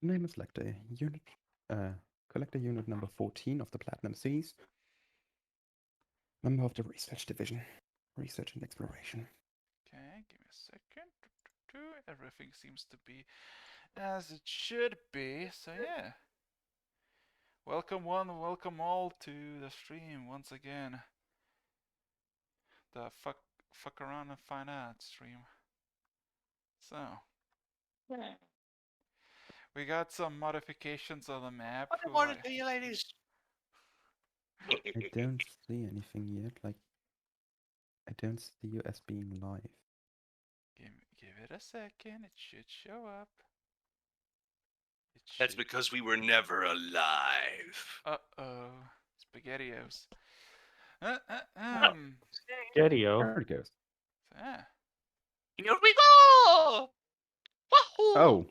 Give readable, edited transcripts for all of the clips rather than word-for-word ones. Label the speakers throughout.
Speaker 1: Name is select a unit. Collector unit number 14 of the Platinum Seas. Member of the Research Division. Research and Exploration.
Speaker 2: Okay, give me a second. Everything seems to be as it should be, so yeah. Welcome one, welcome all to the stream once again. The fuck around and find out stream. So, we got some modifications on the map.
Speaker 3: What about it, you ladies?
Speaker 1: I don't see anything yet. Like, I don't see you as being live.
Speaker 2: Give it a second, it should show up.
Speaker 3: That's because we were never alive.
Speaker 2: Uh-oh. SpaghettiOs.
Speaker 4: Getio.
Speaker 1: There it goes.
Speaker 2: Yeah.
Speaker 3: Here we go! Wahoo!
Speaker 1: Oh.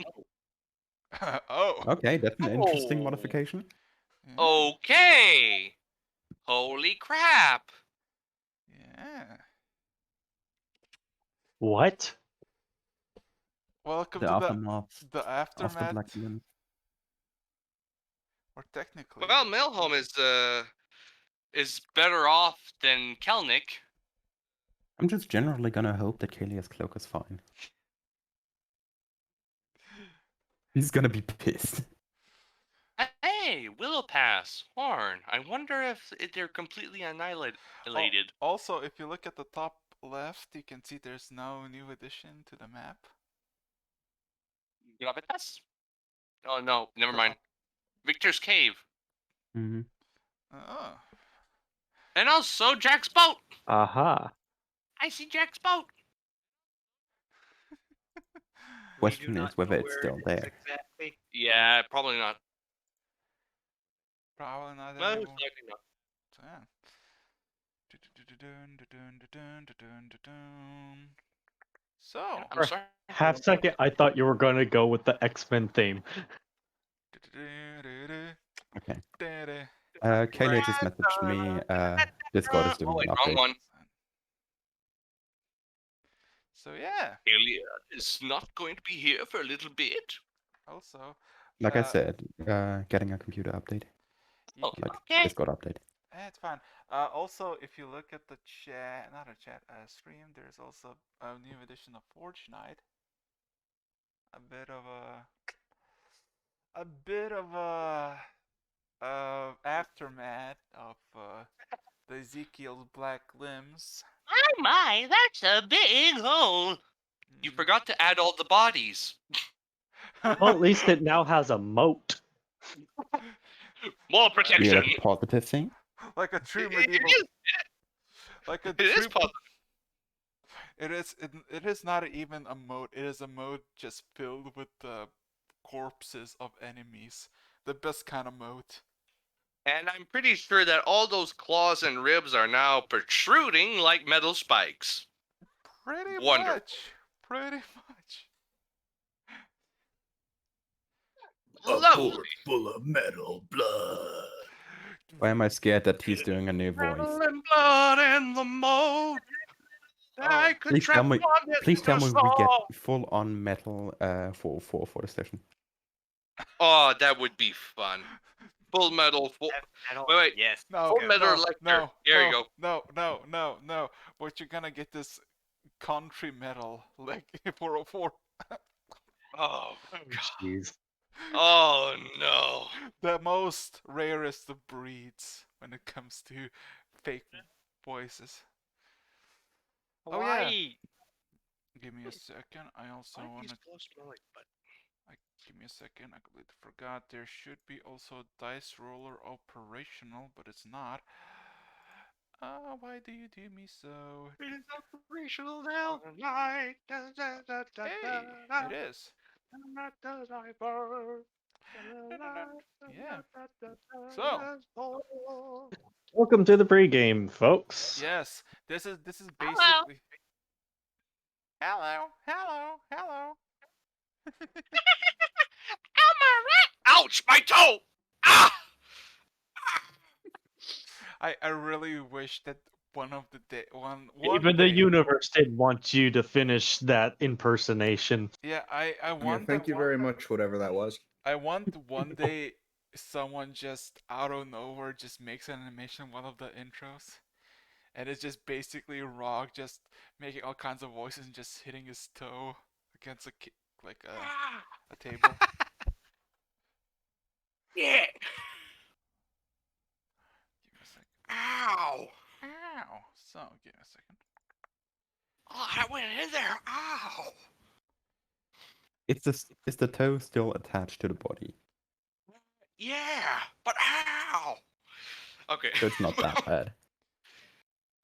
Speaker 2: Oh.
Speaker 1: Okay, that's an interesting
Speaker 3: Oh.
Speaker 1: modification.
Speaker 2: Yeah.
Speaker 3: Okay. Holy crap.
Speaker 2: Yeah.
Speaker 4: What?
Speaker 2: Welcome
Speaker 1: The
Speaker 2: to
Speaker 1: aftermath
Speaker 2: the
Speaker 1: of the
Speaker 2: aftermath.
Speaker 1: Black Limb.
Speaker 2: Or technically.
Speaker 3: Well, Melholm is better off than Kelnick.
Speaker 1: I'm just generally gonna hope that Kalia's cloak is fine. He's gonna be pissed.
Speaker 3: Hey, Willow Pass, Horn. I wonder if they're completely annihilated.
Speaker 2: Also, if you look at the top left, you can see there's no new addition to the map.
Speaker 3: Gravitas? Oh no, never mind. Victor's Cave.
Speaker 1: Mm-hmm.
Speaker 2: Oh.
Speaker 3: And also Jack's boat.
Speaker 4: Aha.
Speaker 3: I see Jack's boat.
Speaker 1: Question is whether it's still there.
Speaker 3: Exactly. Yeah, probably not.
Speaker 2: Probably not
Speaker 3: Most
Speaker 2: anymore.
Speaker 3: likely not.
Speaker 2: So, yeah. So.
Speaker 3: I'm sorry.
Speaker 4: Half second, I thought you were going to go with the X-Men theme.
Speaker 1: Okay. Kalia just messaged me. Discord is doing
Speaker 3: Oh, wait,
Speaker 1: an
Speaker 3: wrong
Speaker 1: update.
Speaker 3: one.
Speaker 2: So yeah.
Speaker 3: Alia is not going to be here for a little bit.
Speaker 2: Also.
Speaker 1: Like I said, getting a computer update. Like
Speaker 3: okay.
Speaker 1: Discord update.
Speaker 2: It's fine. Also, if you look at the chat, not a chat, stream, there's also a new edition of Forge Knight. A bit of a aftermath of the Ezekiel's black limbs.
Speaker 3: My, that's a big hole. You forgot to add all the bodies.
Speaker 4: Well, at least it now has a moat.
Speaker 3: More protection.
Speaker 1: Yeah, positive thing.
Speaker 2: Like a true
Speaker 3: It
Speaker 2: medieval.
Speaker 3: is.
Speaker 2: Like a
Speaker 3: It is
Speaker 2: true.
Speaker 3: positive.
Speaker 2: It is not even a mode. It is a mode just filled with the corpses of enemies. The best kind of mode.
Speaker 3: And I'm pretty sure that all those claws and ribs are now protruding like metal spikes.
Speaker 2: Pretty
Speaker 3: Wonderful.
Speaker 2: much. Pretty much.
Speaker 3: Lovely.
Speaker 5: Full of metal blood.
Speaker 1: Why am I scared that he's doing a new voice?
Speaker 3: Metal and blood in the mold. I could
Speaker 1: Please tell me.
Speaker 3: trap on it
Speaker 1: Please tell me
Speaker 3: with
Speaker 1: we get
Speaker 3: saw.
Speaker 1: full on metal for the session.
Speaker 3: Oh, that would be fun. Full metal. Wait.
Speaker 6: Yes.
Speaker 2: No.
Speaker 3: Full metal electric.
Speaker 2: No.
Speaker 3: There
Speaker 2: no,
Speaker 3: you go.
Speaker 2: No. But you're gonna get this country metal like 404.
Speaker 3: Oh,
Speaker 4: Jeez.
Speaker 3: oh no.
Speaker 2: The most rarest of breeds when it comes to fake voices. Oh yeah.
Speaker 6: Hawaii.
Speaker 2: Give me a second. I also
Speaker 3: Why
Speaker 2: want
Speaker 3: these
Speaker 2: to.
Speaker 3: clothes smell like butt?
Speaker 2: Give me a second. I completely forgot. There should be also a dice roller operational, but it's not. Why do you do me so?
Speaker 3: It is operational now. Hey,
Speaker 2: It is. Yeah. So.
Speaker 4: Welcome to the pregame, folks.
Speaker 2: Yes. This is
Speaker 3: Hello.
Speaker 2: basically. Hello.
Speaker 3: Ouch, my toe! Ah!
Speaker 2: I really wish that one of the day one
Speaker 4: Even the
Speaker 2: day,
Speaker 4: universe didn't want you to finish that impersonation.
Speaker 2: Yeah, I
Speaker 5: Yeah,
Speaker 2: wonder.
Speaker 5: thank you very much, whatever that was.
Speaker 2: I want one day someone just out of nowhere just makes an animation one of the intros, and it's just basically Rock just making all kinds of voices and just hitting his toe against a table.
Speaker 3: Yeah.
Speaker 2: Give me a second.
Speaker 3: Ow.
Speaker 2: Ow. So give me a second.
Speaker 3: Oh, I went in there. Ow.
Speaker 1: Is the toe still attached to the body?
Speaker 3: Yeah, but ow. Okay.
Speaker 1: So it's not that bad.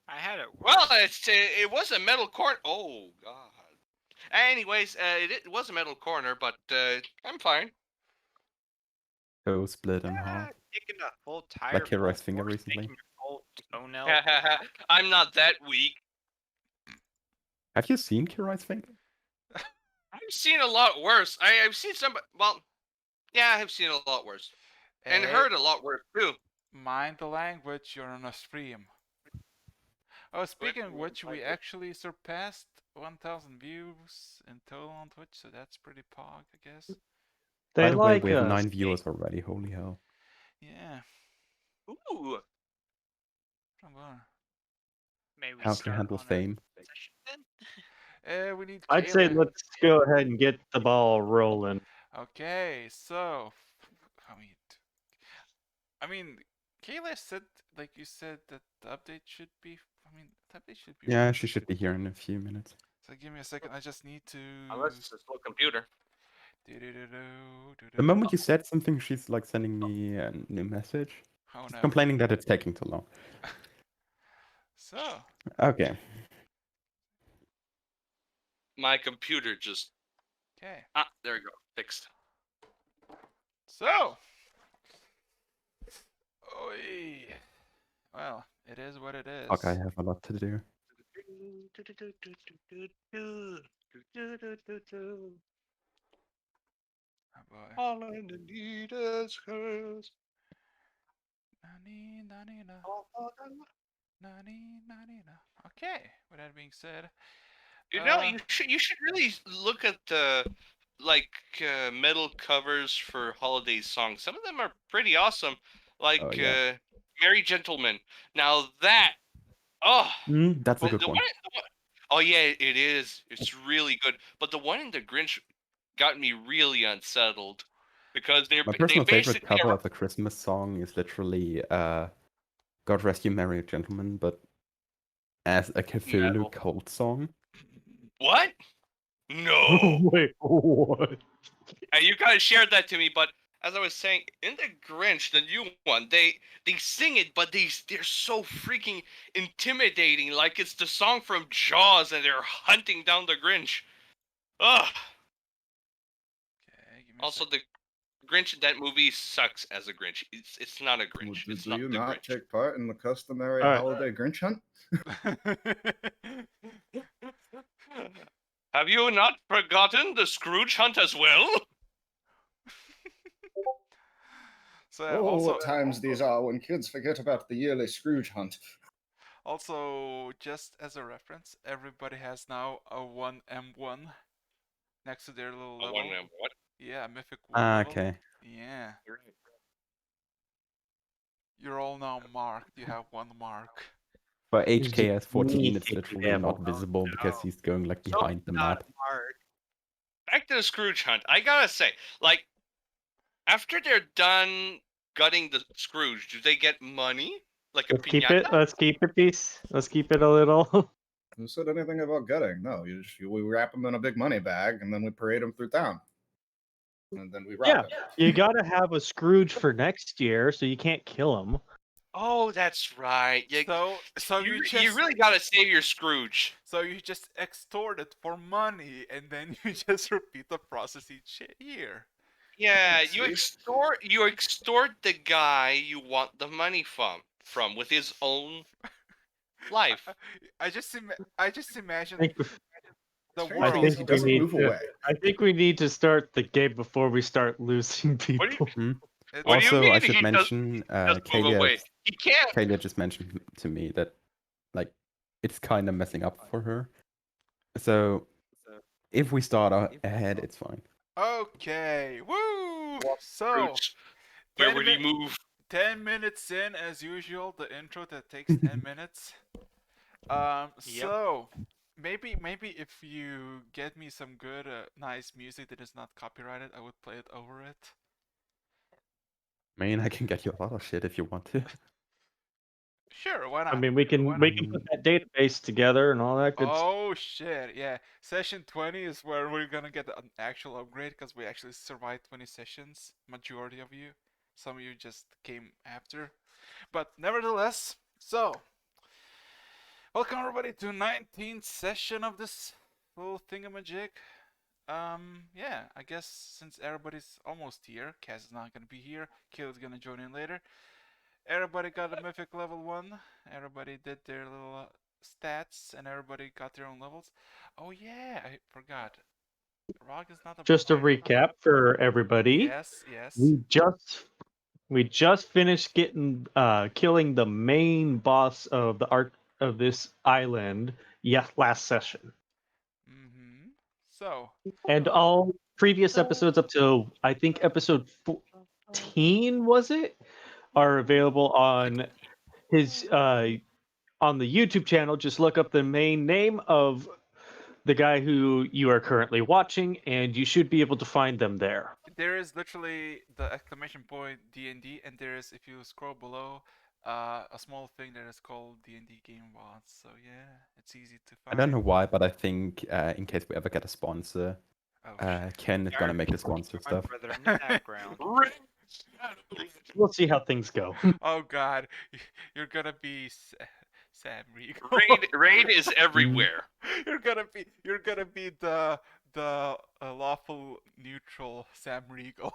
Speaker 6: I had it.
Speaker 3: Well, it was a metal corner. Oh God. Anyways, it was a metal corner, but I'm fine.
Speaker 1: Toe split in half.
Speaker 6: Taking a whole tire.
Speaker 1: Like your
Speaker 6: full
Speaker 1: right finger
Speaker 6: force,
Speaker 1: recently.
Speaker 6: making your whole toenail.
Speaker 3: I'm not that weak.
Speaker 1: Have you seen Kirai's finger?
Speaker 3: I've seen a lot worse. I've seen some. Well, yeah, I've seen a lot worse, and
Speaker 2: Hey,
Speaker 3: heard a lot worse too.
Speaker 2: mind the language, you're on a stream. Oh, speaking of which, we actually surpassed 1,000 views in total on Twitch, so that's pretty pog, I guess.
Speaker 4: They
Speaker 1: By the way,
Speaker 4: like
Speaker 1: we have
Speaker 4: us.
Speaker 1: 9 viewers already. Holy hell!
Speaker 2: Yeah.
Speaker 3: Ooh.
Speaker 2: Come on.
Speaker 6: May we
Speaker 1: How to
Speaker 6: start
Speaker 1: handle
Speaker 6: on a
Speaker 1: fame.
Speaker 6: session then?
Speaker 2: We need
Speaker 4: I'd say
Speaker 2: Kayla.
Speaker 4: let's go ahead and get the ball rolling.
Speaker 2: Okay, so I mean, Kayla said, like you said, that the update should be. I mean, the update should be.
Speaker 1: Yeah, she should be here in a few minutes.
Speaker 2: So give me a second. I just need to.
Speaker 3: Unless it's a slow computer.
Speaker 1: The moment you said something, she's like sending me a new message,
Speaker 2: Oh no.
Speaker 1: complaining that it's taking too long.
Speaker 2: So.
Speaker 1: Okay.
Speaker 3: My computer just.
Speaker 2: Okay.
Speaker 3: There we go. Fixed.
Speaker 2: So. Oi. Well, it is what it is.
Speaker 1: Fuck, I have a lot to do.
Speaker 2: Oh boy.
Speaker 3: All I need is hers.
Speaker 2: Nani, nani, na. Nani, nani, na. Okay. With that being said,
Speaker 3: You know, you should really look at the metal covers for holiday songs. Some of them are pretty awesome. Like
Speaker 1: Oh, yeah.
Speaker 3: Merry Gentlemen. Now that
Speaker 1: That's a
Speaker 3: well,
Speaker 1: good one.
Speaker 3: Oh yeah, it is. It's really good. But the one in the Grinch got me really unsettled because
Speaker 1: My
Speaker 3: they
Speaker 1: personal favorite
Speaker 3: basically
Speaker 1: cover
Speaker 3: are,
Speaker 1: of a Christmas song is literally God Rest You Merry Gentlemen, but as a Cthulhu
Speaker 3: Metal.
Speaker 1: cult song.
Speaker 3: What? No.
Speaker 4: Wait, what?
Speaker 3: You guys shared that to me, but as I was saying, in the Grinch, the new one, they sing it, but they're so freaking intimidating, like it's the song from Jaws, and they're hunting down the Grinch. Ugh.
Speaker 2: Okay, give me
Speaker 3: Also,
Speaker 2: a
Speaker 3: the Grinch in that movie sucks as a Grinch. It's not a Grinch.
Speaker 5: Do
Speaker 3: It's not
Speaker 5: you
Speaker 3: the
Speaker 5: not
Speaker 3: Grinch.
Speaker 5: take part in the customary
Speaker 4: All right.
Speaker 5: holiday Grinch hunt?
Speaker 3: Have you not forgotten the Scrooge hunt as well?
Speaker 2: So
Speaker 5: Oh,
Speaker 2: also,
Speaker 5: what times these are when kids forget about the yearly Scrooge hunt.
Speaker 2: also, just as a reference, everybody has now a 1M1 next to their little level.
Speaker 3: What?
Speaker 2: Yeah, a mythic 1 level.
Speaker 1: Okay.
Speaker 2: Yeah.
Speaker 3: You're right.
Speaker 2: You're all now marked. You have 1 mark.
Speaker 1: For
Speaker 4: He's
Speaker 1: HKS 14, it's
Speaker 4: unique
Speaker 1: literally
Speaker 4: level.
Speaker 1: not visible because
Speaker 6: no.
Speaker 1: he's going like
Speaker 6: So
Speaker 1: behind the
Speaker 6: not
Speaker 1: map.
Speaker 6: hard.
Speaker 3: Back to the Scrooge hunt. I gotta say, like, after they're done gutting the Scrooge, do they get money? Like a
Speaker 4: Let's keep
Speaker 3: piñata?
Speaker 4: it. Let's keep it, peace. Let's keep it a little.
Speaker 5: Who said anything about gutting? No, we wrap them in a big money bag and then we parade them through town. And then we rob
Speaker 4: Yeah.
Speaker 5: them.
Speaker 4: You gotta have a Scrooge for next year, so you can't kill him.
Speaker 3: Oh, that's right.
Speaker 2: So
Speaker 3: You
Speaker 2: you
Speaker 3: really gotta save your Scrooge.
Speaker 2: So you just extort it for money, and then you just repeat the process each year.
Speaker 3: Yeah,
Speaker 5: See?
Speaker 3: you extort the guy you want the money from with his own life.
Speaker 2: I just imagine
Speaker 4: I think,
Speaker 2: the
Speaker 5: Strange
Speaker 2: world.
Speaker 5: thing is he doesn't move
Speaker 4: to-
Speaker 5: away.
Speaker 4: I think we need to start the game before we start losing people.
Speaker 3: What do you-
Speaker 2: It's-
Speaker 3: What do you
Speaker 1: Also,
Speaker 3: mean
Speaker 1: I
Speaker 3: he
Speaker 1: should mention,
Speaker 3: Just move away. He can't.
Speaker 1: Kalia just mentioned to me that, like, it's kind of messing up for her. So, if we start ahead, it's fine.
Speaker 2: Okay, woo! So,
Speaker 3: Roots. Where
Speaker 2: 10
Speaker 3: would he
Speaker 2: mi-
Speaker 3: move?
Speaker 2: 10 minutes in, as usual, the intro that takes 10 minutes.
Speaker 6: Yep.
Speaker 2: So, maybe if you get me some good, nice music that is not copyrighted, I would play it over it.
Speaker 1: I mean, I can get you a lot of shit if you want to.
Speaker 2: Sure, why not?
Speaker 4: I mean, we can
Speaker 2: Why not?
Speaker 4: put that database together and all that good stuff.
Speaker 2: Oh shit, yeah. Session 20 is where we're gonna get an actual upgrade because we actually survived 20 sessions. Majority of you. Some of you just came after. But nevertheless, so welcome everybody to 19th session of this little thingamajig. Yeah, I guess since everybody's almost here, Kaz is not gonna be here, Kayla's gonna join in later. Everybody got a mythic level 1. Everybody did their little stats, and everybody got their own levels. Oh yeah, I forgot. Rog is not a
Speaker 4: Just a
Speaker 2: player.
Speaker 4: recap for everybody.
Speaker 2: Yes, yes.
Speaker 4: We just finished getting killing the main boss of the arc of this island. Last session.
Speaker 2: Mm-hmm. So,
Speaker 4: And all previous episodes up to I think episode 14 was it are available on his on the YouTube channel. Just look up the main name of the guy who you are currently watching, and you should be able to find them there.
Speaker 2: there is literally the exclamation point D&D, and there is, if you scroll below, a small thing that is called D&D Game Bots. So yeah, it's easy to
Speaker 1: I
Speaker 2: find.
Speaker 1: don't know why, but I think in case we ever get a sponsor,
Speaker 2: Oh,
Speaker 1: Ken is gonna make the sponsor stuff.
Speaker 6: Further in the background.
Speaker 4: We'll see how things go.
Speaker 2: oh god, you're gonna be Sam Regal.
Speaker 3: Raid is everywhere.
Speaker 2: You're gonna be the lawful neutral Sam Regal.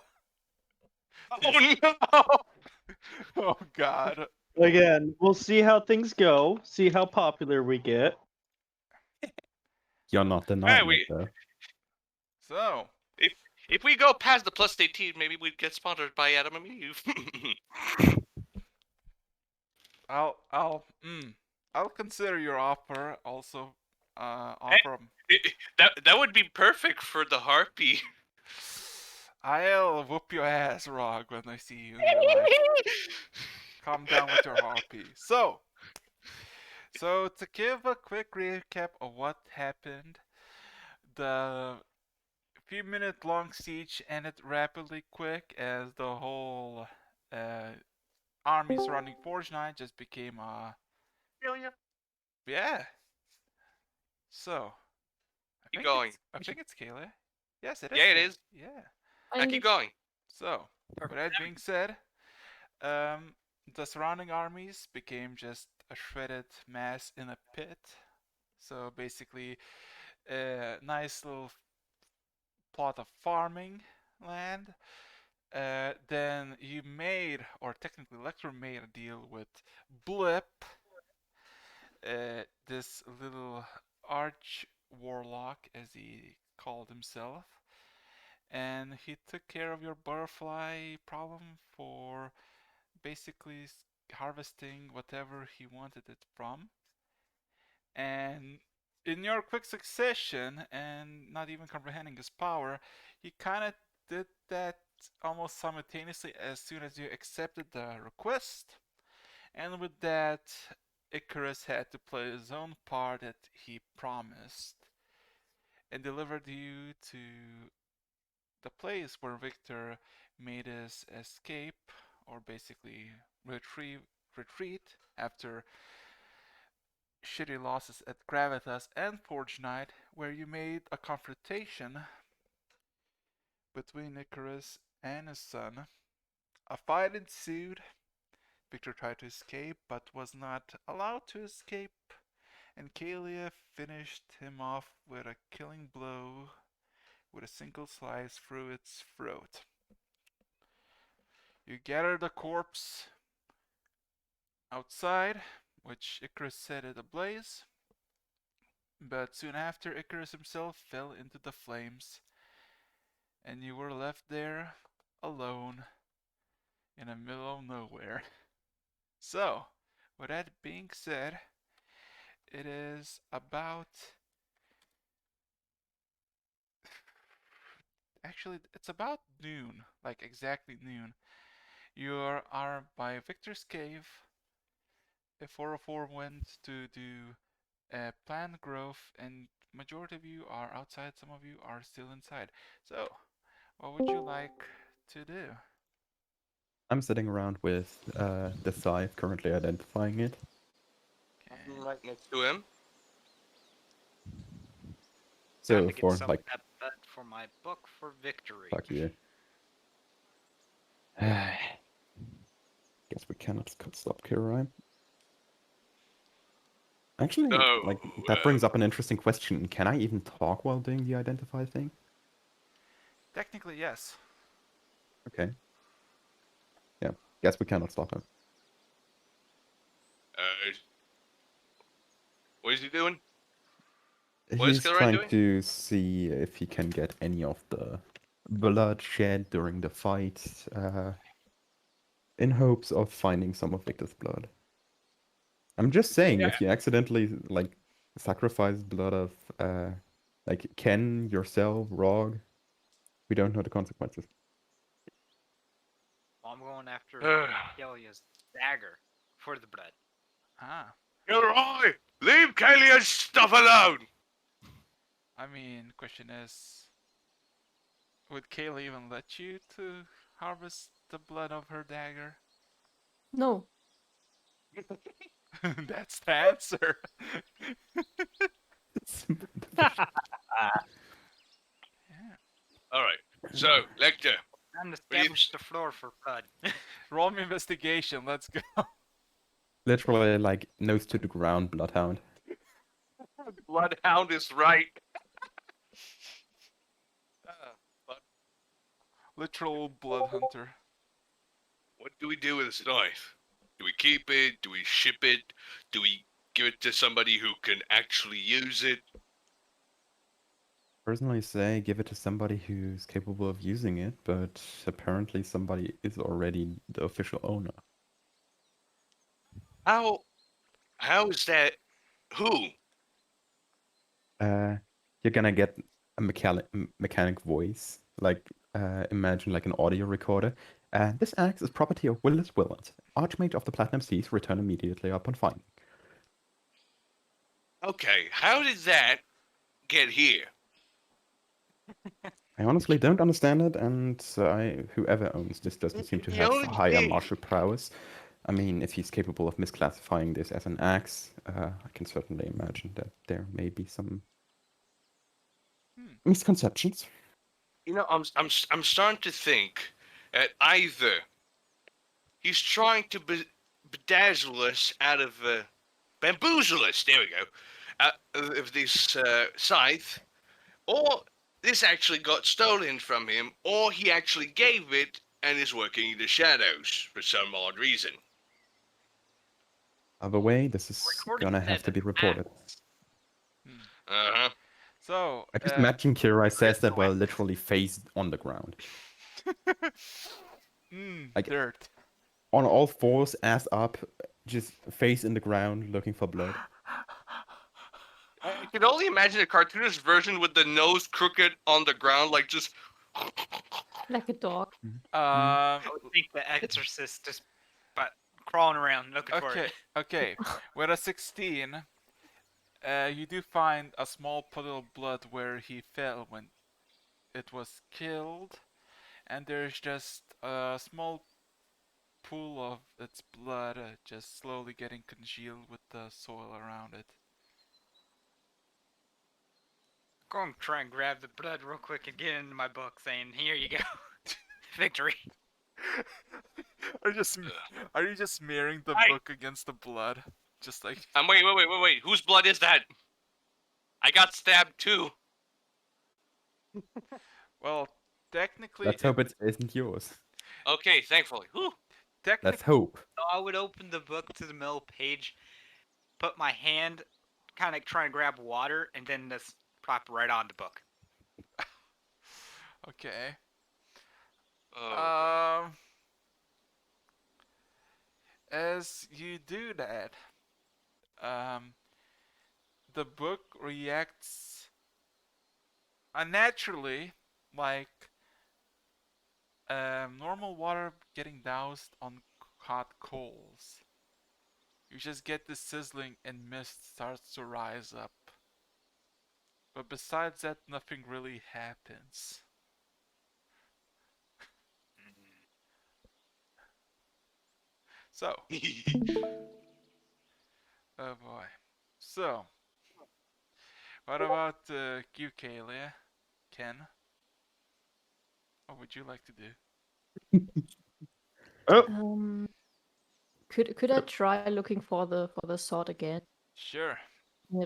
Speaker 3: Oh no!
Speaker 2: oh god.
Speaker 4: Again, we'll see how things go. See how popular we get.
Speaker 1: You're not denying
Speaker 3: we-
Speaker 1: it, though.
Speaker 2: So,
Speaker 3: If we go past the plus 18, maybe we'd get sponsored by Adam and Eve.
Speaker 2: I'll consider your offer also. Offer.
Speaker 3: that would be perfect for the harpy.
Speaker 2: I'll whoop your ass, Rog, when I see you in real life. Calm down with your harpy. So to give a quick recap of what happened, the few-minute long siege ended rapidly quick as the whole army surrounding Forge Knight just became yeah. So
Speaker 3: Keep going.
Speaker 2: I think it's Kayla. Yes, it is.
Speaker 3: Yeah, it
Speaker 2: Kayla.
Speaker 3: is.
Speaker 2: Yeah.
Speaker 3: Now keep going.
Speaker 2: So, with that being said, the surrounding armies became just a shredded mass in a pit. So basically, a nice little plot of farming land. Then you made, or technically Lecter made a deal with Blip, this little arch warlock, as he called himself. And he took care of your butterfly problem for basically harvesting whatever he wanted it from. And in your quick succession, and not even comprehending his power, he kind of did that almost simultaneously as soon as you accepted the request. And with that, Icarus had to play his own part that he promised and delivered you to the place where Victor made his escape, or basically retreat after shitty losses at Gravitas and Forge Knight, where you made a confrontation between Icarus and his son. A fight ensued. Victor tried to escape, but was not allowed to escape, and Kalia finished him off with a killing blow with a single slice through its throat. You gather the corpse outside, which Icarus set it ablaze, but soon after Icarus himself fell into the flames, and you were left there alone in the middle of nowhere. So, with that being said, it is about actually, it's about noon, like exactly noon. You are by Victor's Cave. A 404 went to do plant growth, and majority of you are outside. Some of you are still inside. So, what would you like to do?
Speaker 1: I'm sitting around with the scythe, currently identifying it.
Speaker 2: Okay.
Speaker 3: Right next to him.
Speaker 1: So
Speaker 6: Time to get
Speaker 1: for
Speaker 6: some
Speaker 1: like,
Speaker 6: of that blood for my book for victory.
Speaker 1: fuck you. Guess we cannot stop Kirai. Actually,
Speaker 3: No.
Speaker 1: like that brings up an interesting question. Can I even talk while doing the identify thing?
Speaker 2: Technically, yes.
Speaker 1: Okay. Yeah. Guess we cannot stop him.
Speaker 3: What is he doing? What is
Speaker 1: He's
Speaker 3: Kilroy
Speaker 1: trying
Speaker 3: doing?
Speaker 1: to see if he can get any of the blood shed during the fight, in hopes of finding some of Victor's blood. I'm just saying,
Speaker 3: Yeah.
Speaker 1: if you accidentally like sacrifice blood of like Ken, yourself, Rog, we don't know the consequences.
Speaker 6: Well, I'm going after
Speaker 3: Ugh.
Speaker 6: Kelia's dagger for the blood.
Speaker 2: Ah,
Speaker 3: Kilroy, leave Kalia's stuff alone.
Speaker 2: I mean, question is, would Kayla even let you to harvest the blood of her dagger?
Speaker 7: No.
Speaker 2: That's the answer. Yeah.
Speaker 3: All right. So, Lecter,
Speaker 6: Time to
Speaker 3: What do you
Speaker 6: establish the floor for blood.
Speaker 2: Roll me investigation. Let's go.
Speaker 1: Literally, like nose to the ground, bloodhound.
Speaker 3: Bloodhound is right.
Speaker 2: Literal blood hunter.
Speaker 3: What do we do with this knife? Do we keep it? Do we ship it? Do we give it to somebody who can actually use it?
Speaker 1: Personally say give it to somebody who's capable of using it, but apparently somebody is already the official owner.
Speaker 3: How is that? Who?
Speaker 1: You're gonna get a mechanic voice, like imagine like an audio recorder. This axe is property of Willis Willard, Archmage of the Platinum Seas. Return immediately upon finding.
Speaker 3: Okay, how did that get here?
Speaker 1: I honestly don't understand it, and whoever owns this doesn't seem to
Speaker 3: The
Speaker 1: have
Speaker 3: only
Speaker 1: higher
Speaker 3: thing-
Speaker 1: martial prowess. I mean, if he's capable of misclassifying this as an axe, I can certainly imagine that there may be some misconceptions.
Speaker 3: You know, I'm starting to think that either he's trying to bedazzle us out of bamboozle us. There we go. Out of this scythe, or this actually got stolen from him, or he actually gave it and is working in the shadows for some odd reason.
Speaker 1: Either way, this is
Speaker 6: Recording
Speaker 1: gonna
Speaker 6: it
Speaker 1: have
Speaker 6: as
Speaker 1: to be
Speaker 6: an
Speaker 1: reported.
Speaker 6: axe.
Speaker 3: Uh-huh.
Speaker 2: So,
Speaker 1: I just imagine Kirai says that while
Speaker 6: axe.
Speaker 1: literally face on the ground. Like-
Speaker 2: dirt.
Speaker 1: On all fours, ass up, just face in the ground, looking for blood.
Speaker 3: I can only imagine a cartoonish version with the nose crooked on the ground, like just.
Speaker 7: Like a dog.
Speaker 6: I would think the exorcist just but crawling around looking for
Speaker 2: Okay,
Speaker 6: it.
Speaker 2: okay. With a 16, you do find a small puddle of blood where he fell when it was killed, and there's just a small pool of its blood just slowly getting congealed with the soil around it.
Speaker 6: Go and try and grab the blood real quick and get it into my book saying, here you go. Victory.
Speaker 2: Are you just smearing the
Speaker 3: Hey!
Speaker 2: book against the blood? Just like
Speaker 3: Wait. Whose blood is that? I got stabbed too.
Speaker 2: well, technically
Speaker 1: Let's hope it isn't yours.
Speaker 3: Okay, thankfully. Whew.
Speaker 1: Let's
Speaker 2: technically
Speaker 1: hope.
Speaker 6: So I would open the book to the middle page, put my hand, kind of try and grab water, and then just plop right on the book.
Speaker 2: okay.
Speaker 3: Oh,
Speaker 2: As you do that, the book reacts unnaturally, like normal water getting doused on hot coals. You just get the sizzling and mist starts to rise up. But besides that, nothing really happens. So, oh boy. So, what about you, Kalia? Ken? What would you like to do?
Speaker 4: Oh,
Speaker 7: Could I try looking for the sword again?
Speaker 2: Sure.
Speaker 7: Yeah,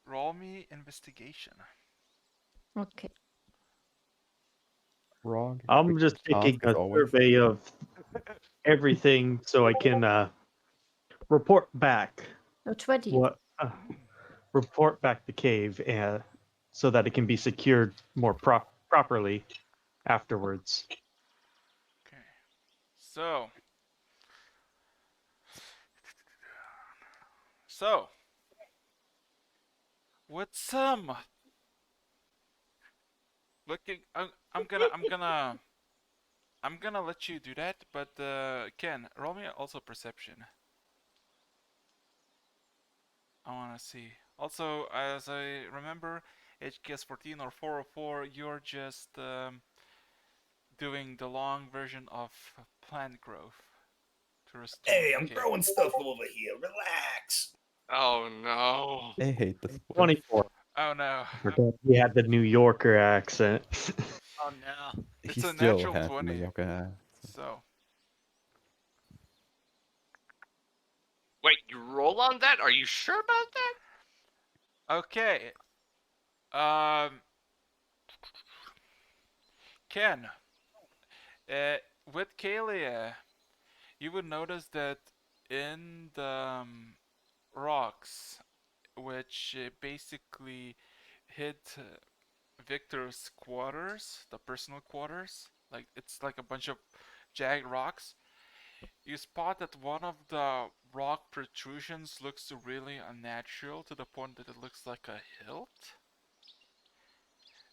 Speaker 2: Roll me investigation.
Speaker 7: okay.
Speaker 1: Wrong.
Speaker 4: I'm just
Speaker 1: Victor's
Speaker 4: taking
Speaker 1: task, as
Speaker 4: a
Speaker 1: always.
Speaker 4: survey of everything so I can report back
Speaker 7: No, 20.
Speaker 4: what report back the cave so that it can be secured more properly afterwards.
Speaker 2: Okay. So, with some looking, I'm gonna let you do that, but Ken, roll me also perception. I wanna see. Also, as I remember, HKS 14 or 404, you're just doing the long version of plant growth to restore
Speaker 5: Hey,
Speaker 2: the
Speaker 5: I'm
Speaker 2: cave.
Speaker 5: growing stuff over here. Relax.
Speaker 3: Oh no.
Speaker 1: I hate this.
Speaker 4: 24.
Speaker 2: Oh no.
Speaker 4: Forgot he had the New Yorker accent.
Speaker 6: Oh no.
Speaker 2: It's
Speaker 1: He
Speaker 2: a
Speaker 1: still
Speaker 2: natural
Speaker 1: has
Speaker 2: 20.
Speaker 1: the yoga.
Speaker 2: So,
Speaker 3: Wait, you roll on that? Are you sure about that?
Speaker 2: okay. Um, Ken, with Kalia, you would notice that in the rocks, which basically hid Victor's quarters, the personal quarters, like it's like a bunch of jagged rocks. You spot that one of the rock protrusions looks really unnatural to the point that it looks like a hilt.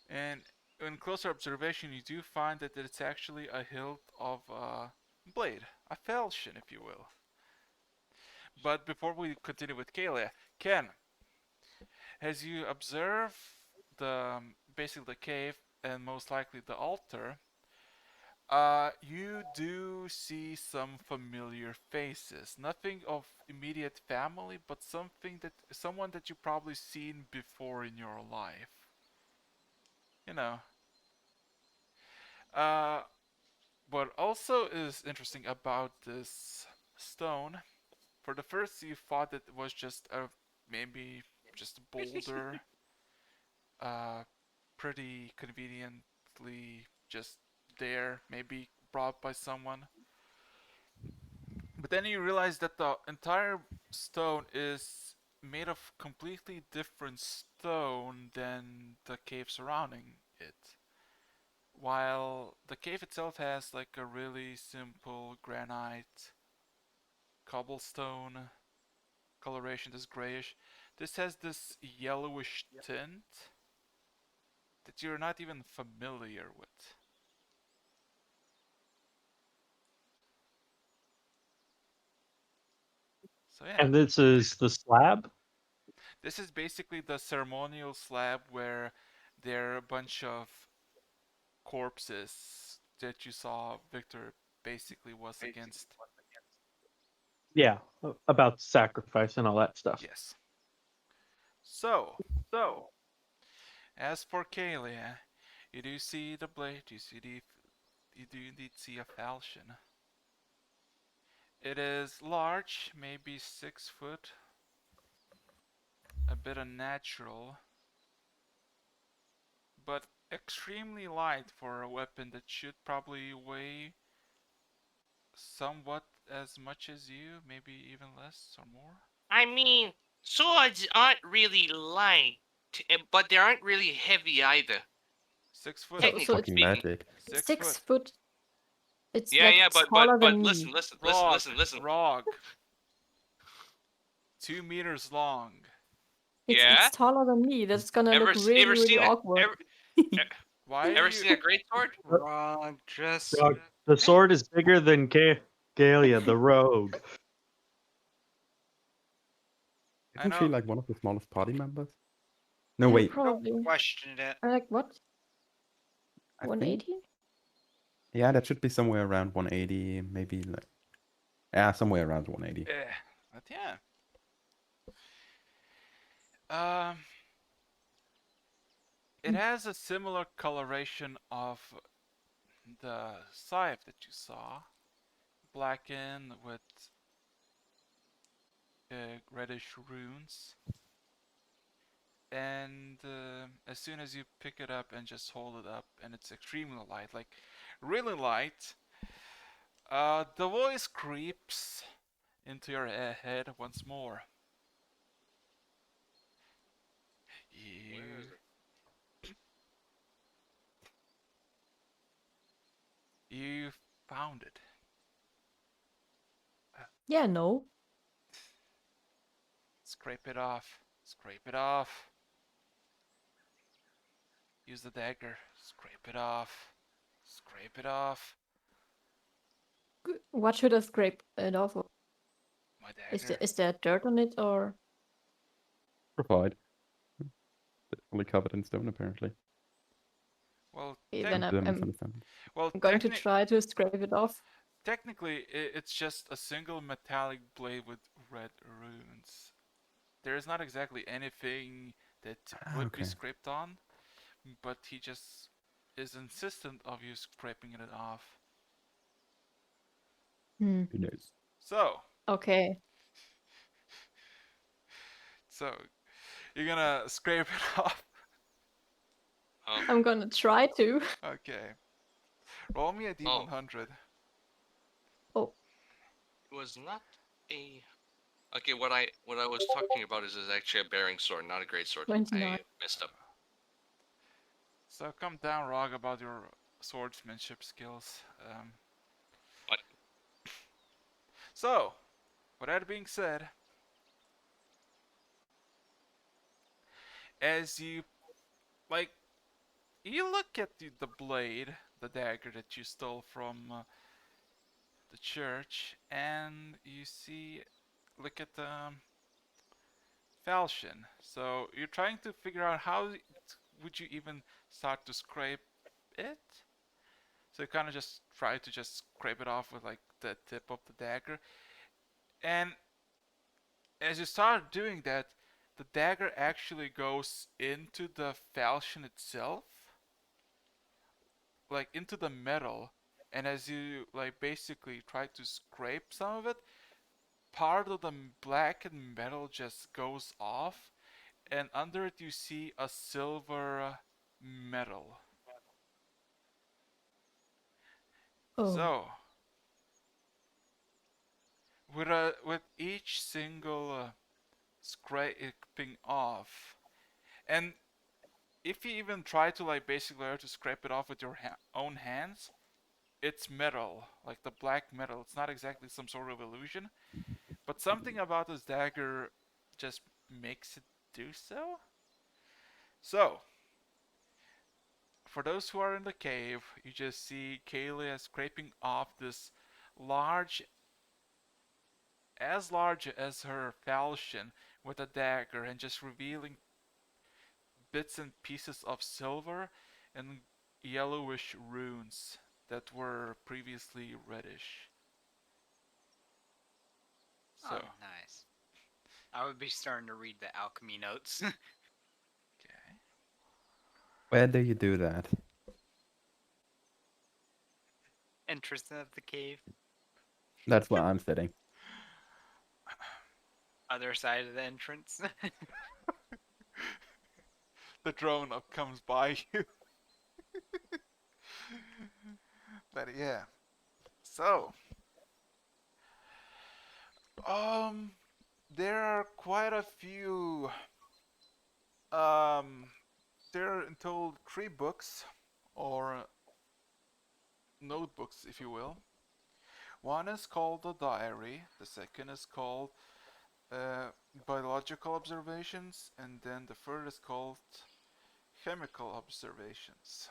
Speaker 2: And in closer observation, you do find that it's actually a hilt of a blade, a falchion, if you will. But before we continue with Kalia, Ken, as you observe the basically the cave and most likely the altar, you do see some familiar faces. Nothing of immediate family, but someone that you've probably seen before in your life. You know. Uh, what also is interesting about this stone, for the first you thought that it was just a maybe just a boulder, uh, pretty conveniently just there, maybe brought by someone. But then you realize that the entire stone is made of completely different stone than the cave surrounding it. While the cave itself has like a really simple granite cobblestone coloration, this grayish, this has this yellowish tint that you're not even familiar with. So yeah,
Speaker 4: And this is the slab?
Speaker 2: this is basically the ceremonial slab where there are a bunch of corpses that you saw Victor basically was against.
Speaker 4: Yeah, about sacrifice and all that stuff.
Speaker 2: Yes. So, as for Kalia, you do see the blade, you do indeed see a falchion. It is large, maybe 6 foot, a bit unnatural, but extremely light for a weapon that should probably weigh somewhat as much as you, maybe even less or more.
Speaker 3: I mean, swords aren't really light, but they aren't really heavy either.
Speaker 2: 6 foot.
Speaker 7: So
Speaker 3: Technically
Speaker 7: it's
Speaker 1: Fucking
Speaker 3: speaking.
Speaker 1: magic.
Speaker 2: 6 foot.
Speaker 7: 6 foot. It's
Speaker 3: Yeah,
Speaker 7: like
Speaker 3: yeah,
Speaker 7: taller
Speaker 3: but
Speaker 7: than
Speaker 3: listen,
Speaker 7: me.
Speaker 3: listen, listen,
Speaker 2: Rog.
Speaker 3: listen, listen.
Speaker 2: Rog. 2 meters long.
Speaker 7: It's
Speaker 3: Yeah.
Speaker 7: taller than me. That's gonna
Speaker 3: Ever
Speaker 7: look
Speaker 3: s-
Speaker 7: really
Speaker 3: ever
Speaker 7: really
Speaker 3: seen it?
Speaker 7: awkward.
Speaker 2: Why are
Speaker 3: Ever
Speaker 2: you?
Speaker 3: seen a great sword?
Speaker 6: Wrong. Just
Speaker 4: Dog, the sword is bigger than Galia, the rogue.
Speaker 2: I
Speaker 1: Isn't she
Speaker 2: know.
Speaker 1: like one of the smallest party members? No,
Speaker 7: Yeah,
Speaker 1: wait.
Speaker 7: probably.
Speaker 6: questioned it.
Speaker 7: Like what?
Speaker 1: I think
Speaker 7: 180?
Speaker 1: yeah, that should be somewhere around 180, maybe like somewhere around 180.
Speaker 2: But yeah. Um, it has a similar coloration of the scythe that you saw, blackened with reddish runes. And as soon as you pick it up and just hold it up, and it's extremely light, like really light, the voice creeps into your head once more.
Speaker 3: Where is it?
Speaker 2: You found it.
Speaker 7: Yeah, no.
Speaker 2: Scrape it off. Scrape it off. Use the dagger. Scrape it off. Scrape it off.
Speaker 7: What should I scrape it off of?
Speaker 2: My dagger.
Speaker 7: Is there dirt on it or?
Speaker 1: Provide. It's fully covered in stone, apparently.
Speaker 2: Well,
Speaker 7: Okay,
Speaker 2: tec-
Speaker 7: then
Speaker 1: Don't
Speaker 7: I'm
Speaker 1: misunderstand.
Speaker 2: well,
Speaker 7: going to try to scrape it off.
Speaker 2: technically, it's just a single metallic blade with red runes. There is not exactly anything that would be
Speaker 1: Okay.
Speaker 2: scraped on, but he just is insistent of you scraping it off.
Speaker 7: Hmm.
Speaker 1: Who knows?
Speaker 2: So,
Speaker 7: Okay.
Speaker 2: you're gonna scrape it off.
Speaker 7: I'm gonna try to.
Speaker 2: Okay. Roll me a D100.
Speaker 7: Oh,
Speaker 3: It was not a. Okay, what I was talking about is actually a bearing sword, not a great sword.
Speaker 7: 29.
Speaker 3: I messed up.
Speaker 2: So come down, Rog, about your swordsmanship skills.
Speaker 3: What?
Speaker 2: So, with that being said, as you like, you look at the blade, the dagger that you stole from the church, and you see, look at the falchion. So you're trying to figure out how would you even start to scrape it. So you kind of just try to just scrape it off with like the tip of the dagger, and as you start doing that, the dagger actually goes into the falchion itself, like into the metal. And as you like basically try to scrape some of it, part of the blackened metal just goes off, and under it you see a silver metal.
Speaker 7: oh.
Speaker 2: So, with each single scraping off, and if you even try to like basically learn to scrape it off with your own hands, it's metal, like the black metal. It's not exactly some sort of illusion, but something about this dagger just makes it do so. So, for those who are in the cave, you just see Kalia scraping off this large, as large as her falchion with a dagger, and just revealing bits and pieces of silver and yellowish runes that were previously reddish. So,
Speaker 6: Oh, nice. I would be starting to read the alchemy notes.
Speaker 2: okay.
Speaker 1: Where do you do that?
Speaker 6: Entrance of the cave.
Speaker 1: That's where I'm sitting.
Speaker 6: Other side of the entrance.
Speaker 2: The drone up comes by you. But yeah. So, there are quite a few. There are in total 3 books, or notebooks, if you will. One is called the diary. The second is called biological observations, and then the third is called chemical observations.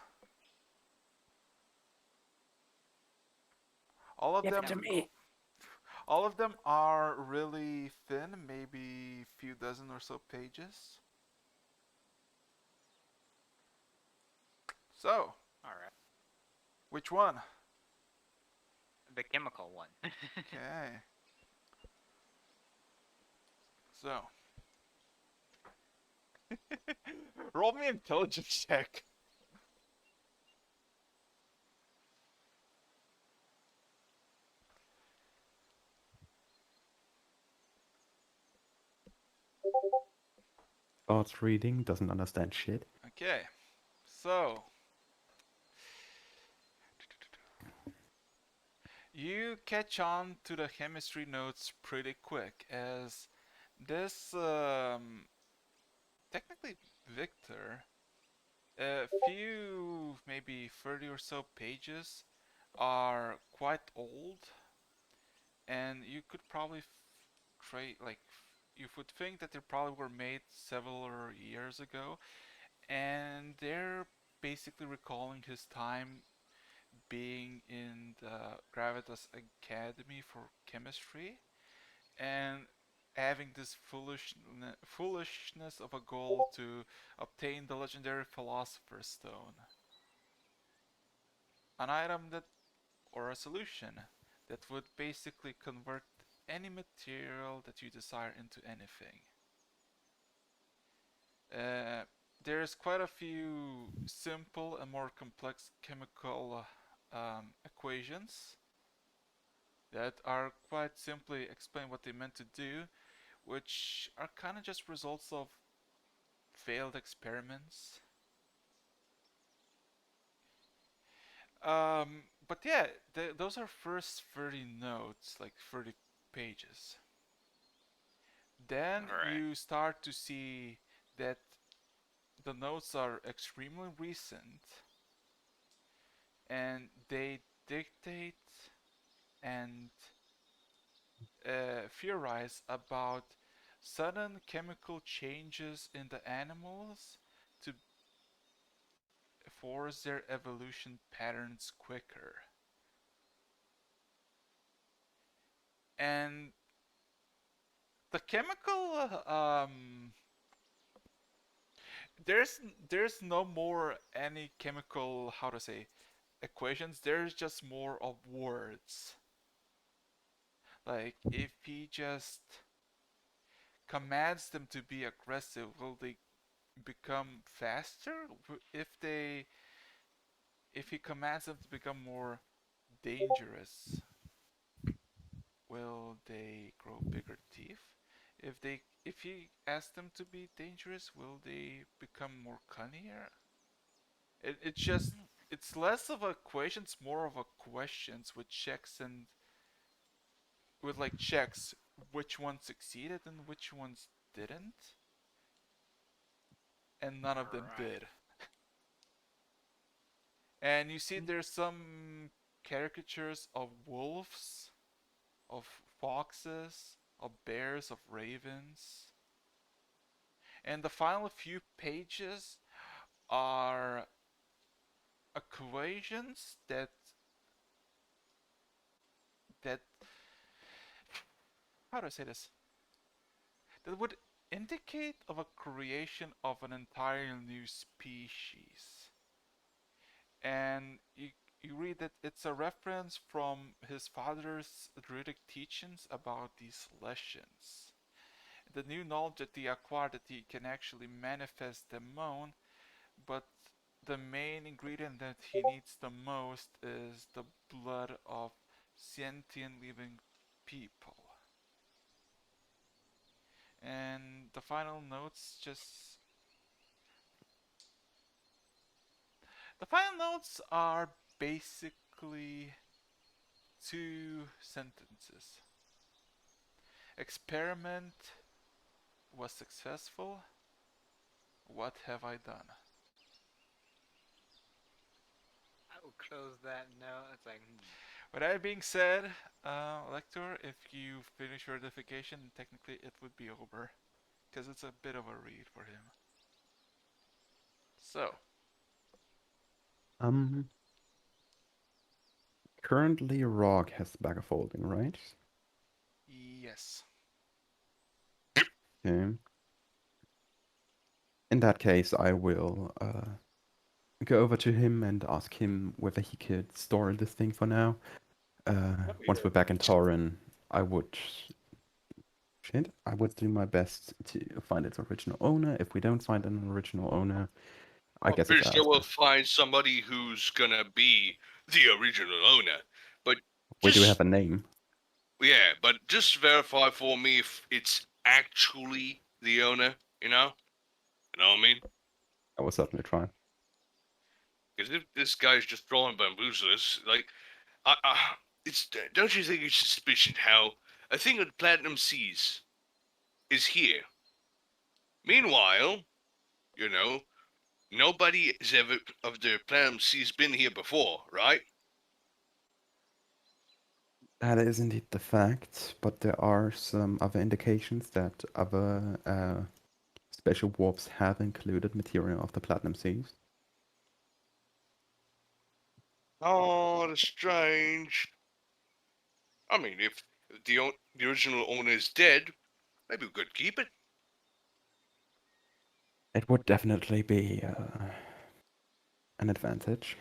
Speaker 2: All of
Speaker 8: Give
Speaker 2: them
Speaker 8: it to me.
Speaker 2: all of them are really thin, maybe few dozen or so pages. So,
Speaker 6: All right.
Speaker 2: which one?
Speaker 6: The chemical one.
Speaker 2: Okay. So, roll me intelligence check.
Speaker 1: Starts reading, doesn't understand shit.
Speaker 2: Okay. So, you catch on to the chemistry notes pretty quick as this technically Victor, a few maybe 30 or so pages are quite old, and you could probably trade like you would think that they probably were made several years ago, and they're basically recalling his time being in the Gravitas Academy for chemistry and having this foolishness of a goal to obtain the legendary Philosopher's Stone, an item that or a solution that would basically convert any material that you desire into anything. Uh, there's quite a few simple and more complex chemical equations that are quite simply explain what they meant to do, which are kind of just results of failed experiments. But yeah, those are first 30 notes, like 30 pages. Then
Speaker 6: Alright.
Speaker 2: you start to see that the notes are extremely recent and they dictate and theorize about sudden chemical changes in the animals to force their evolution patterns quicker. And the chemical there's no more any chemical, how to say, equations. There's just more of words. Like if he just commands them to be aggressive, will they become faster? If he commands them to become more dangerous, will they grow bigger teeth? If he asks them to be dangerous, will they become more cunninger? It's just it's less of a question, it's more of a questions with checks and with like checks which ones succeeded and which ones didn't, and none of them
Speaker 6: Alright.
Speaker 2: did. And you see there's some caricatures of wolves, of foxes, of bears, of ravens. And the final few pages are equations that how do I say this? That would indicate of a creation of an entirely new species. And you read that it's a reference from his father's druidic teachings about these lesions. The new knowledge that he acquired that he can actually manifest them own, but the main ingredient that he needs the most is the blood of sentient living people. And the final notes just the final notes are basically two sentences. Experiment was successful. What have I done?
Speaker 6: I will close that note. It's like,
Speaker 2: With that being said, Lector, if you finish your edification, technically it would be over. Because it's a bit of a read for him. So,
Speaker 1: currently Rog has the bag of holding, right?
Speaker 2: Yes.
Speaker 1: Okay. In that case, I will go over to him and ask him whether he could store this thing for now. Once we're back in Tauren, I would do my best to find its original owner. If we don't find an original owner, I
Speaker 3: I'm
Speaker 1: guess it's
Speaker 3: pretty sure we'll
Speaker 1: ours.
Speaker 3: find somebody who's gonna be the original owner. But
Speaker 1: We do
Speaker 3: just
Speaker 1: have a name.
Speaker 3: yeah, but just verify for me if it's actually the owner. You know what I mean?
Speaker 1: I will certainly try.
Speaker 3: Because if this guy's just drawing bamboozlers, like, it's don't you think it's suspicious how a thing with platinum seas is here? Meanwhile, you know, nobody has ever of the platinum seas been here before, right?
Speaker 1: That is indeed the fact, but there are some other indications that other special warps have included material of the Platinum Seas.
Speaker 3: Oh, that's strange. I mean, if the original owner is dead, maybe we could keep it.
Speaker 1: It would definitely be an advantage.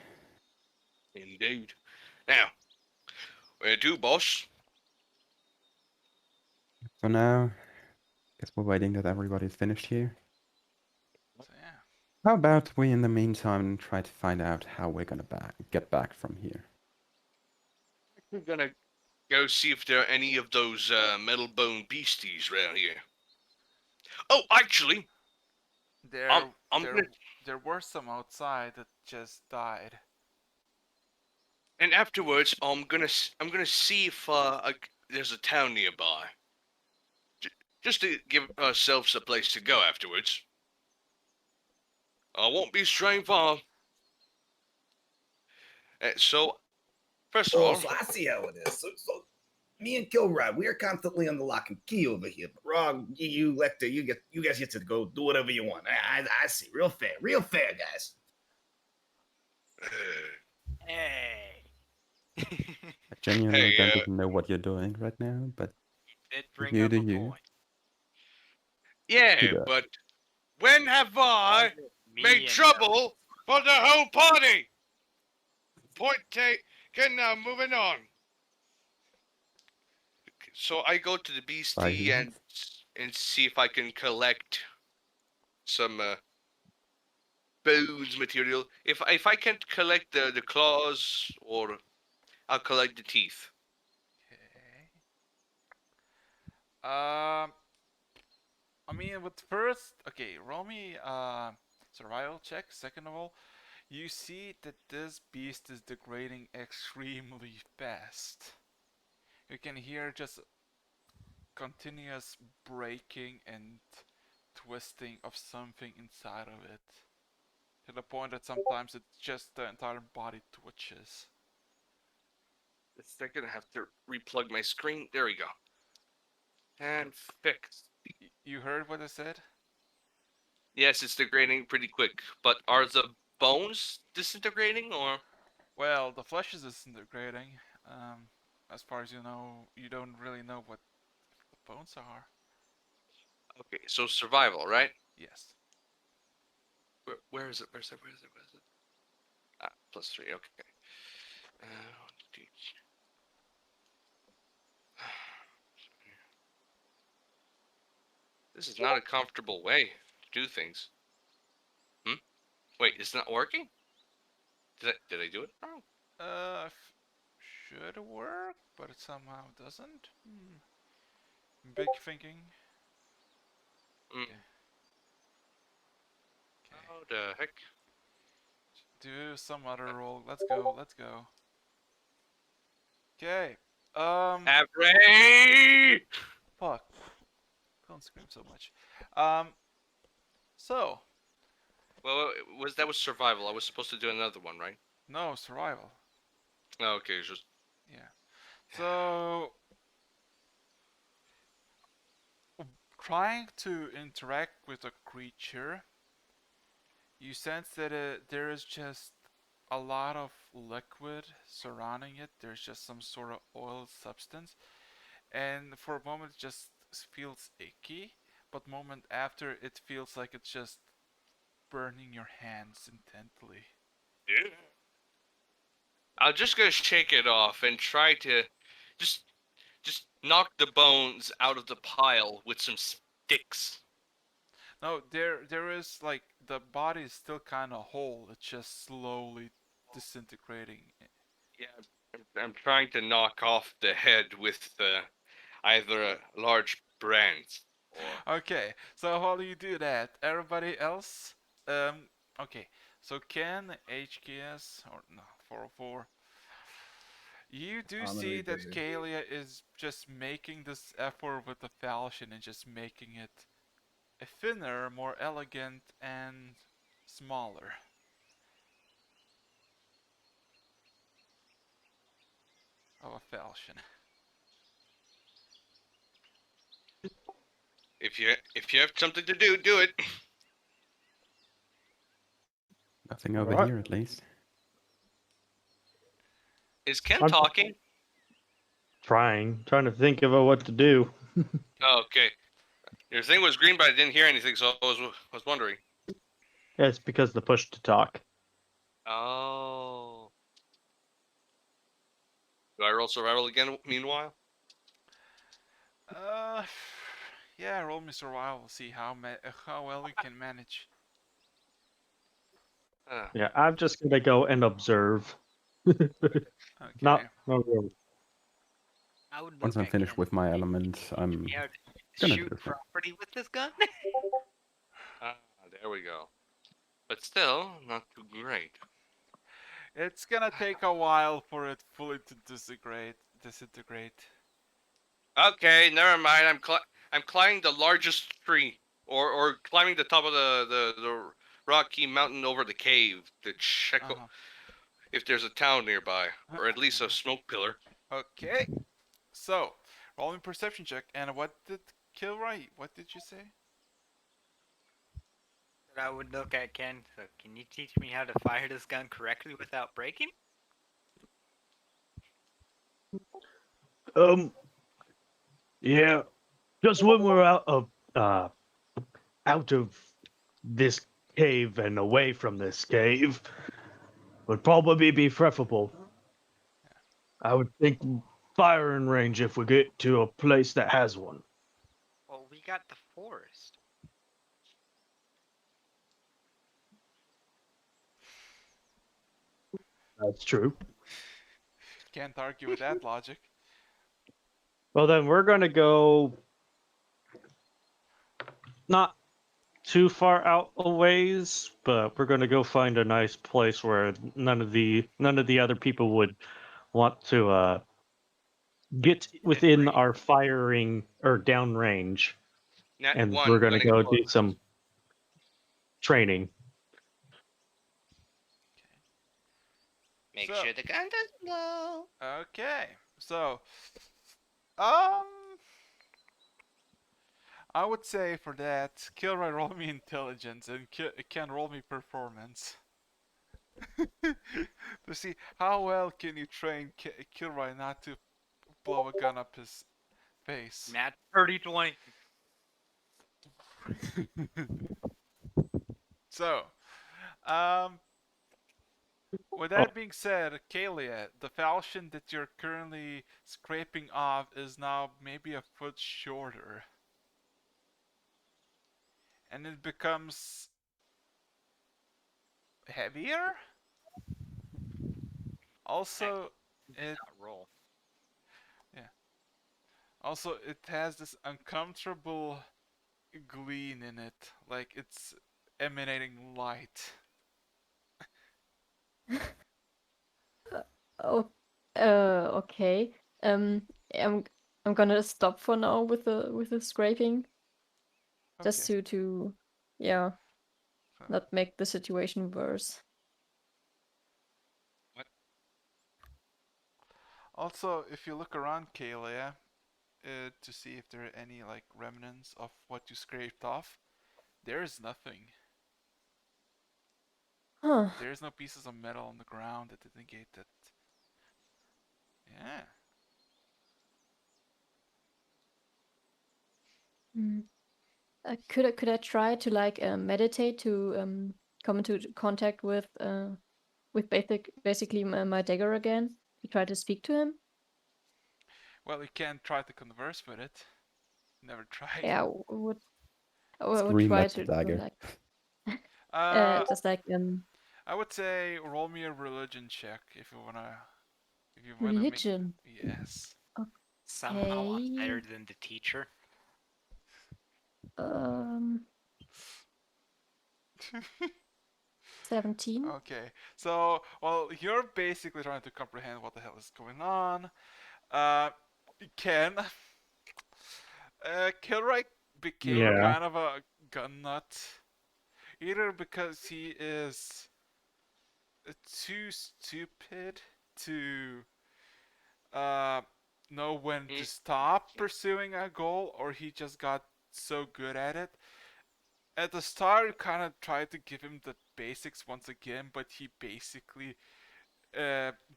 Speaker 3: Indeed. Now, where to, boss?
Speaker 1: For now, guess we're waiting that everybody's finished here.
Speaker 2: So yeah.
Speaker 1: How about we, in the meantime, try to find out how we're gonna get back from here?
Speaker 3: We're gonna go see if there are any of those metal bone beasties around here. Oh, actually,
Speaker 2: There,
Speaker 3: I'm
Speaker 2: there,
Speaker 3: gonna,
Speaker 2: there were some outside that just died.
Speaker 3: and afterwards, I'm gonna see if there's a town nearby, just to give ourselves a place to go afterwards. I won't be straying far. So, first of
Speaker 5: Oh,
Speaker 3: all,
Speaker 5: so I see how it is. So me and Kilrod, we are constantly on the lock and key over here. But Rog, you guys get to go do whatever you want. I see. Real fair, guys.
Speaker 6: Hey.
Speaker 1: I genuinely
Speaker 3: hey,
Speaker 1: don't even know what you're doing right now, but
Speaker 6: Did bring
Speaker 1: you
Speaker 6: up
Speaker 1: do
Speaker 6: a
Speaker 1: you.
Speaker 6: point.
Speaker 3: yeah,
Speaker 1: Keep it up.
Speaker 3: but when have I
Speaker 6: Me
Speaker 3: made
Speaker 6: and
Speaker 3: trouble for the whole party? Point taken. Now moving on. So I go to the beastie
Speaker 1: Bye.
Speaker 3: and see if I can collect some bones material. If I can't collect the claws, or I'll collect the teeth.
Speaker 2: Okay. I mean, with first, okay, roll me survival check. Second of all, you see that this beast is degrading extremely fast. You can hear just continuous breaking and twisting of something inside of it. To the point that sometimes it's just the entire body twitches.
Speaker 3: They're gonna have to replug my screen. There we go. And fixed.
Speaker 2: You heard what I said?
Speaker 3: Yes, it's degrading pretty quick. But are the bones disintegrating or?
Speaker 2: Well, the flesh is disintegrating. As far as you know, you don't really know what the bones are.
Speaker 3: Okay, so survival, right?
Speaker 2: Yes.
Speaker 3: Where is it? Where's it? Where is it? Where is it? Ah, +3. Okay. Uh, this is not a comfortable way to do things. Wait, it's not working? Did I do it wrong?
Speaker 2: Should work, but it somehow doesn't. Big thinking.
Speaker 3: Mm.
Speaker 2: Okay. Okay.
Speaker 3: How the heck?
Speaker 2: Do some other roll. Let's go. Let's go. Okay.
Speaker 3: Ray!
Speaker 2: Fuck. Don't scream so much. Um. So
Speaker 3: Well, that was survival. I was supposed to do another one, right?
Speaker 2: no survival.
Speaker 3: Oh, okay, it's just
Speaker 2: Yeah. So trying to interact with a creature, you sense that there is just a lot of liquid surrounding it. There's just some sort of oil substance, and for a moment it just feels icky, but moment after it feels like it's just burning your hands intently.
Speaker 3: Yeah. I'm just gonna shake it off and try to just knock the bones out of the pile with some sticks.
Speaker 2: No, there is like the body is still kind of whole. It's just slowly disintegrating.
Speaker 3: Yeah, I'm trying to knock off the head with either a large branch or.
Speaker 2: Okay, so while you do that, everybody else, um, okay, so Ken, HKS, or no, 404, you do
Speaker 5: I'm gonna
Speaker 2: see
Speaker 5: be
Speaker 2: that
Speaker 5: patient.
Speaker 2: Kalia is just making this effort with the falchion and just making it a thinner, more elegant, and smaller of a falchion.
Speaker 3: If you have something to do, do it.
Speaker 1: Nothing over
Speaker 4: Alright.
Speaker 1: here, at least.
Speaker 3: Is Ken
Speaker 4: I'm
Speaker 3: talking?
Speaker 4: trying to think of what to do.
Speaker 3: Oh, okay. Your thing was green, but I didn't hear anything, so I was wondering.
Speaker 4: Yeah, it's because the push to talk.
Speaker 3: Oh. Do I roll survival again? Meanwhile.
Speaker 2: Uh, yeah, roll me survival. See how well you can manage.
Speaker 4: Yeah, I'm just gonna go and observe.
Speaker 2: Okay.
Speaker 4: Not really.
Speaker 6: I would
Speaker 1: Once
Speaker 6: look
Speaker 1: I'm
Speaker 6: at
Speaker 1: finished
Speaker 6: Ken.
Speaker 1: with my element,
Speaker 6: Can you teach
Speaker 1: I'm
Speaker 6: me how to
Speaker 1: gonna do
Speaker 6: shoot
Speaker 1: the same.
Speaker 6: property with this gun?
Speaker 3: There we go. But still, not too great.
Speaker 2: It's gonna take a while for it fully to disintegrate.
Speaker 3: Okay, never mind. I'm climbing the largest tree, or climbing the top of the rocky mountain over the cave to check
Speaker 2: Uh-huh.
Speaker 3: if there's a town nearby, or at least a smoke pillar.
Speaker 2: Okay. So, rolling perception check. And what did Kilroy? What did you say?
Speaker 6: That I would look at Ken. So, can you teach me how to fire this gun correctly without breaking?
Speaker 4: Yeah. Just when we're out of this cave and away from this cave would probably be preferable. I would think firing range if we get to a place that has one.
Speaker 6: Well, we got the forest.
Speaker 4: That's true.
Speaker 2: Can't argue with that logic.
Speaker 4: Well, then we're gonna go not too far out a ways, but we're gonna go find a nice place where none of the other people would want to get within
Speaker 3: range.
Speaker 4: our firing or downrange,
Speaker 3: Nat
Speaker 4: and
Speaker 3: one,
Speaker 4: we're
Speaker 3: we're
Speaker 4: gonna
Speaker 3: gonna get
Speaker 4: go
Speaker 3: close.
Speaker 4: do some training.
Speaker 3: Make
Speaker 2: So-
Speaker 3: sure the gun doesn't blow.
Speaker 2: Okay. So, um, I would say for that, Kilroy roll me intelligence and Ken roll me performance. To see how well can you train Kilroy not to blow a gun up his face.
Speaker 6: Nat 30-20.
Speaker 2: So, um, with that being said, Kalia, the falchion that you're currently scraping off is now maybe a foot shorter. And it becomes heavier? Also, it
Speaker 6: Not roll.
Speaker 2: it has this uncomfortable gleam in it, like it's emanating light.
Speaker 7: Oh, okay. Um, I'm I'm gonna stop for now with the scraping, just
Speaker 2: Okay.
Speaker 7: to yeah,
Speaker 2: So-
Speaker 7: not make the situation worse.
Speaker 2: Also, if you look around Kalia, to see if there are any like remnants of what you scraped off, there is nothing.
Speaker 7: Huh.
Speaker 2: There's no pieces of metal on the ground that indicate that. Yeah.
Speaker 7: Mm. Could I try to like meditate to come into contact with basically my dagger again to try to speak to him?
Speaker 2: Well, you can try to converse with it. Never tried.
Speaker 7: Yeah, I would
Speaker 1: Scream
Speaker 7: try
Speaker 1: at the
Speaker 7: to
Speaker 1: dagger.
Speaker 7: like
Speaker 2: Uh,
Speaker 7: just like
Speaker 2: I would say roll me a religion check if you wanna. If you wanna make.
Speaker 7: religion.
Speaker 2: Yes.
Speaker 6: Somehow I'm
Speaker 7: Okay.
Speaker 6: better than the teacher.
Speaker 7: Um, 17.
Speaker 2: Okay. So, well, you're basically trying to comprehend what the hell is going on. Ken, Kilroy became
Speaker 4: Yeah.
Speaker 2: kind of a gun nut, either because he is too stupid to uh, know when to stop pursuing a goal, or he just got so good at it. At the start, you kind of tried to give him the basics once again, but he basically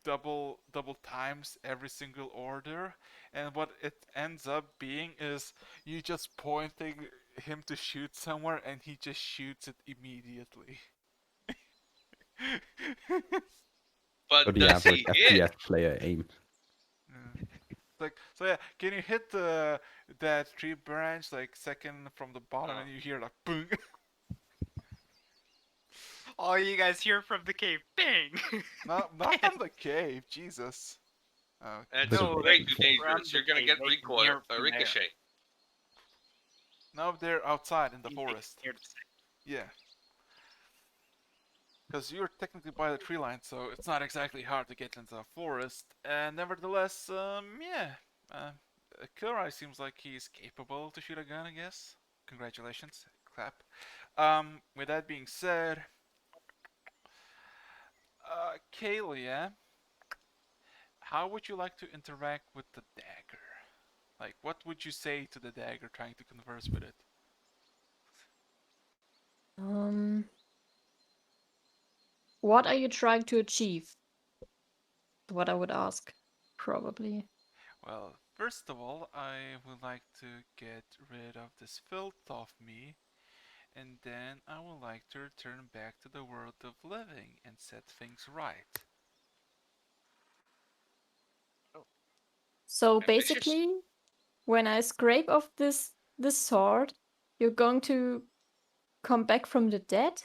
Speaker 2: double times every single order, and what it ends up being is you just pointing him to shoot somewhere, and he just shoots it immediately.
Speaker 1: So
Speaker 3: But
Speaker 1: the
Speaker 3: does
Speaker 1: average
Speaker 3: he hit?
Speaker 1: FPS player aim.
Speaker 2: Yeah. Like, so yeah, can you hit that tree branch like second from the bottom, and you hear like boom?
Speaker 6: All you guys hear from the cave, bang!
Speaker 2: Not from the cave, Jesus.
Speaker 3: That's
Speaker 1: Bit of
Speaker 6: No,
Speaker 3: way
Speaker 1: raging.
Speaker 3: too
Speaker 6: from
Speaker 3: dangerous.
Speaker 6: the
Speaker 3: You're gonna
Speaker 6: cave,
Speaker 3: get
Speaker 6: they can
Speaker 3: recoil,
Speaker 6: hear from there.
Speaker 3: ricochet.
Speaker 2: no, they're outside in the
Speaker 6: They can
Speaker 2: forest.
Speaker 6: hear the sound.
Speaker 2: Yeah. Because you're technically by the tree line, so it's not exactly hard to get into a forest. And nevertheless, yeah, uh, Kilroy seems like he's capable to shoot a gun, I guess. Congratulations, clap. With that being said, Kalia, how would you like to interact with the dagger? Like, what would you say to the dagger trying to converse with it?
Speaker 7: Um, what are you trying to achieve? What I would ask, probably.
Speaker 2: Well, first of all, I would like to get rid of this filth off me, and then I would like to return back to the world of living and set things right.
Speaker 7: So
Speaker 3: Ambitious.
Speaker 7: basically, when I scrape off this sword, you're going to come back from the dead?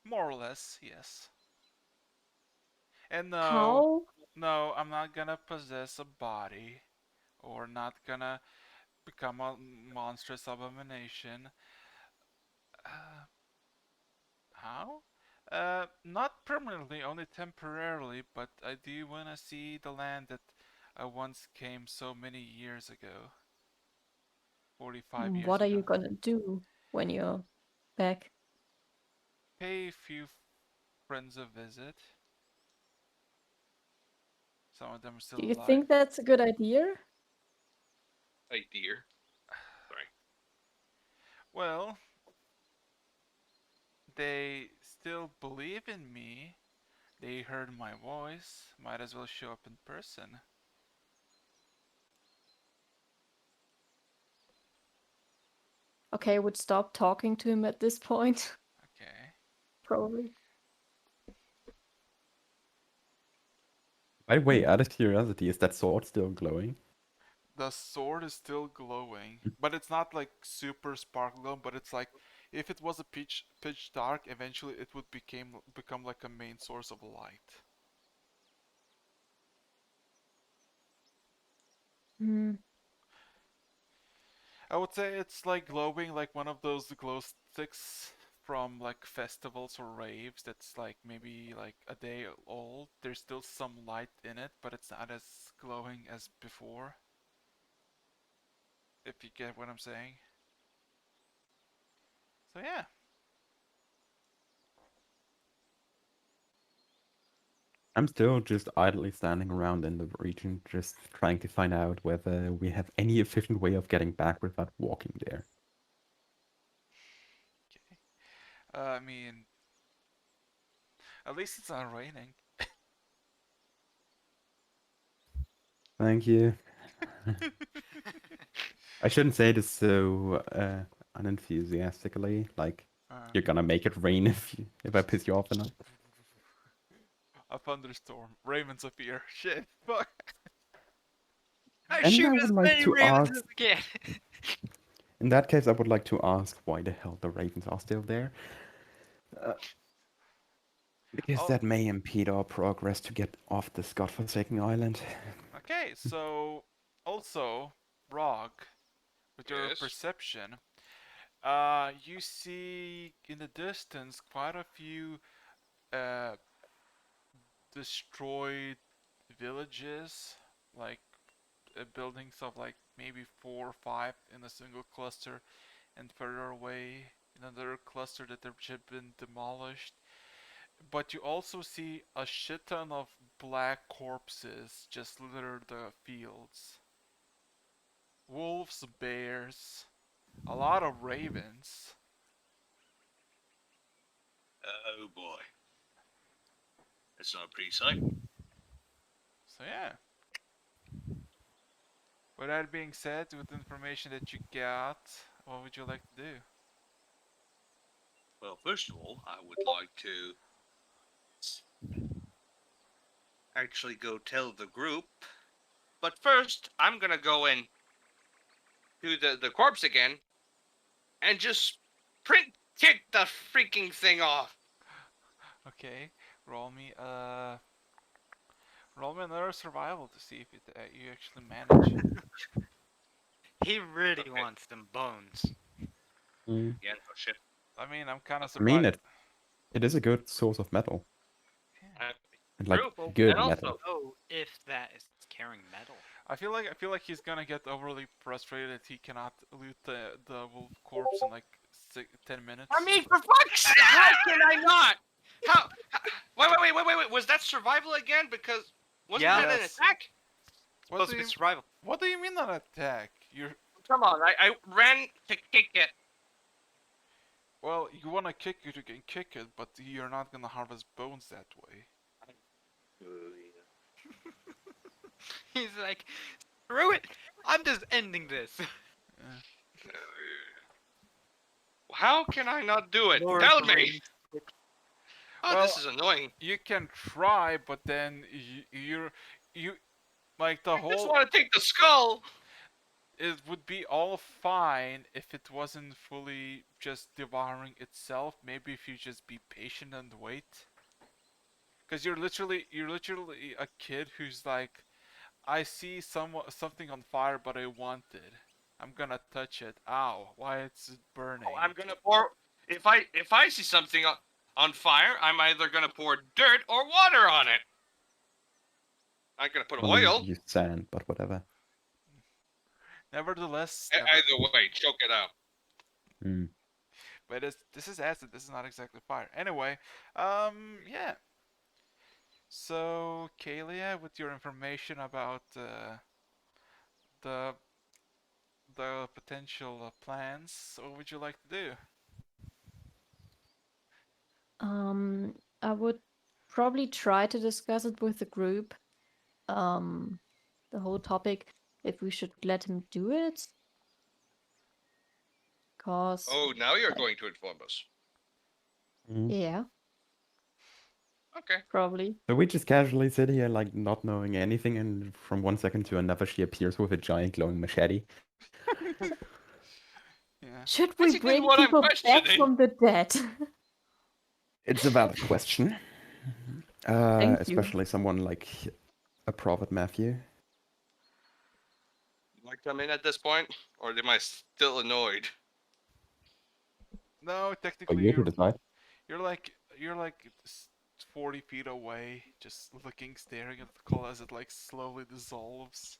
Speaker 2: More or less, yes. And
Speaker 7: How?
Speaker 2: no, I'm not gonna possess a body, or not gonna become a monstrous abomination. Uh, how? Not permanently, only temporarily, but I do wanna see the land that I once came so many years ago. 45 years
Speaker 7: What are you
Speaker 2: ago.
Speaker 7: gonna do when you're back?
Speaker 2: Pay a few friends a visit. Some of them are still
Speaker 7: Do you
Speaker 2: alive.
Speaker 7: think that's a good idea?
Speaker 3: Hey, dear. Sorry.
Speaker 2: Well, they still believe in me. They heard my voice. Might as well show up in person.
Speaker 7: Okay, I would stop talking to him at this point,
Speaker 2: Okay.
Speaker 7: probably.
Speaker 1: By the way,
Speaker 7: Mm.
Speaker 1: out of curiosity, is that sword still glowing?
Speaker 2: The sword is still glowing, but it's not like super sparkle glow, but it's like if it was a pitch dark, eventually it would become like a main source of light.
Speaker 7: Mm.
Speaker 2: I would say it's like glowing like one of those glow sticks from like festivals or raves that's like maybe like a day old. There's still some light in it, but it's not as glowing as before. If you get what I'm saying. So yeah.
Speaker 1: I'm still just idly standing around in the region, just trying to find out whether we have any efficient way of getting back without walking there.
Speaker 2: Okay. I mean, At least it's not raining.
Speaker 1: Thank you. I shouldn't say this so unenthusiastically. Like, you're gonna make it rain if I piss you off enough.
Speaker 2: A thunderstorm. Ravens appear. Shit. Fuck.
Speaker 6: I
Speaker 1: And
Speaker 6: shoot
Speaker 1: I
Speaker 6: as
Speaker 1: would like
Speaker 6: many
Speaker 1: to
Speaker 6: ravens
Speaker 1: ask-
Speaker 6: as I can.
Speaker 1: In that case, I would like to ask why the hell the ravens are still there. Because
Speaker 2: Oh.
Speaker 1: that may impede our progress to get off this godforsaken island.
Speaker 2: Okay, so also, Rog, with your
Speaker 3: Yes.
Speaker 2: perception, you see in the distance quite a few destroyed villages, like buildings of like maybe 4 or 5 in a single cluster, and further away another cluster that have just been demolished. But you also see a shit ton of black corpses just litter the fields. Wolves, bears, a lot of ravens.
Speaker 3: Oh boy. That's not a pretty sight.
Speaker 2: So yeah. With that being said, with the information that you got, what would you like to do?
Speaker 3: Well, first of all, I would like to actually go tell the group. But first, I'm gonna go and do the corpse again and just print kick the freaking thing off.
Speaker 2: Okay, roll me another survival to see if you actually manage.
Speaker 6: He really
Speaker 3: Okay.
Speaker 6: wants them bones.
Speaker 1: Mm.
Speaker 3: Yeah, no shit.
Speaker 2: I mean, I'm kind of
Speaker 1: I mean,
Speaker 2: surprised.
Speaker 1: it is a good source of metal.
Speaker 2: Yeah.
Speaker 1: And, like,
Speaker 3: True.
Speaker 1: good
Speaker 3: And also,
Speaker 1: metal.
Speaker 6: Oh, if that is carrying metal.
Speaker 2: I feel like he's gonna get overly frustrated that he cannot loot the wolf corpse in like 10 minutes.
Speaker 3: I mean, for fuck's sake, how can I not? How? Wait. Was that survival again? Because wasn't
Speaker 6: Yeah.
Speaker 3: that an
Speaker 2: Yes.
Speaker 3: attack?
Speaker 2: What
Speaker 6: Supposed
Speaker 2: do
Speaker 6: to be
Speaker 2: you
Speaker 6: survival.
Speaker 2: What do you mean an attack? You're
Speaker 3: Come on, I ran to kick it.
Speaker 2: well, you wanna kick it, you can kick it, but you're not gonna harvest bones that way.
Speaker 6: He's like, screw it. I'm just ending this.
Speaker 3: How can I not do it?
Speaker 6: Lord
Speaker 3: Tell
Speaker 6: of
Speaker 3: me.
Speaker 6: Ravens.
Speaker 3: Oh,
Speaker 2: Well,
Speaker 3: this is annoying.
Speaker 2: You can try, but then you like the
Speaker 3: I just
Speaker 2: whole.
Speaker 3: want to take the skull.
Speaker 2: It would be all fine if it wasn't fully just devouring itself. Maybe if you just be patient and wait. Because you're literally a kid who's like, I see something on fire, but I want it. I'm gonna touch it. Ow! Why it's burning?
Speaker 3: Oh, I'm gonna pour. If I see something on fire, I'm either gonna pour dirt or water on it. I'm gonna put
Speaker 1: Only
Speaker 3: oil.
Speaker 1: use sand, but whatever.
Speaker 2: Nevertheless,
Speaker 3: Either way, choke it out.
Speaker 1: Mm.
Speaker 2: but this is acid. This is not exactly fire. Anyway, yeah. So, Kalia, with your information about the potential plans, what would you like to do?
Speaker 7: I would probably try to discuss it with the group. The whole topic, if we should let him do it. Cause
Speaker 3: Oh, now you're going to inform us.
Speaker 1: Mm.
Speaker 7: yeah,
Speaker 3: Okay.
Speaker 7: probably.
Speaker 1: So we just casually sit here, like, not knowing anything, and from one second to another, she appears with a giant glowing machete.
Speaker 2: Yeah.
Speaker 7: Should
Speaker 3: That's
Speaker 7: we
Speaker 3: exactly
Speaker 7: bring
Speaker 3: what I'm
Speaker 7: people back
Speaker 3: questioning.
Speaker 7: from the dead?
Speaker 1: It's a valid question.
Speaker 7: Thank you.
Speaker 1: Especially someone like a Prophet Matthew.
Speaker 3: Like I'm in at this point, or am I still annoyed?
Speaker 2: No,
Speaker 1: For
Speaker 2: technically
Speaker 1: you to decide.
Speaker 2: you're like 40 feet away, just looking, staring at the coal as it like slowly dissolves.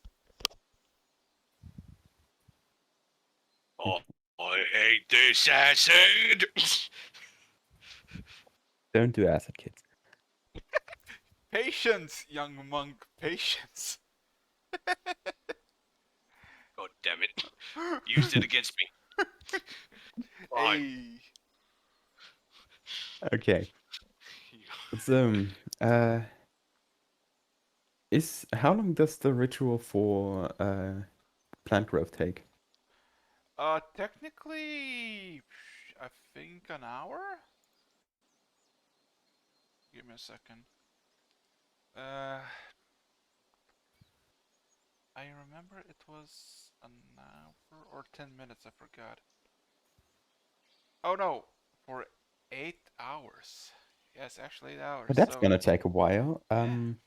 Speaker 3: Oh, I hate this acid.
Speaker 1: Don't do acid, kids.
Speaker 2: Patience, young monk, patience.
Speaker 3: God damn it! Used it against me. Fine.
Speaker 2: Hey.
Speaker 1: Okay. So, how long does the ritual for plant growth take?
Speaker 2: Technically, I think an hour? Give me a second. I remember it was an hour or 10 minutes, I forgot. Oh no, for 8 hours. Yes, actually 8 hours.
Speaker 1: But that's
Speaker 2: So,
Speaker 1: gonna take a while.
Speaker 2: yeah.
Speaker 1: I'm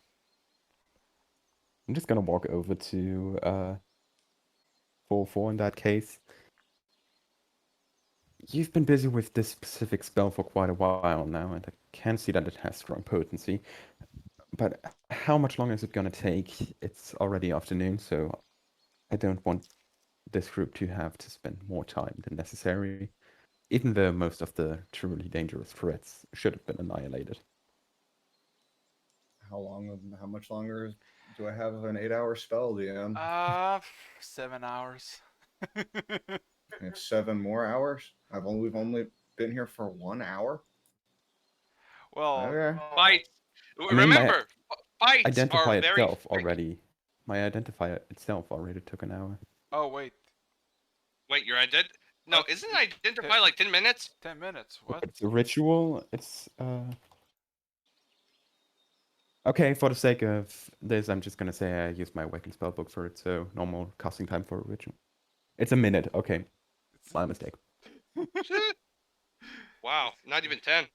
Speaker 1: just gonna walk over to 4 in that case. You've been busy with this specific spell for quite a while now, and I can see that it has strong potency. But how much longer is it gonna take? It's already afternoon, so I don't want this group to have to spend more time than necessary, even though most of the truly dangerous threats should have been annihilated.
Speaker 8: How much longer do I have of an 8-hour spell, DM?
Speaker 2: 7 hours.
Speaker 8: I have 7 more hours. We've only been here for 1 hour.
Speaker 2: Well,
Speaker 8: Okay.
Speaker 3: Fights.
Speaker 1: I mean,
Speaker 3: Remember, fights are
Speaker 1: Identify
Speaker 3: very
Speaker 1: itself already. My identifier itself already took an hour.
Speaker 2: oh wait,
Speaker 3: Wait, you're ident? No,
Speaker 2: Oh,
Speaker 3: isn't identify like 10 minutes?
Speaker 2: 10 minutes.
Speaker 1: If
Speaker 2: What?
Speaker 1: it's a ritual, it's okay, for the sake of this, I'm just gonna say I use my awakened spellbook for it, so normal casting time for a ritual. It's a minute, okay. My mistake.
Speaker 3: Wow, not even 10.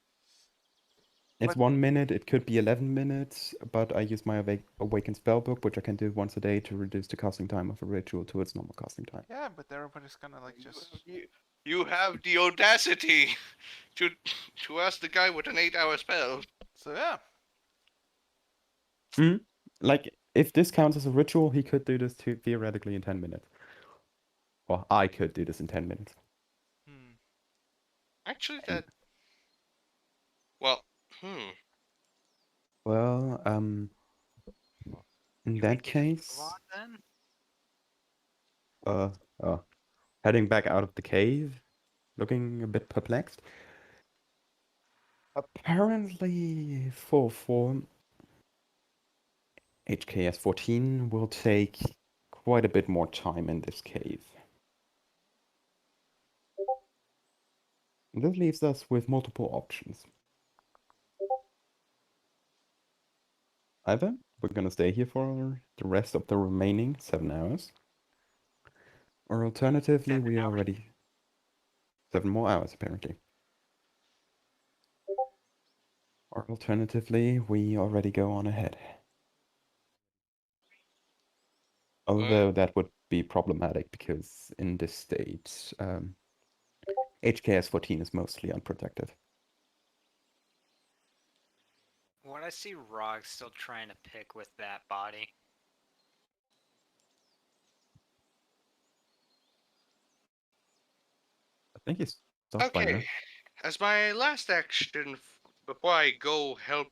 Speaker 1: It's
Speaker 2: But-
Speaker 1: 1 minute, it could be 11 minutes, but I use my awakened spellbook, which I can do once a day to reduce the casting time of a ritual to its normal casting time.
Speaker 2: Yeah, but everybody's gonna like just.
Speaker 3: You have the audacity to ask the guy with an 8-hour spell.
Speaker 2: So yeah.
Speaker 1: Like, if this counts as a ritual, he could do this theoretically in 10 minutes. Or I could do this in 10 minutes.
Speaker 2: Hmm.
Speaker 3: Actually, that. Well,
Speaker 1: Well, in
Speaker 6: You
Speaker 1: that
Speaker 6: think you can
Speaker 1: case,
Speaker 6: move on then?
Speaker 1: heading back out of the cave, looking a bit perplexed. Apparently, for HKS 14 will take quite a bit more time in this cave. This leaves us with multiple options. Either we're gonna stay here for the rest of the remaining 7 hours, or alternatively,
Speaker 6: 7
Speaker 1: we
Speaker 6: hours?
Speaker 1: already 7 more hours apparently. Or alternatively, we already go on ahead. Although that would be problematic because in this state, HKS 14 is mostly unprotected.
Speaker 6: What I see Rog still trying to pick with that body.
Speaker 1: I think he's stopped by now.
Speaker 3: okay. As my last action before I go help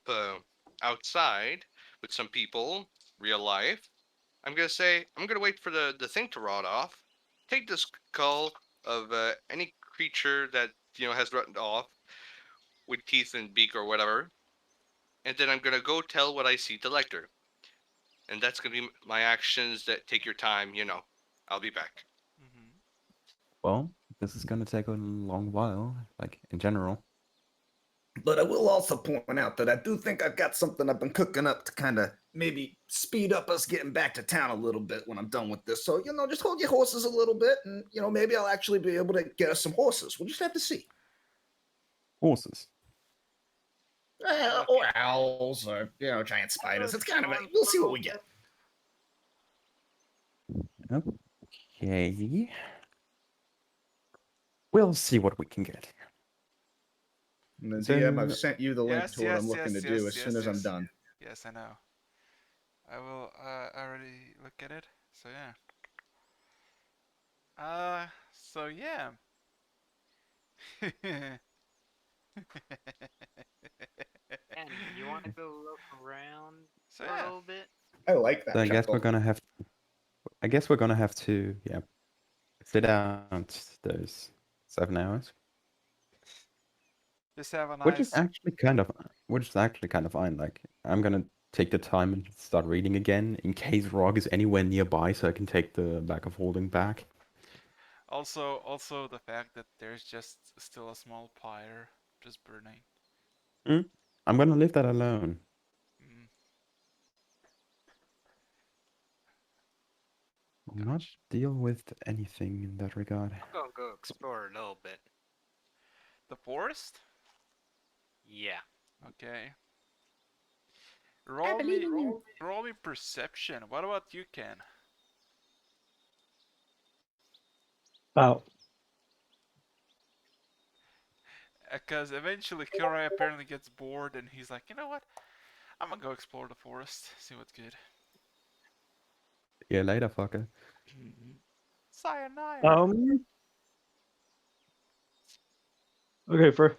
Speaker 3: outside with some people, real life, I'm gonna wait for the thing to rot off. Take the skull of any creature that has rotted off with teeth and beak or whatever, and then I'm gonna go tell what I see to Lecter. And that's gonna be my actions that take your time. I'll be back.
Speaker 2: Mm-hmm.
Speaker 1: Well, this is gonna take a long while, like in general.
Speaker 5: But I will also point out that I do think I've got something I've been cooking up to kind of maybe speed up us getting back to town a little bit when I'm done with this. So, just hold your horses a little bit and, maybe I'll actually be able to get us some horses. We'll just have to see.
Speaker 1: Horses.
Speaker 5: Or owls or, giant spiders. It's kind of we'll see what we get.
Speaker 1: Okay. We'll see what we can get.
Speaker 8: And the
Speaker 1: So-
Speaker 8: DM, I've sent you the link
Speaker 2: Yes,
Speaker 8: to what I'm looking to do as soon as I'm
Speaker 2: yes.
Speaker 8: done.
Speaker 2: Yes, I know. I will already look at it. So yeah. So yeah.
Speaker 6: And you want to go look around
Speaker 2: So
Speaker 6: for a
Speaker 2: yeah.
Speaker 6: little bit?
Speaker 8: I like that.
Speaker 1: So I guess
Speaker 8: chuckle.
Speaker 1: we're gonna have. I guess we're gonna have to, sit out those 7 hours.
Speaker 2: Just have a
Speaker 1: Which is
Speaker 2: nice.
Speaker 1: actually kind of fine. Like, I'm gonna take the time and start reading again in case Rog is anywhere nearby, so I can take the bag of holding back.
Speaker 2: Also the fact that there's just still a small pyre just burning.
Speaker 1: I'm gonna leave that alone.
Speaker 2: Mm,
Speaker 1: Will not
Speaker 2: gotcha.
Speaker 1: deal with anything in that regard.
Speaker 6: I'm gonna go explore a little bit.
Speaker 2: The forest?
Speaker 6: Yeah.
Speaker 2: Okay.
Speaker 7: I
Speaker 2: Roll
Speaker 7: believe
Speaker 2: me
Speaker 7: in you.
Speaker 2: roll me perception. What about you, Ken?
Speaker 4: Oh,
Speaker 2: Because eventually Kilroy apparently gets bored and he's like, you know what? I'm gonna go explore the forest, see what's good.
Speaker 1: Yeah, later, fucker.
Speaker 2: Sayonara.
Speaker 4: um. Okay,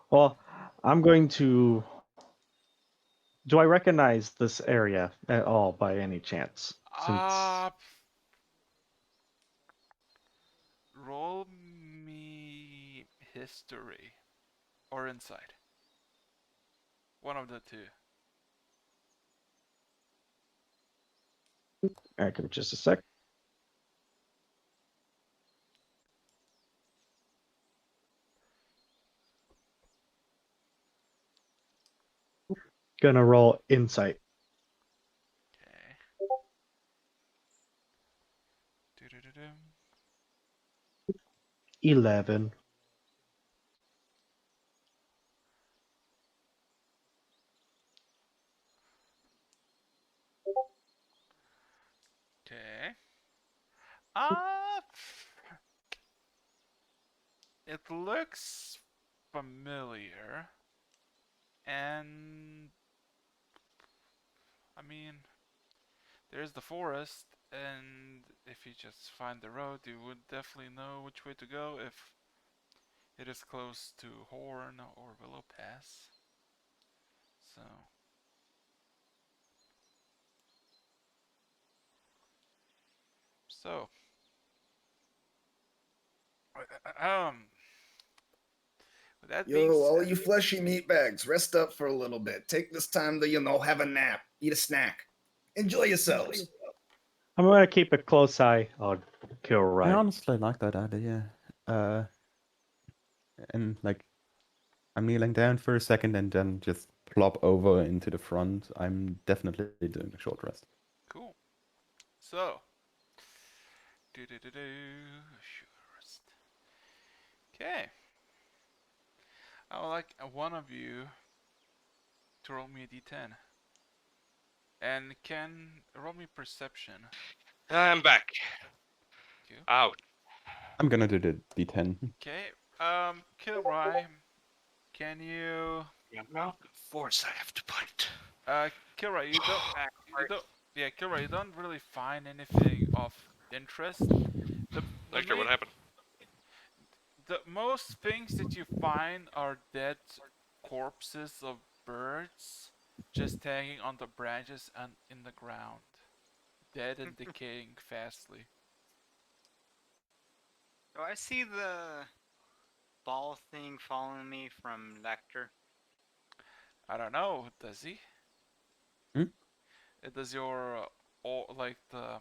Speaker 4: well, I'm going to. Do I recognize this area at all by any chance? Since
Speaker 2: Roll me history or insight. One of the two.
Speaker 4: all right, give me just a sec. Gonna roll insight.
Speaker 2: Okay. Doo-doo-doo-dum.
Speaker 4: 11.
Speaker 2: Okay. Uh, it looks familiar. And I mean, there's the forest, and if you just find the road, you would definitely know which way to go if it is close to Horn or Willow Pass. So, so, um, with that being
Speaker 5: Yo, all
Speaker 2: said,
Speaker 5: you fleshy meatbags, rest up for a little bit. Take this time to, have a nap, eat a snack. Enjoy yourselves.
Speaker 4: I'm gonna keep a close eye on
Speaker 1: I
Speaker 4: Kilroy.
Speaker 1: honestly like that idea. And like, I'm kneeling down for a second and then just plop over into the front. I'm definitely doing a short rest.
Speaker 2: cool. So, shortest. Okay. I would like one of you to roll me a d10. And can roll me perception.
Speaker 3: I'm back.
Speaker 2: Okay.
Speaker 3: Out.
Speaker 1: I'm gonna do the D10.
Speaker 2: Okay. Kilroy, can you
Speaker 3: Now, force I have to put.
Speaker 2: Kilroy,
Speaker 6: Back
Speaker 2: you
Speaker 6: part.
Speaker 2: don't yeah, Kilroy, you don't really find anything of interest. The
Speaker 3: Okay, what
Speaker 2: main
Speaker 3: happened?
Speaker 2: the most things that you find are dead corpses of birds just hanging on the branches and in the ground, dead and decaying fastly.
Speaker 6: Do I see the ball thing following me from Lecter?
Speaker 2: I don't know, does he?
Speaker 1: Hmm?
Speaker 2: Does your like the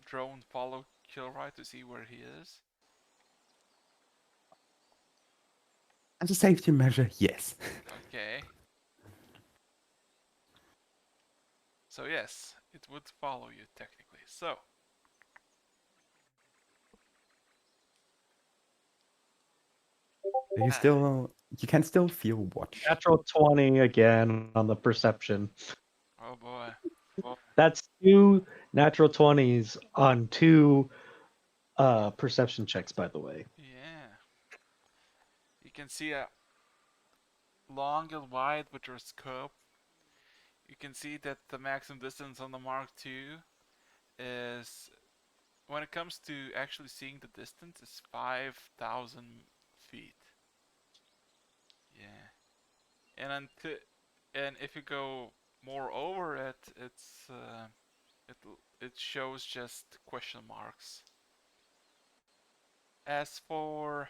Speaker 2: drone follow Kilroy to see where he is?
Speaker 1: As a safety measure, yes.
Speaker 2: Okay. So yes, it would follow you technically. So
Speaker 1: You can still feel watched.
Speaker 4: Natural 20 again on the perception.
Speaker 2: oh boy.
Speaker 4: That's 2 natural 20s on 2 perception checks, by the way.
Speaker 2: Yeah. You can see a long and wide with your scope. You can see that the maximum distance on the Mark II is, when it comes to actually seeing the distance, is 5,000 feet. Yeah. And if you go more over it, it it shows just question marks. As for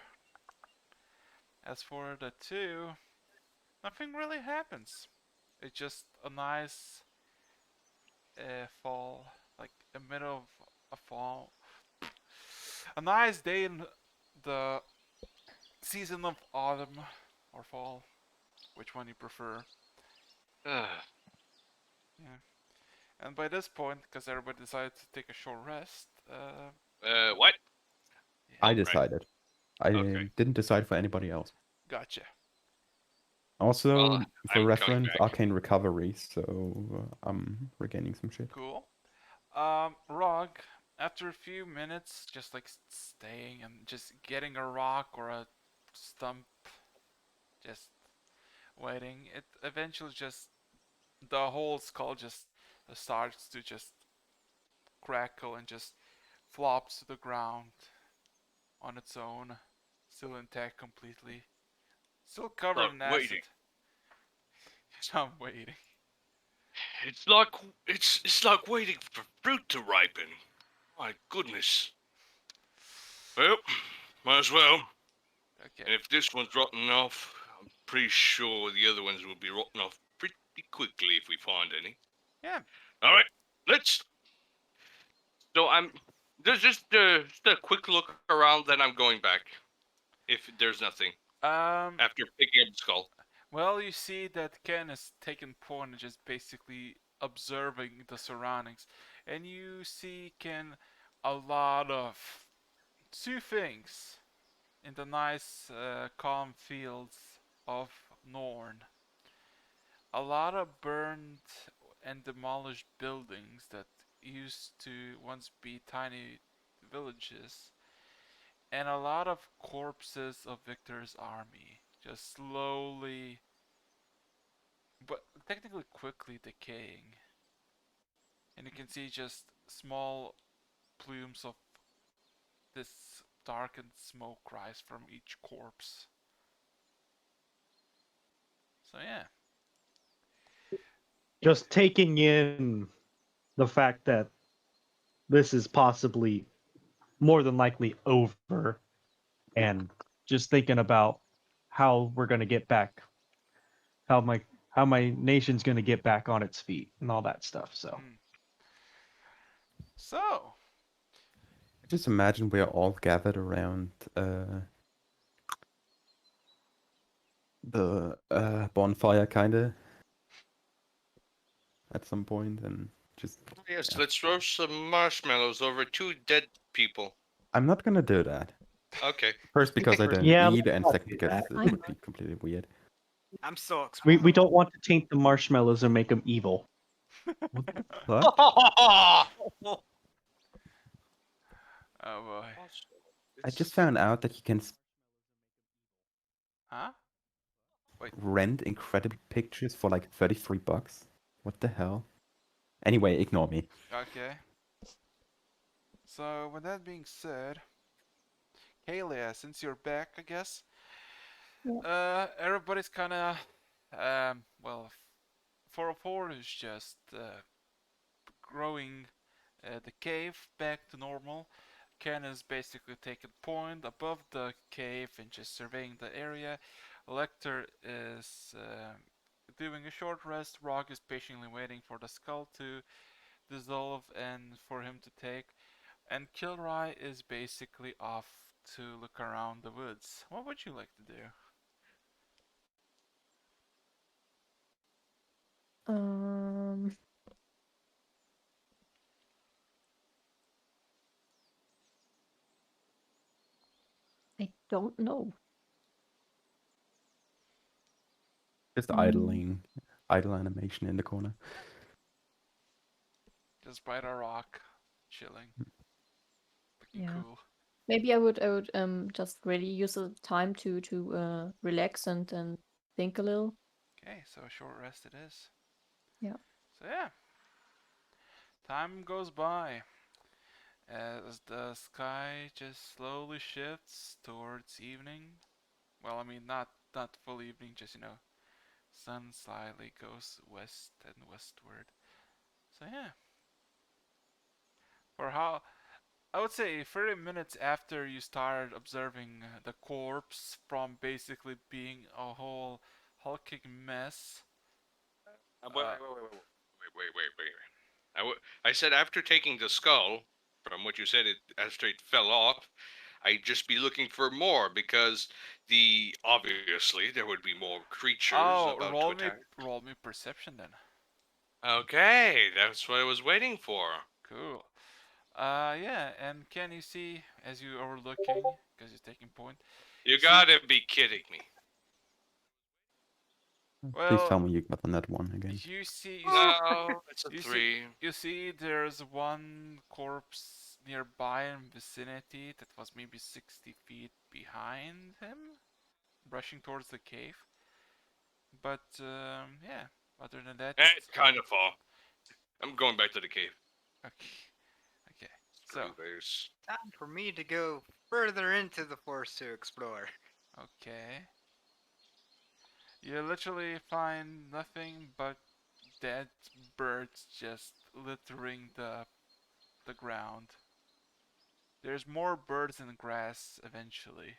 Speaker 2: As for the two, nothing really happens. It's just a nice fall, like the middle of a fall. A nice day in the season of autumn or fall, which one you prefer.
Speaker 3: Ah,
Speaker 2: Yeah. And by this point, because everybody decided to take a short rest,
Speaker 3: what?
Speaker 2: yeah,
Speaker 1: I
Speaker 3: Oh, right.
Speaker 1: decided. I
Speaker 3: Okay.
Speaker 1: didn't decide for anybody else.
Speaker 2: gotcha.
Speaker 1: Also,
Speaker 3: Well,
Speaker 1: for
Speaker 3: I'm coming
Speaker 1: reference,
Speaker 3: back.
Speaker 1: arcane recovery, so I'm regaining some shit.
Speaker 2: Cool. Rog, after a few minutes, just like staying and just getting a rock or a stump, just waiting, it eventually just the whole skull just starts to just crackle and just flops to the ground on its own, still intact completely, still covered
Speaker 3: Look,
Speaker 2: in acid.
Speaker 3: waiting.
Speaker 2: I'm waiting.
Speaker 3: It's like it's like waiting for fruit to ripen. My goodness. Well, might as well. And
Speaker 2: Okay.
Speaker 3: if this one's rotten off, I'm pretty sure the other ones will be rotten off pretty quickly if we find any.
Speaker 2: Yeah.
Speaker 3: All right, let's. So I'm just a quick look around, then I'm going back. If there's nothing
Speaker 2: Um.
Speaker 3: after picking up the skull.
Speaker 2: Well, you see that Ken is taking point and just basically observing the surroundings, and you see Ken a lot of two things in the nice, calm fields of Norn. A lot of burned and demolished buildings that used to once be tiny villages, and a lot of corpses of Victor's army just slowly, but technically quickly decaying. And you can see just small plumes of this darkened smoke rise from each corpse. So yeah.
Speaker 4: Just taking in the fact that this is possibly more than likely over, and just thinking about how we're going to get back, how my nation's going to get back on its feet and all that stuff. So
Speaker 2: Mm. So
Speaker 1: I just imagine we're all gathered around the bonfire, kinda, at some point, and just.
Speaker 3: Yes,
Speaker 1: Yeah.
Speaker 3: let's roast some marshmallows over two dead people.
Speaker 1: I'm not gonna do that.
Speaker 3: Okay.
Speaker 1: First, because I don't
Speaker 4: yeah,
Speaker 1: eat,
Speaker 4: let's
Speaker 1: and
Speaker 4: not
Speaker 1: second,
Speaker 4: do
Speaker 1: because
Speaker 4: that.
Speaker 1: it
Speaker 7: I'm
Speaker 1: would be completely weird.
Speaker 6: I'm so
Speaker 4: We
Speaker 6: excited.
Speaker 4: don't want to taint the marshmallows and make them evil.
Speaker 1: What the fuck?
Speaker 2: oh boy.
Speaker 1: I just found out that you can
Speaker 2: Huh? Wait.
Speaker 1: rent incredible pictures for like $33. What the hell? Anyway, ignore me.
Speaker 2: Okay. So with that being said, Kalia, since you're back, I guess, everybody's kind of, well, for a four is just growing the cave back to normal. Ken is basically taking point above the cave and just surveying the area. Lecter is doing a short rest. Rog is patiently waiting for the skull to dissolve and for him to take. And Kilroy is basically off to look around the woods. What would you like to do?
Speaker 7: Um, I don't know.
Speaker 1: Just
Speaker 7: Mm,
Speaker 1: idle animation in the corner.
Speaker 2: Just by the rock, chilling, looking
Speaker 7: yeah.
Speaker 2: cool.
Speaker 7: Maybe I would just really use the time to relax and think a little.
Speaker 2: Okay, so a short rest it is.
Speaker 7: Yeah.
Speaker 2: So yeah, time goes by as the sky just slowly shifts towards evening. Well, I mean not full evening, just sun slightly goes west and westward. So yeah, for how I would say 30 minutes after you start observing the corpse from basically being a whole hulking mess.
Speaker 3: Wait. I said after taking the skull, from what you said, it after it fell off, I'd just be looking for more because obviously there would be more creatures
Speaker 2: Oh,
Speaker 3: about to attack.
Speaker 2: roll me perception then.
Speaker 3: Okay, that's what I was waiting for.
Speaker 2: Cool. Yeah, and can you see as you are looking, because you're taking point?
Speaker 3: You
Speaker 2: see-
Speaker 3: gotta be kidding me.
Speaker 1: Please tell
Speaker 2: Well,
Speaker 1: me you got on that one again.
Speaker 2: you see,
Speaker 3: No, it's a
Speaker 2: you
Speaker 3: 3.
Speaker 2: you see, there's one corpse nearby in vicinity that was maybe 60 feet behind him, rushing towards the cave. But yeah, other than that,
Speaker 3: It's kind of far. I'm going back to the cave.
Speaker 2: okay. Okay.
Speaker 3: Screw
Speaker 2: So,
Speaker 3: this.
Speaker 6: Time for me to go further into the forest to explore.
Speaker 2: okay. You literally find nothing but dead birds just littering the ground. There's more birds and grass eventually.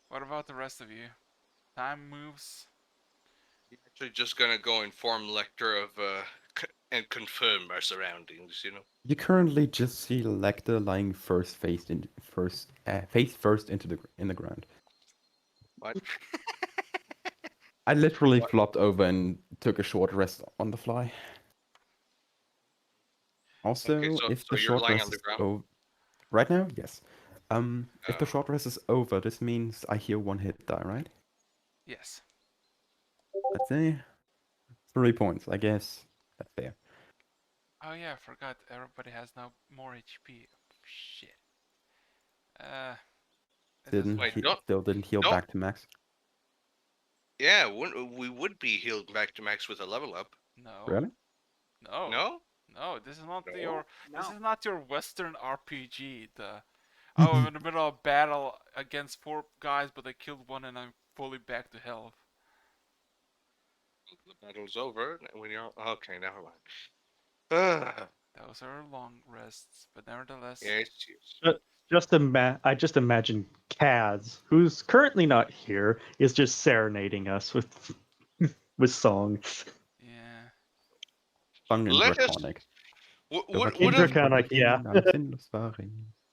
Speaker 2: What about the rest of you? Time moves.
Speaker 3: Actually, just gonna go inform Lecter of and confirm our surroundings. You know.
Speaker 1: You currently just see Lecter lying face first into the ground.
Speaker 3: What?
Speaker 1: I literally flopped over and took a short rest on the fly. Also,
Speaker 3: Okay, so
Speaker 1: if the
Speaker 3: you're
Speaker 1: short
Speaker 3: lying
Speaker 1: rest
Speaker 3: on the
Speaker 1: is
Speaker 3: ground.
Speaker 1: over, right now, yes. If the
Speaker 3: Oh.
Speaker 1: short rest is over, this means I heal one hit die, right?
Speaker 2: Yes.
Speaker 1: Let's say 3 points. I guess that's fair.
Speaker 2: Oh yeah, I forgot. Everybody has now more HP. Shit. It doesn't
Speaker 3: Wait,
Speaker 2: matter.
Speaker 1: Still didn't heal
Speaker 3: don't-
Speaker 1: back to max.
Speaker 3: Yeah, we would be healed back to max with a level up.
Speaker 2: No.
Speaker 1: Really?
Speaker 2: No.
Speaker 3: No?
Speaker 2: No, this is not
Speaker 3: No?
Speaker 2: your. This
Speaker 6: No.
Speaker 2: is not your Western RPG. I'm in the middle of battle against 4 guys, but I killed one and I'm fully back to health.
Speaker 3: The battle's over. When you're okay, never mind. Ah,
Speaker 2: Those are long rests, but nevertheless.
Speaker 3: yes.
Speaker 4: I just imagine Kaz, who's currently not here, is just serenading us with with songs.
Speaker 2: Yeah.
Speaker 1: Sung in
Speaker 3: Let us.
Speaker 1: Draconic.
Speaker 4: In Draconic, yeah.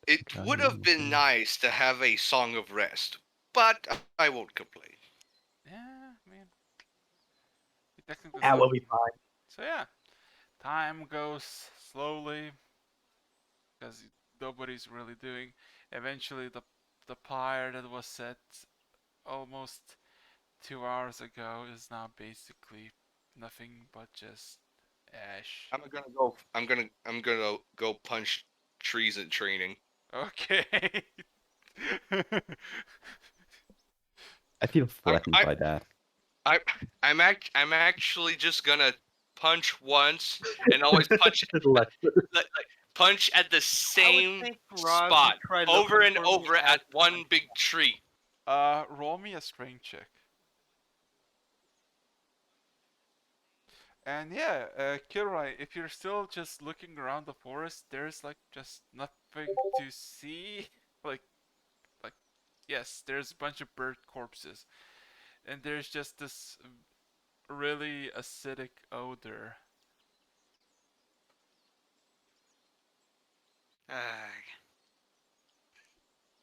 Speaker 3: It would have been nice to have a song of rest, but I won't complain.
Speaker 2: Yeah, man. You technically
Speaker 4: Ah,
Speaker 2: still.
Speaker 4: we'll be fine.
Speaker 2: So yeah, time goes slowly because nobody's really doing. Eventually, the pyre that was set almost 2 hours ago is now basically nothing but just ash.
Speaker 3: I'm gonna go punch trees in training.
Speaker 2: Okay.
Speaker 1: I feel
Speaker 3: I'm
Speaker 1: threatened by that.
Speaker 3: I'm actually just gonna punch once and always punch like, punch at the same spot over and over at one big tree.
Speaker 2: Roll me a strength check. And yeah, Kilroy, if you're still just looking around the forest, there's like just nothing to see. Like, yes, there's a bunch of bird corpses, and there's just this really acidic odor.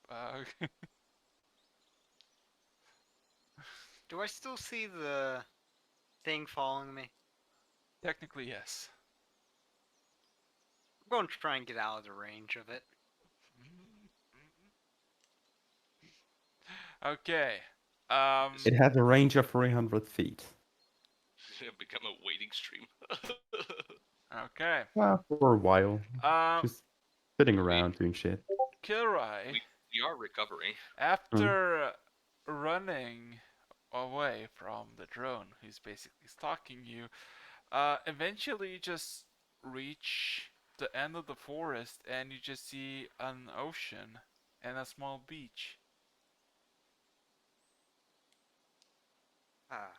Speaker 2: Uh,
Speaker 6: Do I still see the thing following me?
Speaker 2: technically, yes.
Speaker 6: I'm going to try and get out of the range of it.
Speaker 2: Okay.
Speaker 1: It has a range of 300 feet.
Speaker 3: Become a waiting stream.
Speaker 2: Okay.
Speaker 1: Well, for a while.
Speaker 2: Um,
Speaker 1: Just sitting around doing shit.
Speaker 2: Kilroy,
Speaker 3: We are recovering.
Speaker 2: after running away from the drone who's basically stalking you, eventually you just reach the end of the forest and you just see an ocean and a small beach.
Speaker 6: Ah,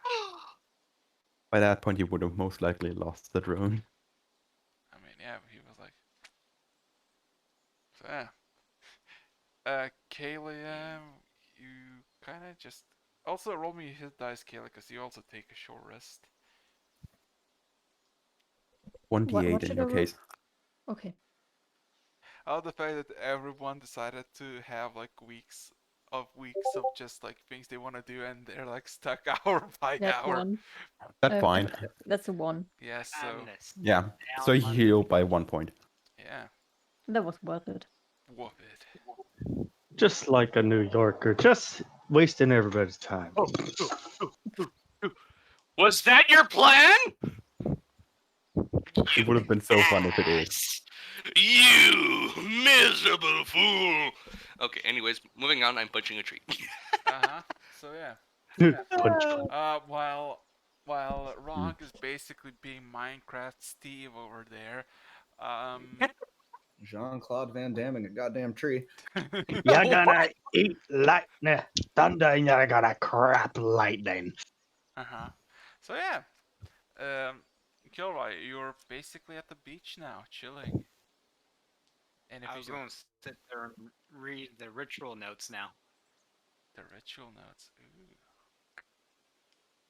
Speaker 1: By that point, you would have most likely lost the drone.
Speaker 2: I mean, yeah, he was like, so yeah. Kayla, you kind of just also roll me hit dice, Kayla, because you also take a short rest.
Speaker 1: 1d8
Speaker 7: what
Speaker 1: in
Speaker 7: should
Speaker 1: your
Speaker 7: I roll?
Speaker 1: case.
Speaker 7: Okay.
Speaker 2: The fact that everyone decided to have like weeks of just like things they want to do, and they're like stuck hour by
Speaker 7: That's
Speaker 2: hour.
Speaker 7: one.
Speaker 1: That's fine.
Speaker 7: That's a one.
Speaker 2: Yeah, so
Speaker 6: madness.
Speaker 1: Yeah. So you heal by 1 point.
Speaker 2: yeah,
Speaker 7: That was worth it.
Speaker 2: whoop it.
Speaker 4: Just like a New Yorker, just wasting everybody's time.
Speaker 3: Was that your plan?
Speaker 1: It would have been so fun if it is.
Speaker 3: Yes! You miserable fool! Okay, anyways, moving on, I'm punching a tree.
Speaker 2: So yeah.
Speaker 4: Punch.
Speaker 2: While Rock is basically being Minecraft Steve over there,
Speaker 8: Jean-Claude Van Damme a goddamn tree.
Speaker 4: You're gonna eat lightning, thunder, and you're gonna crap lightning.
Speaker 2: So yeah, Kilroy, you're basically at the beach now, chilling. And if
Speaker 6: I
Speaker 2: you
Speaker 6: was
Speaker 2: do
Speaker 6: going to sit there and read the ritual notes now.
Speaker 2: the ritual notes,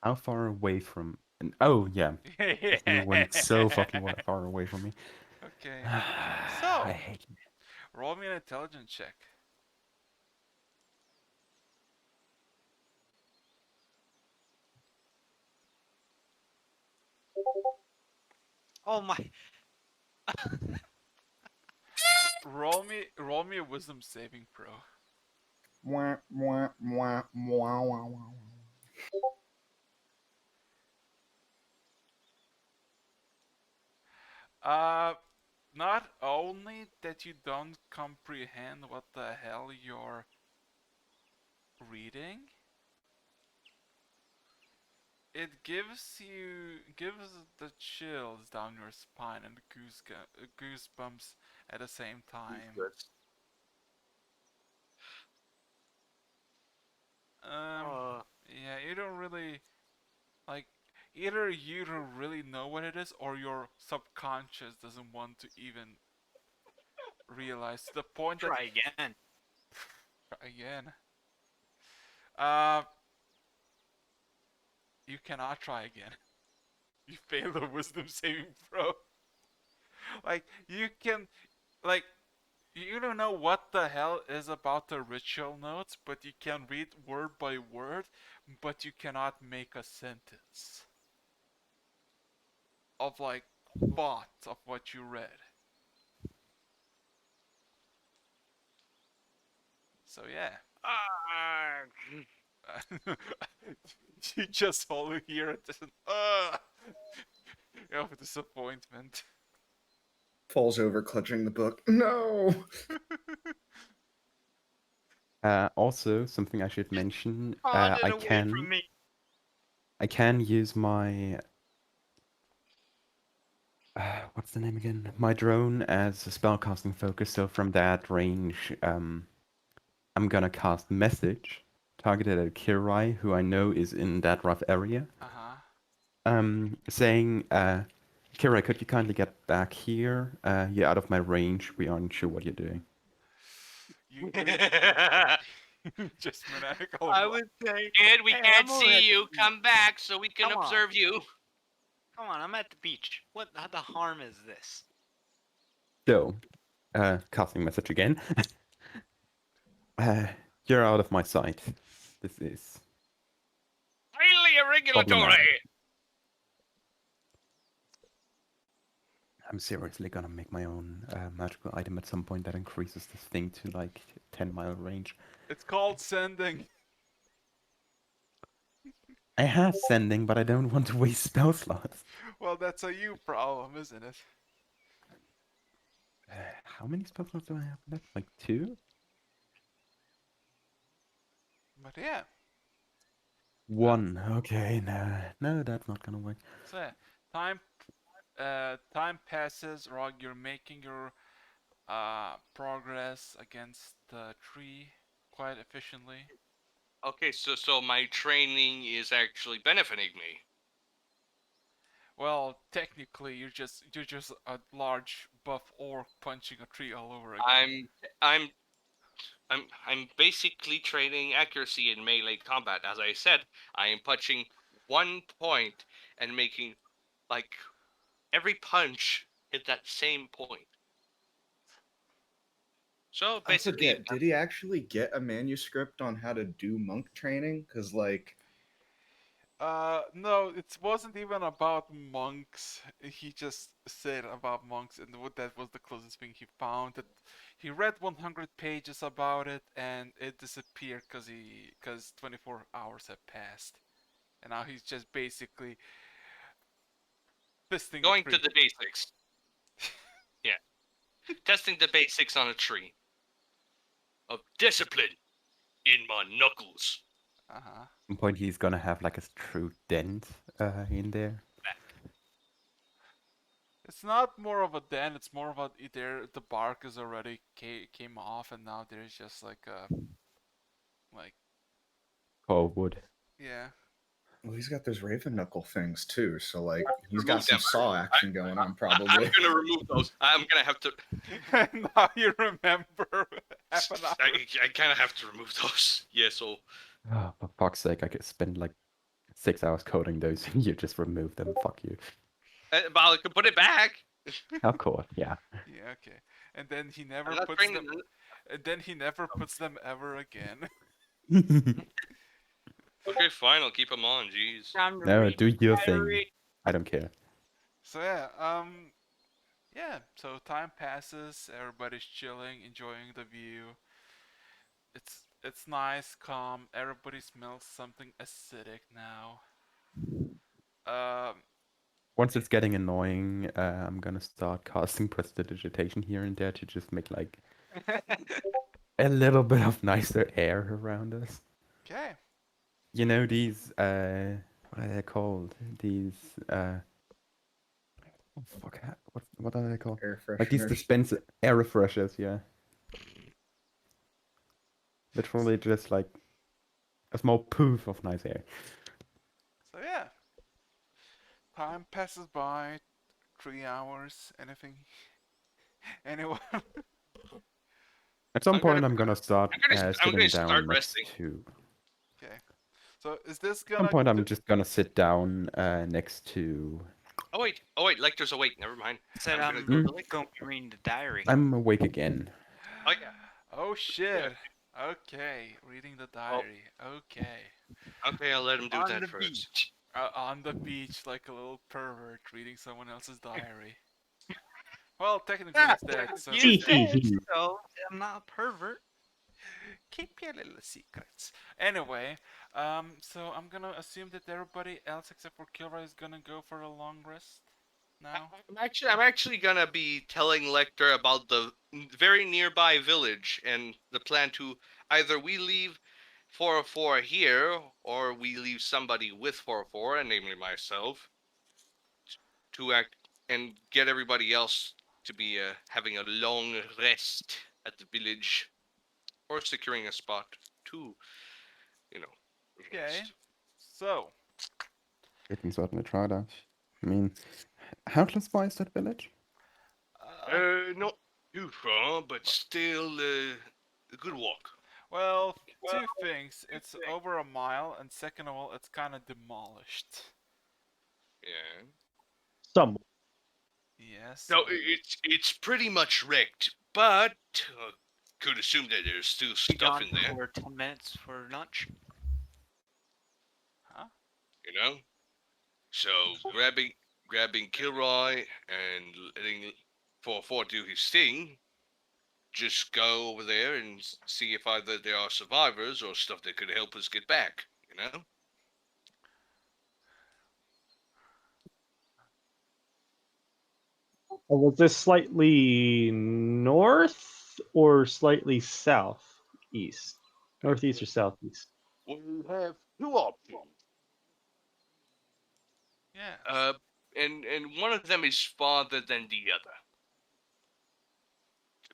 Speaker 1: How far away from... Oh, yeah. You went so fucking far away from me.
Speaker 2: Okay,
Speaker 1: I
Speaker 2: so
Speaker 1: hate you.
Speaker 2: roll me an intelligence check.
Speaker 6: Oh my!
Speaker 2: Roll me a wisdom saving throw.
Speaker 8: Mwah, mwah, mwah, mwah, mwah, mwah.
Speaker 2: Not only that you don't comprehend what the hell you're reading, it gives the chills down your spine and goosebumps at the same time. Yeah, you don't really like. Either you don't really know what it is, or your subconscious doesn't want to even realize to the point that
Speaker 6: Try again.
Speaker 2: again. You cannot try again. You failed the wisdom saving throw. Like you can, like you don't know what the hell is about the ritual notes, but you can read word by word, but you cannot make a sentence of like thoughts of what you read. So yeah. You just all hear it as an of disappointment.
Speaker 8: Falls over, clutching the book. No.
Speaker 1: Also, something I should mention.
Speaker 6: Run
Speaker 1: I
Speaker 6: away
Speaker 1: can
Speaker 6: from me.
Speaker 1: use my what's the name again? My drone as a spellcasting focus. So from that range, I'm gonna cast message targeted at Kirai, who I know is in that rough area. Saying, Kirai, could you kindly get back here? You're out of my range. We aren't sure what you're doing.
Speaker 2: You just maniacal.
Speaker 6: I would say,
Speaker 3: Kid, we
Speaker 6: "Hey,
Speaker 3: can't
Speaker 6: I'm over at
Speaker 3: see
Speaker 6: the
Speaker 3: you.
Speaker 6: beach.
Speaker 3: Come back so we can
Speaker 6: Come on.
Speaker 3: observe you.
Speaker 6: Come on, I'm at the beach. What the harm is this?"
Speaker 1: So, casting message again. You're out of my sight. This is
Speaker 3: Highly irregulatory.
Speaker 1: problematic. I'm seriously gonna make my own magical item at some point that increases this thing to like 10-mile range.
Speaker 2: It's called sending.
Speaker 1: I have sending, but I don't want to waste spell slots.
Speaker 2: Well, that's a you problem, isn't it?
Speaker 1: How many spell slots do I have left? Like 2?
Speaker 2: But yeah.
Speaker 1: 1. Okay, no, that's not gonna work.
Speaker 2: So yeah, time passes. Rog, you're making your progress less against the tree quite efficiently.
Speaker 3: Okay, so my training is actually benefiting me.
Speaker 2: Well, technically, you're just a large buff orc punching a tree all over again.
Speaker 3: I'm basically training accuracy in melee combat. As I said, I am punching 1 point and making like every punch hit that same point. So
Speaker 8: I
Speaker 3: basically,
Speaker 8: forget. Did he actually get a manuscript on how to do monk training? Because like,
Speaker 2: No, it wasn't even about monks. He just said about monks, and that was the closest thing he found. That he read 100 pages about it, and it disappeared because 24 hours had passed, and now he's just basically fisting a
Speaker 3: going
Speaker 2: tree.
Speaker 3: to the basics. Yeah, testing the basics on a tree of discipline in my knuckles.
Speaker 2: Uh-huh.
Speaker 1: At some point, he's gonna have like a true dent in there.
Speaker 2: It's not more of a dent. It's more of a the bark is already came off, and now there's just like a
Speaker 1: Or wood.
Speaker 2: yeah.
Speaker 8: well, he's got those raven knuckle things too. So like, he's
Speaker 3: Remove
Speaker 8: got some
Speaker 3: them.
Speaker 8: saw action going on,
Speaker 3: I'm
Speaker 8: probably.
Speaker 3: gonna remove those. I'm gonna have to.
Speaker 2: Now you remember half an hour.
Speaker 3: I kind of have to remove those. Yeah. So
Speaker 1: Oh, for fuck's sake, I could spend like 6 hours coding those, and you just remove them. Fuck you.
Speaker 3: but I can put it back.
Speaker 1: Of course, yeah.
Speaker 2: Yeah, okay. And then he never
Speaker 3: I'm not
Speaker 2: puts
Speaker 3: training.
Speaker 2: them. And then he never puts them ever again.
Speaker 3: Okay, fine. I'll keep them on. Jeez.
Speaker 6: Time to
Speaker 1: No,
Speaker 6: read
Speaker 1: do your thing.
Speaker 6: diary.
Speaker 1: I don't care.
Speaker 2: So yeah. So time passes. Everybody's chilling, enjoying the view. It's nice, calm. Everybody smells something acidic now. Um,
Speaker 1: Once it's getting annoying, I'm gonna start casting prestidigitation here and there to just make like a little bit of nicer air around us.
Speaker 2: okay.
Speaker 1: You know these what are they called? These oh fuck, what are they called?
Speaker 8: Air
Speaker 1: Like these
Speaker 8: fresheners.
Speaker 1: dispenser air refreshers, yeah. Literally just like a small poof of nice air.
Speaker 2: So yeah. Time passes by. 3 hours. Anything? Anyone?
Speaker 1: At some
Speaker 3: I'm
Speaker 1: point,
Speaker 3: gonna-
Speaker 1: I'm gonna start
Speaker 3: I'm gonna
Speaker 1: sitting down
Speaker 3: start
Speaker 1: next
Speaker 3: resting.
Speaker 1: to.
Speaker 2: Okay. So is this
Speaker 1: At some
Speaker 2: gonna?
Speaker 1: point, I'm just gonna sit down next to.
Speaker 3: Oh wait. Like there's a wait. Never mind.
Speaker 6: Said
Speaker 3: I'm
Speaker 6: I'm
Speaker 3: gonna
Speaker 6: going to be reading the diary.
Speaker 1: I'm awake again.
Speaker 3: Oh yeah.
Speaker 2: Oh shit. Okay. Reading the diary. Okay.
Speaker 3: Okay, I'll let him do
Speaker 6: On
Speaker 3: that
Speaker 6: the
Speaker 3: first.
Speaker 6: beach.
Speaker 2: On the beach, like a little pervert, reading someone else's diary. Well, technically it's that. So
Speaker 6: You said so. I'm not a pervert.
Speaker 2: keep your little secrets. Anyway, so I'm gonna assume that everybody else except for Kilroy is gonna go for a long rest now.
Speaker 3: I'm actually gonna be telling Lecter about the very nearby village and the plan to either we leave 404 here or we leave somebody with 404, and namely myself, to act and get everybody else to be having a long rest at the village or securing a spot to, you know,
Speaker 2: Okay.
Speaker 3: rest.
Speaker 2: So,
Speaker 1: We can certainly try that. I mean, how close by is that village?
Speaker 3: Not too far, but still a good walk.
Speaker 2: well, two things. It's over a mile, and second of all, it's kind of demolished.
Speaker 3: Yeah.
Speaker 4: Some.
Speaker 2: Yes.
Speaker 3: No, it's pretty much wrecked, but could assume that there's still
Speaker 6: Be
Speaker 3: stuff
Speaker 6: gone
Speaker 3: in there,
Speaker 6: for 10 minutes for lunch.
Speaker 2: Huh?
Speaker 3: you know. So grabbing Kilroy and letting 4-4 do his thing. Just go over there and see if either there are survivors or stuff that could help us get back. You know.
Speaker 4: Was this slightly north or slightly southeast? Northeast or southeast?
Speaker 3: We have two options.
Speaker 2: Yeah.
Speaker 3: And one of them is farther than the other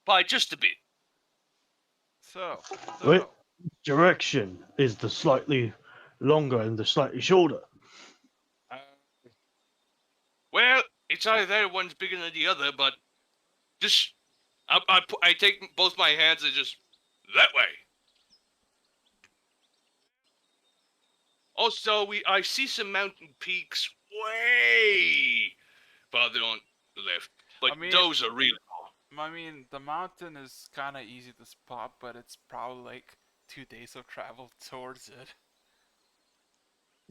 Speaker 3: by just a bit.
Speaker 2: So,
Speaker 4: Which direction is the slightly longer and the slightly shorter?
Speaker 3: Uh, well, it's either one's bigger than the other, but just I take both my hands and just that way. Also, I see some mountain peaks way farther on the left, but
Speaker 2: I mean-
Speaker 3: those are really tall.
Speaker 2: I mean, the mountain is kind of easy to spot, but it's probably like 2 days of travel towards it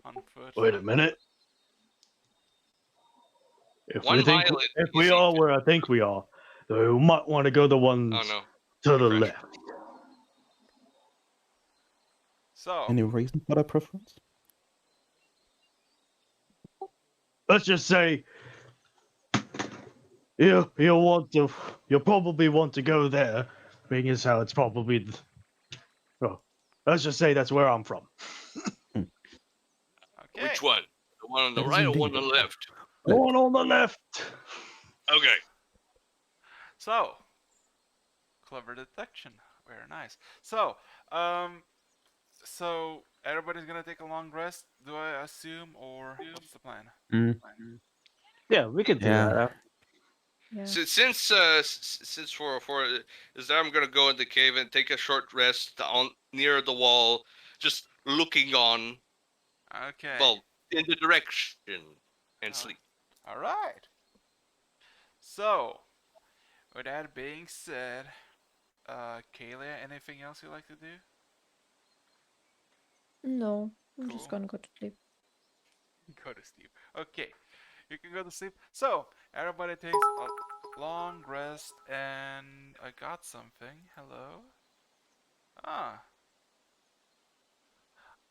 Speaker 2: on foot.
Speaker 4: Wait a minute. If
Speaker 3: 1
Speaker 4: we think
Speaker 3: mile is
Speaker 4: if we
Speaker 3: easy
Speaker 4: are
Speaker 3: to-
Speaker 4: where I think we are, then we might want to go the ones
Speaker 3: Oh no.
Speaker 4: to the
Speaker 3: Crash.
Speaker 4: left.
Speaker 2: So,
Speaker 1: Any reason for that preference?
Speaker 4: Let's just say you'll probably want to go there, being as how it's probably well, let's just say that's where I'm from.
Speaker 2: okay.
Speaker 3: Which one? The one on the
Speaker 1: That is
Speaker 3: right or one
Speaker 1: indeed.
Speaker 3: on the left?
Speaker 4: The one on the left.
Speaker 3: Okay.
Speaker 2: So, clever detection. Very nice. So, so everybody's gonna take a long rest, do I assume, or what's the plan?
Speaker 1: Mm,
Speaker 4: Yeah, we could do
Speaker 1: Yeah.
Speaker 4: that.
Speaker 7: Yeah.
Speaker 3: Since for is that I'm gonna go in the cave and take a short rest on near the wall, just looking on,
Speaker 2: Okay.
Speaker 3: well, in the direction and
Speaker 2: Oh.
Speaker 3: sleep.
Speaker 2: All right. So, with that being said, Kayla, anything else you like to do?
Speaker 7: No, I'm just
Speaker 2: Cool.
Speaker 7: gonna go to sleep.
Speaker 2: Go to sleep. Okay, you can go to sleep. So, everybody takes a long rest, and I got something. Hello. Ah.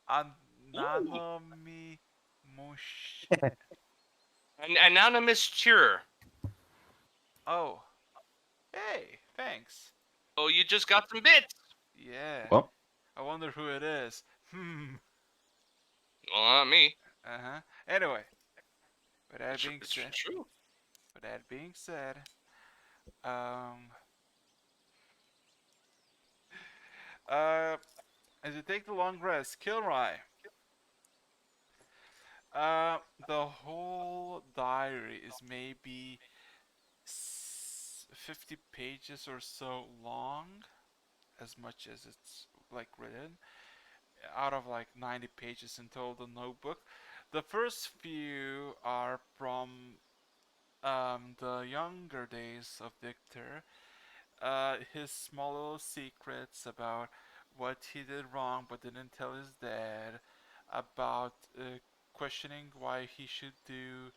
Speaker 2: Anatomy mush.
Speaker 3: An anonymous cheerer.
Speaker 2: Oh. Hey, thanks.
Speaker 3: Oh, you just got some bits.
Speaker 2: Yeah.
Speaker 1: Well,
Speaker 2: I wonder who it is. Hmm.
Speaker 3: Well, not me.
Speaker 2: Uh-huh. Anyway, with that
Speaker 3: It's,
Speaker 2: being
Speaker 3: it's
Speaker 2: said,
Speaker 3: true.
Speaker 2: um, uh, as you take the long rest, Kilroy, the whole diary is maybe 50 pages or so long, as much as it's like written, out of like 90 pages in total, the notebook. The first few are from the younger days of Victor, his small little secrets about what he did wrong but didn't tell his dad, about questioning why he should do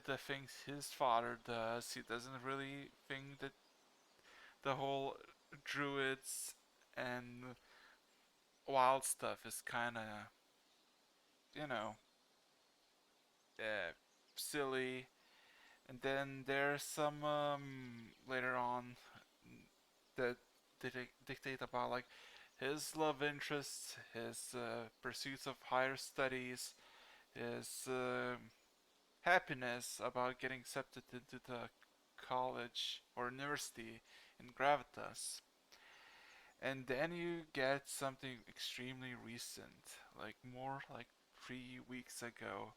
Speaker 2: the things his father does. He doesn't really think that the whole druids and wild stuff is kind of, you know, uh, silly. And then there's some later on that dictate about like his love interests, his pursuits of higher studies, his happiness about getting accepted into the college or university in Gravitas. And then you get something extremely recent, like more like 3 weeks ago,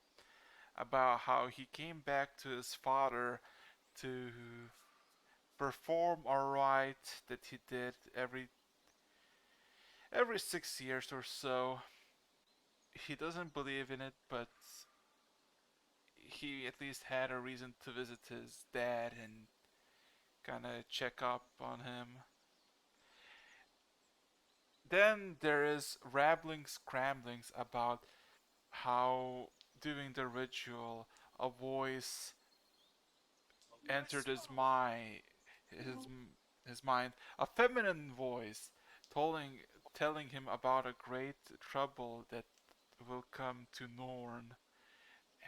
Speaker 2: about how he came back to his father to perform a rite that he did every 6 years or so. He doesn't believe in it, but he at least had a reason to visit his dad and kind of check up on him. Then there is rabblings, scramblings about how during the ritual a voice entered his his mind, a feminine voice, telling him about a great trouble that will come to Norn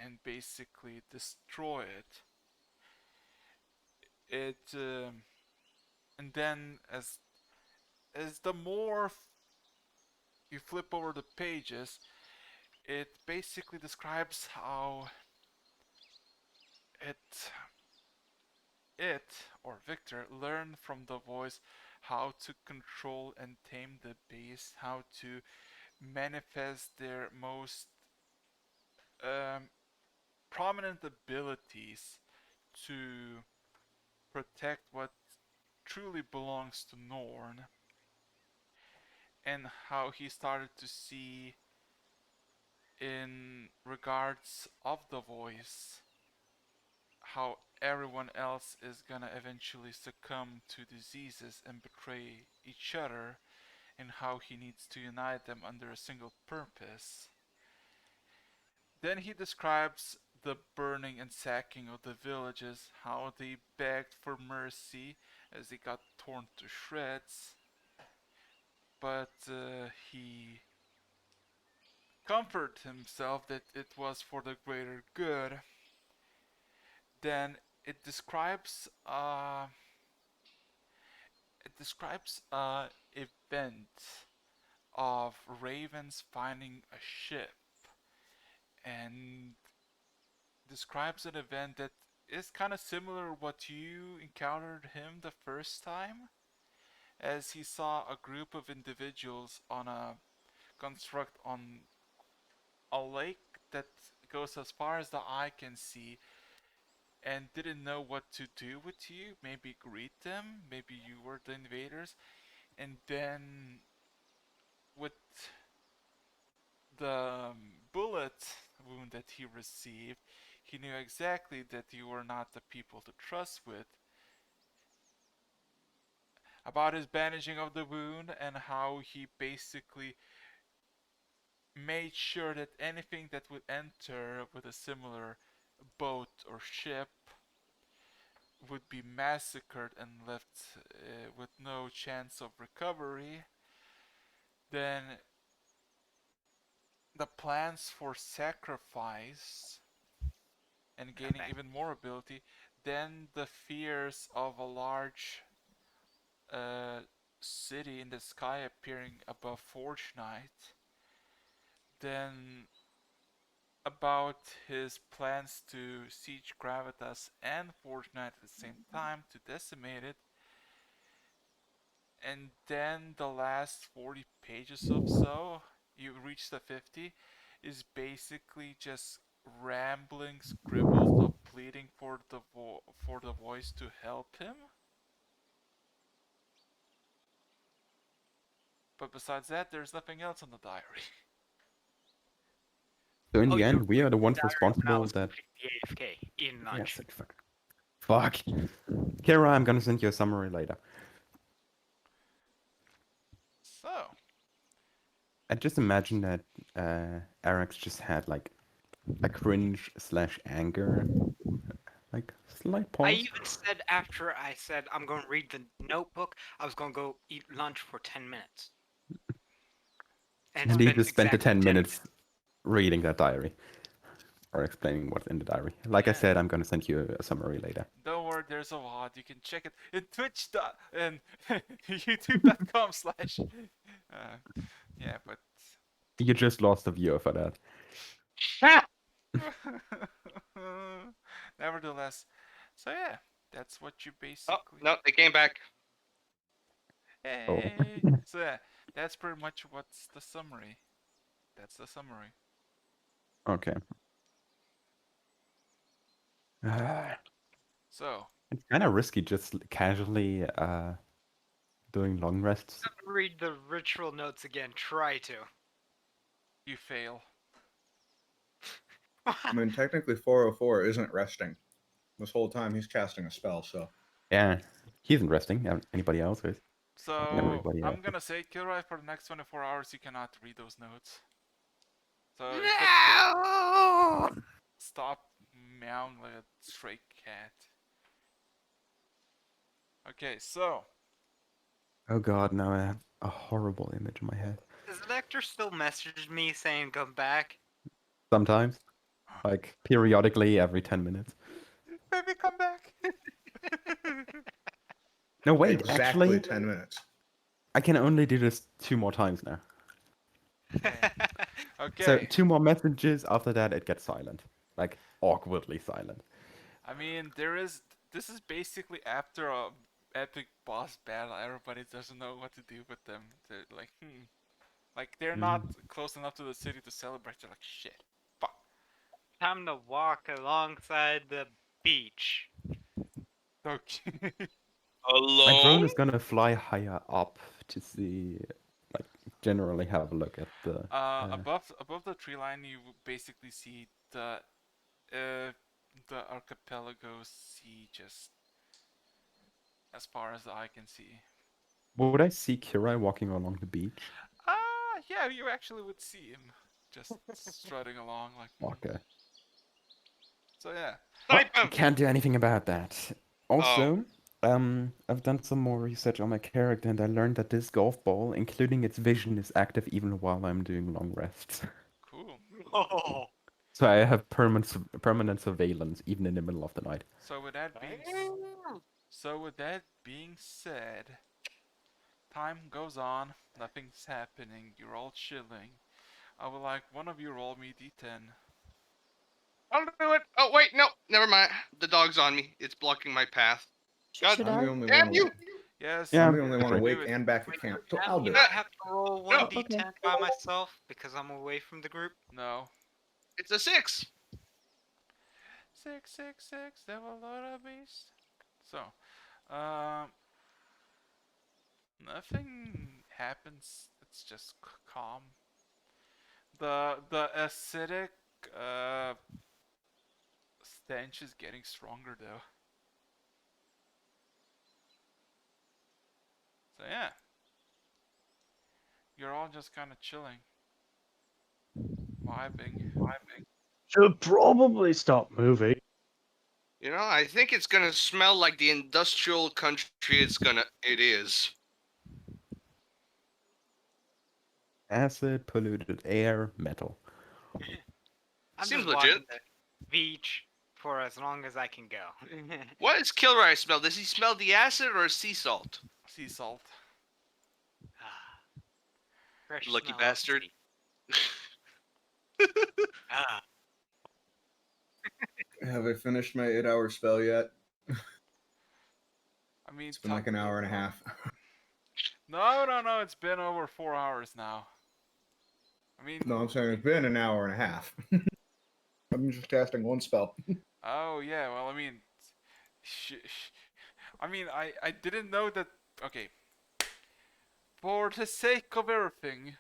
Speaker 2: and basically destroy it. And then as the more you flip over the pages, it basically describes how it or Victor learned from the voice how to control and tame the beast, how to manifest their most prominent abilities to protect what truly belongs to Norn, and how he started to see, in regards of the voice, how everyone else is gonna eventually succumb to diseases and betray each other, and how he needs to unite them under a single purpose. Then he describes the burning and sacking of the villages, how they begged for mercy as they got torn to shreds, but he comforted himself that it was for the greater good. Then it describes a event of ravens finding a ship, and describes an event that is kind of similar what you encountered him the first time, as he saw a group of individuals on a construct on a lake that goes as far as the eye can see, and didn't know what to do with you. Maybe greet them, maybe you were the invaders, and then with the bullet wound that he received, he knew exactly that you were not the people to trust with. About his bandaging of the wound and how he basically made sure that anything that would enter with a similar boat or ship would be massacred and left with no chance of recovery. Then the plans for sacrifice and gaining
Speaker 6: Okay.
Speaker 2: even more ability, then the fears of a large city in the sky appearing above Forge Night, then about his plans to siege Gravitas and Forge Night at the same time to decimate it, and then the last 40 pages or so, you reach the 50, is basically just rambling scribbles of pleading for the voice to help him. But besides that, there's nothing else in the diary.
Speaker 1: So in
Speaker 6: Oh,
Speaker 1: the
Speaker 6: you
Speaker 1: end, we are the ones
Speaker 6: diary when I
Speaker 1: responsible
Speaker 6: was
Speaker 1: that.
Speaker 6: completely AFK, eating
Speaker 1: Yeah,
Speaker 6: lunch.
Speaker 1: sick fuck. Fuck. Kira, I'm gonna send you a summary later.
Speaker 2: So,
Speaker 1: I just imagine that Arax just had like a cringe slash anger, like slight
Speaker 6: I
Speaker 1: pause.
Speaker 6: even said after I said I'm going to read the notebook, I was going to go eat lunch for 10 minutes. And
Speaker 1: And
Speaker 6: it's
Speaker 1: he
Speaker 6: been
Speaker 1: just spent the
Speaker 6: exactly
Speaker 1: 10
Speaker 6: 10
Speaker 1: minutes reading that diary or explaining what's in the diary. Like I
Speaker 2: Yeah.
Speaker 1: said, I'm gonna send you a summary later.
Speaker 2: don't worry, there's a VOD. You can check it in Twitch and YouTube.com slash. Yeah, but
Speaker 1: You just lost a viewer for that.
Speaker 2: nevertheless, so yeah, that's what you
Speaker 3: Oh
Speaker 2: basically.
Speaker 3: no, they came back.
Speaker 1: Oh.
Speaker 2: Hey, so yeah, that's pretty much what's the summary. That's the summary.
Speaker 1: Okay.
Speaker 2: So
Speaker 1: It's kind of risky just casually doing long rests.
Speaker 6: Read the ritual notes again. Try to.
Speaker 2: you fail.
Speaker 8: I mean, technically, 404 isn't resting. This whole time he's casting a spell, so.
Speaker 1: Yeah, he isn't resting. Anybody else is?
Speaker 2: So
Speaker 1: Everybody else.
Speaker 2: I'm gonna say, Kilroy, for the next 24 hours, you cannot read those notes. So
Speaker 6: No!
Speaker 2: stop meowing like a stray cat. Okay, so
Speaker 1: Oh god, now I have a horrible image in my head.
Speaker 6: Does Vector still message me saying come back?
Speaker 1: Sometimes, like periodically, every 10 minutes.
Speaker 2: baby, come back.
Speaker 1: No, wait,
Speaker 8: Exactly
Speaker 1: actually,
Speaker 8: 10 minutes.
Speaker 1: I can only do this 2 more times now.
Speaker 2: Okay.
Speaker 1: So 2 more messages, after that it gets silent. Like, awkwardly silent.
Speaker 2: I mean, this is basically epic boss battle. Everybody doesn't know what to do with them. They're like, like they're
Speaker 1: Mm.
Speaker 2: not close enough to the city to celebrate. They're like, shit, fuck.
Speaker 6: Time to walk alongside the beach.
Speaker 2: Okay.
Speaker 1: My drone
Speaker 3: Alone?
Speaker 1: is gonna fly higher up to see, like, generally have a look at the.
Speaker 2: Above the tree line, you basically see the archipelago sea just as far as the eye can see.
Speaker 1: Would I see Kirai walking along the beach?
Speaker 2: Yeah, you actually would see him just strutting along like.
Speaker 1: Okay.
Speaker 2: So yeah.
Speaker 1: Well,
Speaker 3: Snipe him!
Speaker 1: can't do anything about that.
Speaker 3: Oh.
Speaker 1: Also, I've done some more research on my character, and I learned that this golf ball, including its vision, is active even while I'm doing long rests.
Speaker 2: Cool.
Speaker 6: Oh,
Speaker 1: So I have permanent surveillance even in the middle of the night.
Speaker 2: So with that being said, time goes on, nothing's happening. You're all chilling. I would like one of you roll me d10.
Speaker 3: I'll do it. Oh, wait, no. Never mind. The dog's on me. It's blocking my path. God
Speaker 7: Should
Speaker 8: I'm
Speaker 7: I?
Speaker 8: the only
Speaker 3: damn
Speaker 8: one.
Speaker 3: you!
Speaker 2: Yes.
Speaker 1: Yeah,
Speaker 8: I'm the only one
Speaker 1: agree.
Speaker 8: awake
Speaker 2: Do it.
Speaker 8: and back at camp, so I'll
Speaker 6: you
Speaker 8: do
Speaker 6: not
Speaker 8: it.
Speaker 6: have to roll
Speaker 3: No.
Speaker 6: 1d10 by myself because I'm away from the group.
Speaker 2: No.
Speaker 3: It's a 6.
Speaker 2: 666, devil lord of beast. So, nothing happens. It's just calm. The acidic stench is getting stronger though. So yeah, you're all just kind of chilling, vibing.
Speaker 4: Should probably stop moving.
Speaker 3: You know, I think it's gonna smell like the industrial country it is.
Speaker 1: Acid, polluted air, metal.
Speaker 6: I'm
Speaker 3: Seems
Speaker 6: just walking
Speaker 3: legit.
Speaker 6: the beach for as long as I can go.
Speaker 3: What does Kilroy smell? Does he smell the acid or sea salt?
Speaker 2: Sea salt.
Speaker 6: Fresh
Speaker 3: Lucky
Speaker 6: smell of
Speaker 3: bastard.
Speaker 6: sea. Ah.
Speaker 8: Have I finished my 8-hour spell yet?
Speaker 2: I mean,
Speaker 8: It's been like an hour and a half.
Speaker 2: No. It's been over 4 hours now. I mean,
Speaker 8: No, I'm saying it's been an hour and a half. I'm just casting one spell.
Speaker 2: oh yeah. Well, I mean, I didn't know that. Okay. For the sake of everything,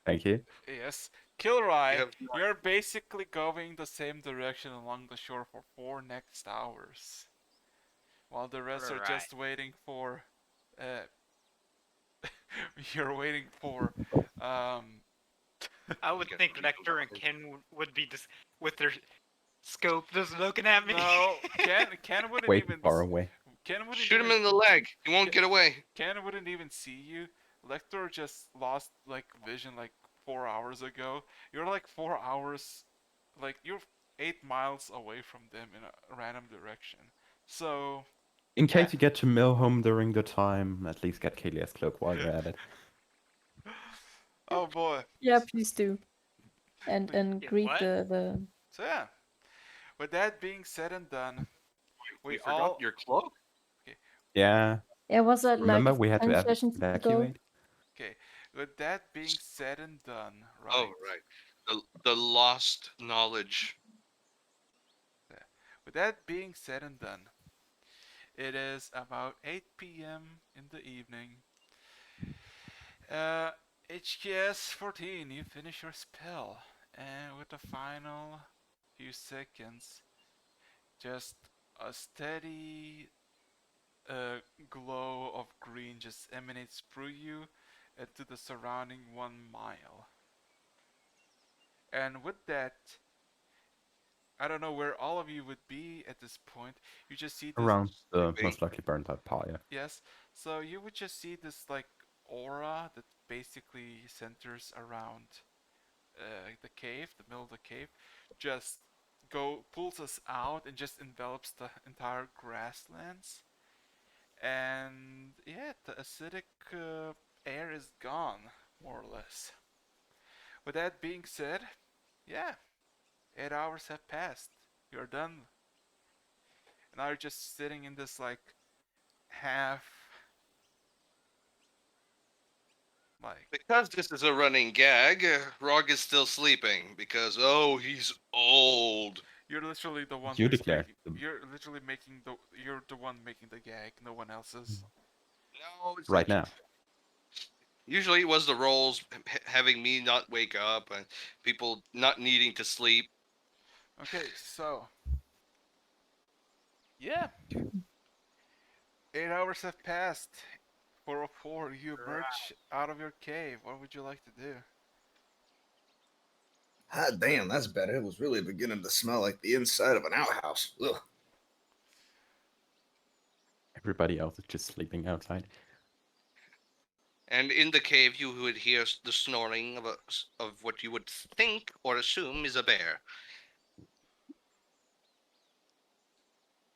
Speaker 1: Thank you.
Speaker 2: yes, Kilroy,
Speaker 3: You have-
Speaker 2: you're basically going the same direction along the shore for 4 next hours, while the rest are
Speaker 6: Right.
Speaker 2: just waiting for. You're waiting for.
Speaker 6: I would
Speaker 3: Get
Speaker 6: think
Speaker 3: people
Speaker 6: Lecter and
Speaker 3: going.
Speaker 6: Ken would be just with their scope just looking at me.
Speaker 2: No, Ken wouldn't
Speaker 1: Way
Speaker 2: even.
Speaker 1: far away.
Speaker 2: Ken wouldn't
Speaker 3: Shoot him
Speaker 2: even.
Speaker 3: in the leg. He won't get away.
Speaker 2: Ken wouldn't even see you. Lecter just lost like vision like 4 hours ago. You're like 4 hours, like you're 8 miles away from them in a random direction. So
Speaker 1: In
Speaker 2: Yeah.
Speaker 1: case you get to Milhome during the time, at least get Kalia's cloak while you're at it.
Speaker 2: oh boy.
Speaker 7: Yeah, please do. And
Speaker 6: Yeah,
Speaker 7: greet
Speaker 6: what?
Speaker 7: the
Speaker 2: So yeah. With that being said and done,
Speaker 3: We
Speaker 2: we
Speaker 3: forgot
Speaker 2: all
Speaker 3: your cloak.
Speaker 1: Yeah.
Speaker 7: Yeah, was that
Speaker 1: Remember
Speaker 7: like
Speaker 1: we had
Speaker 7: 10
Speaker 1: to
Speaker 7: sessions ago?
Speaker 1: evacuate?
Speaker 2: okay. With that being said and done, right?
Speaker 3: Oh, right. The lost knowledge.
Speaker 2: With that being said and done, it is about 8 p.m. in the evening. HKS 14, you finish your spell, and with the final few seconds, just a steady glow of green just emanates through you into the surrounding 1 mile. And with that, I don't know where all of you would be at this point. You just see this.
Speaker 1: Around the
Speaker 3: Maybe.
Speaker 1: most likely burnt out pile, yeah.
Speaker 2: Yes. So you would just see this like aura that basically centers around the cave, the middle of the cave, just pulls us out and just envelops the entire grasslands. And yeah, the acidic air is gone, more or less. With that being said, yeah, 8 hours have passed. You're done. And now you're just sitting in this like have like
Speaker 3: Because this is a running gag, Rog is still sleeping because he's old.
Speaker 2: you're literally the one
Speaker 1: You
Speaker 2: who's
Speaker 1: declared
Speaker 2: making. You're literally making the. You're the one making the gag. No one else is.
Speaker 3: No, it's
Speaker 1: right
Speaker 3: like
Speaker 1: now.
Speaker 3: usually it was the roles having me not wake up and people not needing to sleep.
Speaker 2: Okay, so yeah, 8 hours have passed. 404. You emerge out of your cave. What would you like to do?
Speaker 5: Ah, damn, that's better. It was really beginning to smell like the inside of an outhouse. Ugh.
Speaker 1: Everybody else is just sleeping outside.
Speaker 3: And in the cave, you would hear the snoring of what you would think or assume is a bear.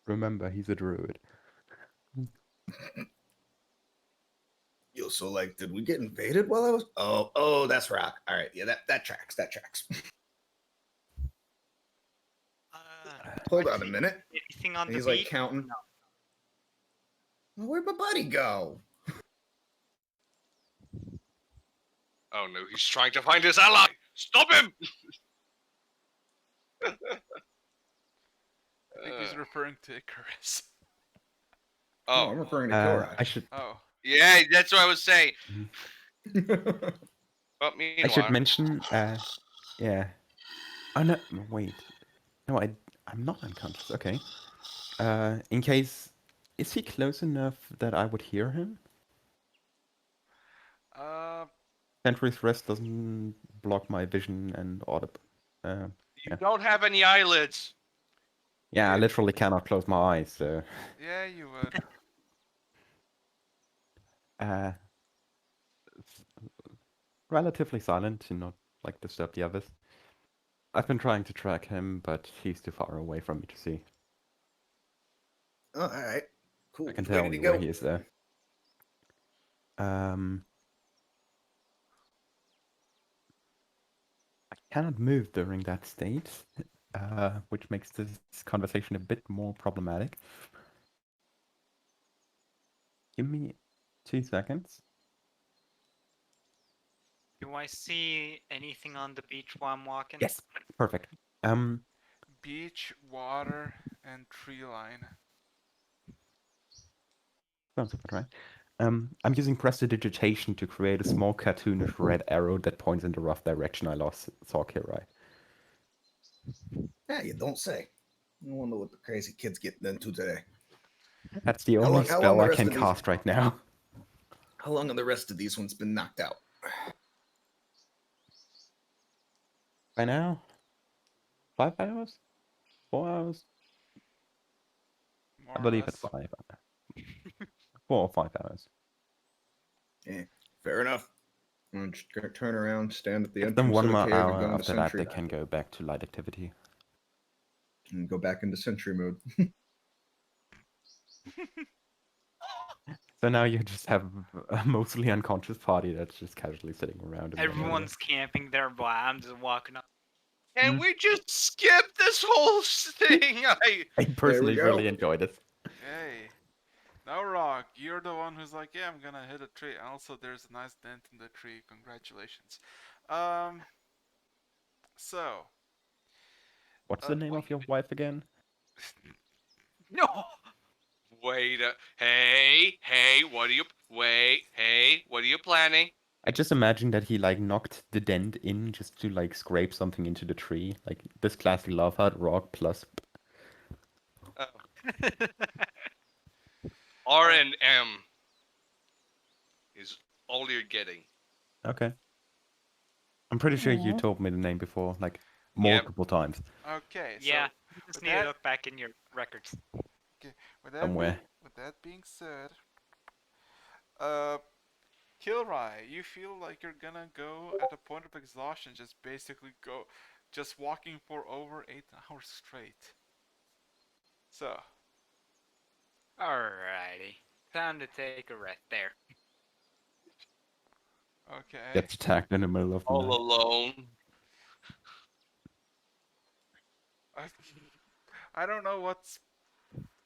Speaker 1: Remember, he's a druid.
Speaker 5: Yo, so like, did we get invaded while I was? Oh, that's rock. All right, yeah, that tracks. That tracks. Hold on a minute.
Speaker 6: Anything on
Speaker 8: And
Speaker 6: the
Speaker 8: he's like
Speaker 6: beach?
Speaker 8: counting.
Speaker 6: No.
Speaker 5: Well, where'd my buddy go?
Speaker 3: Oh no, he's trying to find his ally! Stop him!
Speaker 2: I think he's referring to Icarus.
Speaker 8: No,
Speaker 3: Oh,
Speaker 8: I'm referring to
Speaker 1: I should
Speaker 2: Oh,
Speaker 3: yeah, that's what I was saying.
Speaker 8: Kilrod.
Speaker 3: But
Speaker 1: I should
Speaker 3: meanwhile,
Speaker 1: mention. Yeah. Oh no! Wait. No, I'm not unconscious. Okay. In case, is he close enough that I would hear him?
Speaker 2: uh,
Speaker 1: Sentry's Rest doesn't block my vision and audible.
Speaker 3: you
Speaker 1: Yeah.
Speaker 3: don't have any eyelids.
Speaker 1: Yeah, I literally cannot close my eyes, so
Speaker 2: yeah, you would.
Speaker 1: uh, it's relatively silent to not like disturb the others. I've been trying to track him, but he's too far away from me to see.
Speaker 5: Oh, all right, cool.
Speaker 1: I can
Speaker 5: Ready
Speaker 1: tell
Speaker 5: to
Speaker 1: you
Speaker 5: go.
Speaker 1: where he is there. I cannot move during that state, which makes this conversation a bit more problematic. Give me 2 seconds.
Speaker 6: Do I see anything on the beach while I'm walking?
Speaker 1: Yes, perfect.
Speaker 2: Beach, water, and tree line.
Speaker 1: Sounds about right. I'm using prestidigitation to create a small cartoonish red arrow that points in the rough direction I saw Kirai.
Speaker 5: Yeah, you don't say. I wonder what the crazy kid's getting into today.
Speaker 1: That's the
Speaker 5: How
Speaker 1: only
Speaker 5: long
Speaker 1: spell
Speaker 5: the
Speaker 1: I
Speaker 5: rest
Speaker 1: can
Speaker 5: of these-
Speaker 1: cast right now.
Speaker 5: How long have the rest of these ones been knocked out?
Speaker 1: By now? 5 hours? 4 hours?
Speaker 2: More
Speaker 1: I
Speaker 2: or
Speaker 1: believe
Speaker 2: less.
Speaker 1: it's 5. 4 or 5 hours.
Speaker 5: Yeah, fair enough.
Speaker 8: I'm just gonna turn around, stand at the
Speaker 1: Give them
Speaker 8: entrance
Speaker 1: 1
Speaker 8: of the
Speaker 1: more
Speaker 8: cave, and
Speaker 1: hour.
Speaker 8: go into
Speaker 1: After that,
Speaker 8: sentry.
Speaker 1: they can go back to light activity.
Speaker 8: And go back into sentry mode.
Speaker 1: So now you just have a mostly unconscious party that's just casually sitting around. In one area.
Speaker 6: Everyone's camping there while I'm just walking up.
Speaker 3: Can we just skip this whole thing?
Speaker 1: I personally
Speaker 5: go.
Speaker 1: really enjoyed it.
Speaker 2: Hey. Now, Rock, you're the one who's like, yeah, I'm gonna hit a tree. Also, there's a nice dent in the tree. Congratulations. So,
Speaker 1: What's the name of your wife again?
Speaker 6: No.
Speaker 3: Wait, hey, what are you? Wait, hey, what are you planning?
Speaker 1: I just imagine that he like knocked the dent in just to like scrape something into the tree, like this classic love heart rock plus.
Speaker 3: R and M is all you're getting.
Speaker 1: Okay. I'm pretty sure you
Speaker 7: Aw.
Speaker 1: told me the name before, like
Speaker 3: Yep.
Speaker 1: multiple times.
Speaker 2: okay,
Speaker 6: Yeah,
Speaker 2: so
Speaker 6: you just
Speaker 2: with
Speaker 6: need to
Speaker 2: that,
Speaker 6: look back in your records.
Speaker 2: with that,
Speaker 1: Somewhere.
Speaker 2: with that being said, uh, Kilrai, you feel like you're gonna go at a point of exhaustion, just basically go, just walking for over 8 hours straight. So,
Speaker 6: Alrighty. Time to take a rest there.
Speaker 2: okay.
Speaker 1: Gets attacked in the middle of the
Speaker 3: All
Speaker 1: night.
Speaker 3: alone.
Speaker 2: I don't know what's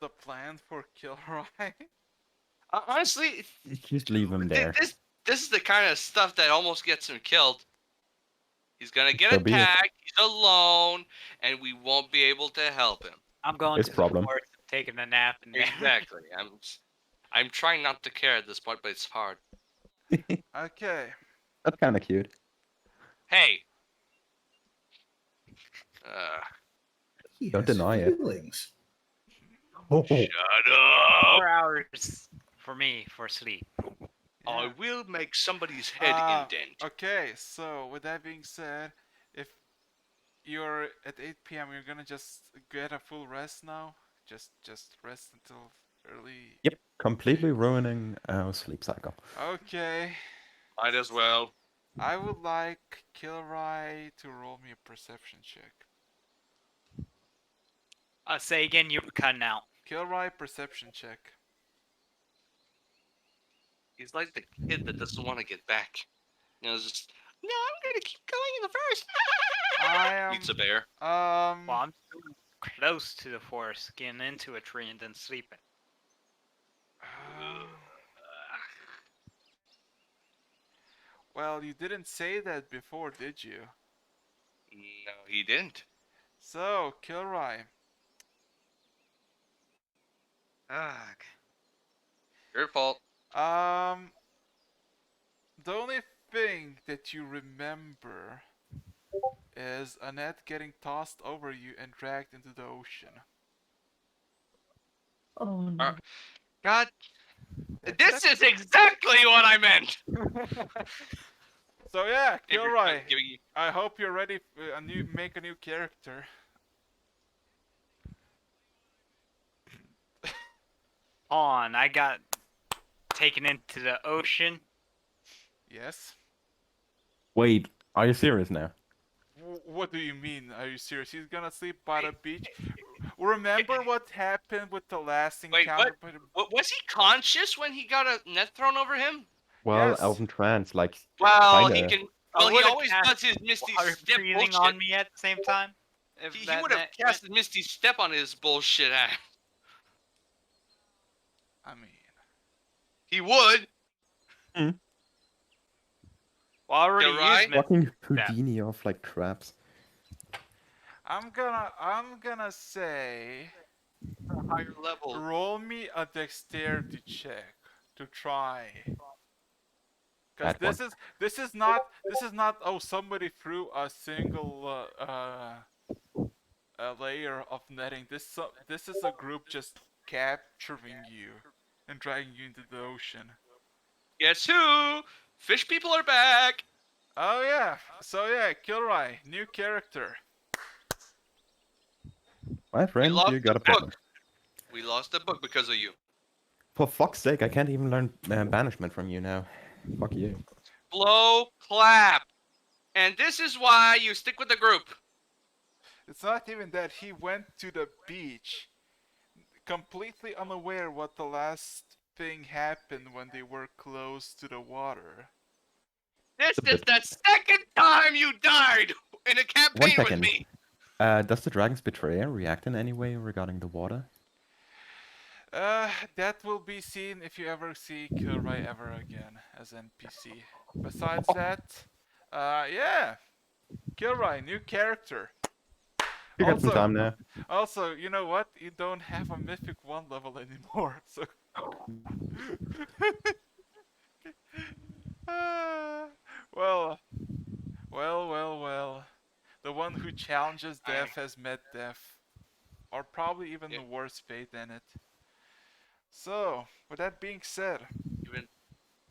Speaker 2: the plan for Kilroy.
Speaker 3: Honestly,
Speaker 1: Just leave him there.
Speaker 3: this is the kind of stuff that almost gets him killed. He's gonna get
Speaker 1: So be it.
Speaker 3: attacked. He's alone, and we won't be able to help him.
Speaker 6: I'm going
Speaker 1: His
Speaker 6: to
Speaker 1: problem.
Speaker 6: the forest, taking a nap, and
Speaker 3: Exactly. I'm trying not to care at this point, but it's hard.
Speaker 2: Okay.
Speaker 1: That's kind of cute.
Speaker 3: Hey.
Speaker 5: He
Speaker 1: Don't
Speaker 5: has
Speaker 1: deny it.
Speaker 5: feelings.
Speaker 1: Oh,
Speaker 3: Shut up!
Speaker 6: 4 hours for me for sleep.
Speaker 3: I
Speaker 2: Yeah.
Speaker 3: will make somebody's head indent.
Speaker 2: Okay, so with that being said, if you're at 8 p.m., you're gonna just get a full rest now. Just rest until early.
Speaker 1: yep. Completely ruining our sleep cycle.
Speaker 2: Okay.
Speaker 3: Might as well.
Speaker 2: I would like Kilroy to roll me a perception check.
Speaker 6: Say again, you're cutting out.
Speaker 2: Kilroy, perception check.
Speaker 3: He's like the kid that doesn't want to get back. You know, it's just, no, I'm gonna keep going in the first.
Speaker 2: I am.
Speaker 3: Pizza bear.
Speaker 6: Well, I'm still close to the forest, getting into a tree and then sleeping.
Speaker 2: Well, you didn't say that before, did you?
Speaker 3: No, he didn't.
Speaker 2: So, Kilroy.
Speaker 6: Ugh.
Speaker 3: Your fault.
Speaker 2: The only thing that you remember is a net getting tossed over you and dragged into the ocean.
Speaker 7: Oh no.
Speaker 3: God, this is exactly what I meant.
Speaker 2: So yeah,
Speaker 3: If you're
Speaker 2: Kilroy.
Speaker 3: giving you-
Speaker 2: I hope you're ready. Make a new character.
Speaker 6: On, I got taken into the ocean.
Speaker 2: Yes.
Speaker 1: Wait, are you serious now?
Speaker 2: What do you mean? Are you serious? He's gonna sleep by the beach. Remember what happened with the last
Speaker 3: Wait,
Speaker 2: encounter?
Speaker 3: was he conscious when he got a net thrown over him?
Speaker 1: Well,
Speaker 2: Yes.
Speaker 1: Elven Trance, like,
Speaker 3: Well,
Speaker 1: kinda.
Speaker 3: he can.
Speaker 6: I
Speaker 3: Well, he
Speaker 6: would've
Speaker 3: always
Speaker 6: cast
Speaker 3: does his Misty
Speaker 6: Water
Speaker 3: Step
Speaker 6: breathing
Speaker 3: bullshit.
Speaker 6: on me at the same time. If
Speaker 3: He
Speaker 6: that
Speaker 3: would have
Speaker 6: net
Speaker 3: casted Misty Step on his bullshit ass.
Speaker 2: I mean,
Speaker 3: He would.
Speaker 6: Well, I already
Speaker 3: You're right.
Speaker 6: used Misty
Speaker 1: Fucking
Speaker 6: Step.
Speaker 1: Houdini off like crabs.
Speaker 2: I'm gonna say,
Speaker 3: Higher level.
Speaker 2: roll me a dexterity check to try. Because
Speaker 1: Bad
Speaker 2: this is not oh, somebody threw a single a layer of netting. This is a group just capturing you and dragging you into the ocean.
Speaker 3: Guess who? Fish people are back.
Speaker 2: Oh yeah. So yeah, Kilroy, new character.
Speaker 1: My friend,
Speaker 3: lost
Speaker 1: you got
Speaker 3: the
Speaker 1: a problem.
Speaker 3: book. We lost the book because of you.
Speaker 1: For fuck's sake, I can't even learn banishment from you now. Fuck you.
Speaker 3: Blow clap. And this is why you stick with the group.
Speaker 2: It's not even that he went to the beach completely unaware what the last thing happened when they were close to the water.
Speaker 3: This is the second time you died in a
Speaker 1: One
Speaker 3: campaign with
Speaker 1: second.
Speaker 3: me.
Speaker 1: Does the Dragon's Betrayer react in any way regarding the water?
Speaker 2: That will be seen if you ever see Kilroy ever again as NPC. Besides that, yeah, Kilroy, new character.
Speaker 1: You got some time now.
Speaker 2: Also, you know what? You don't have a Mythic 1 level anymore, so... well. The one who challenges death has met death. Or probably even the worse fate than it. So, with that being said...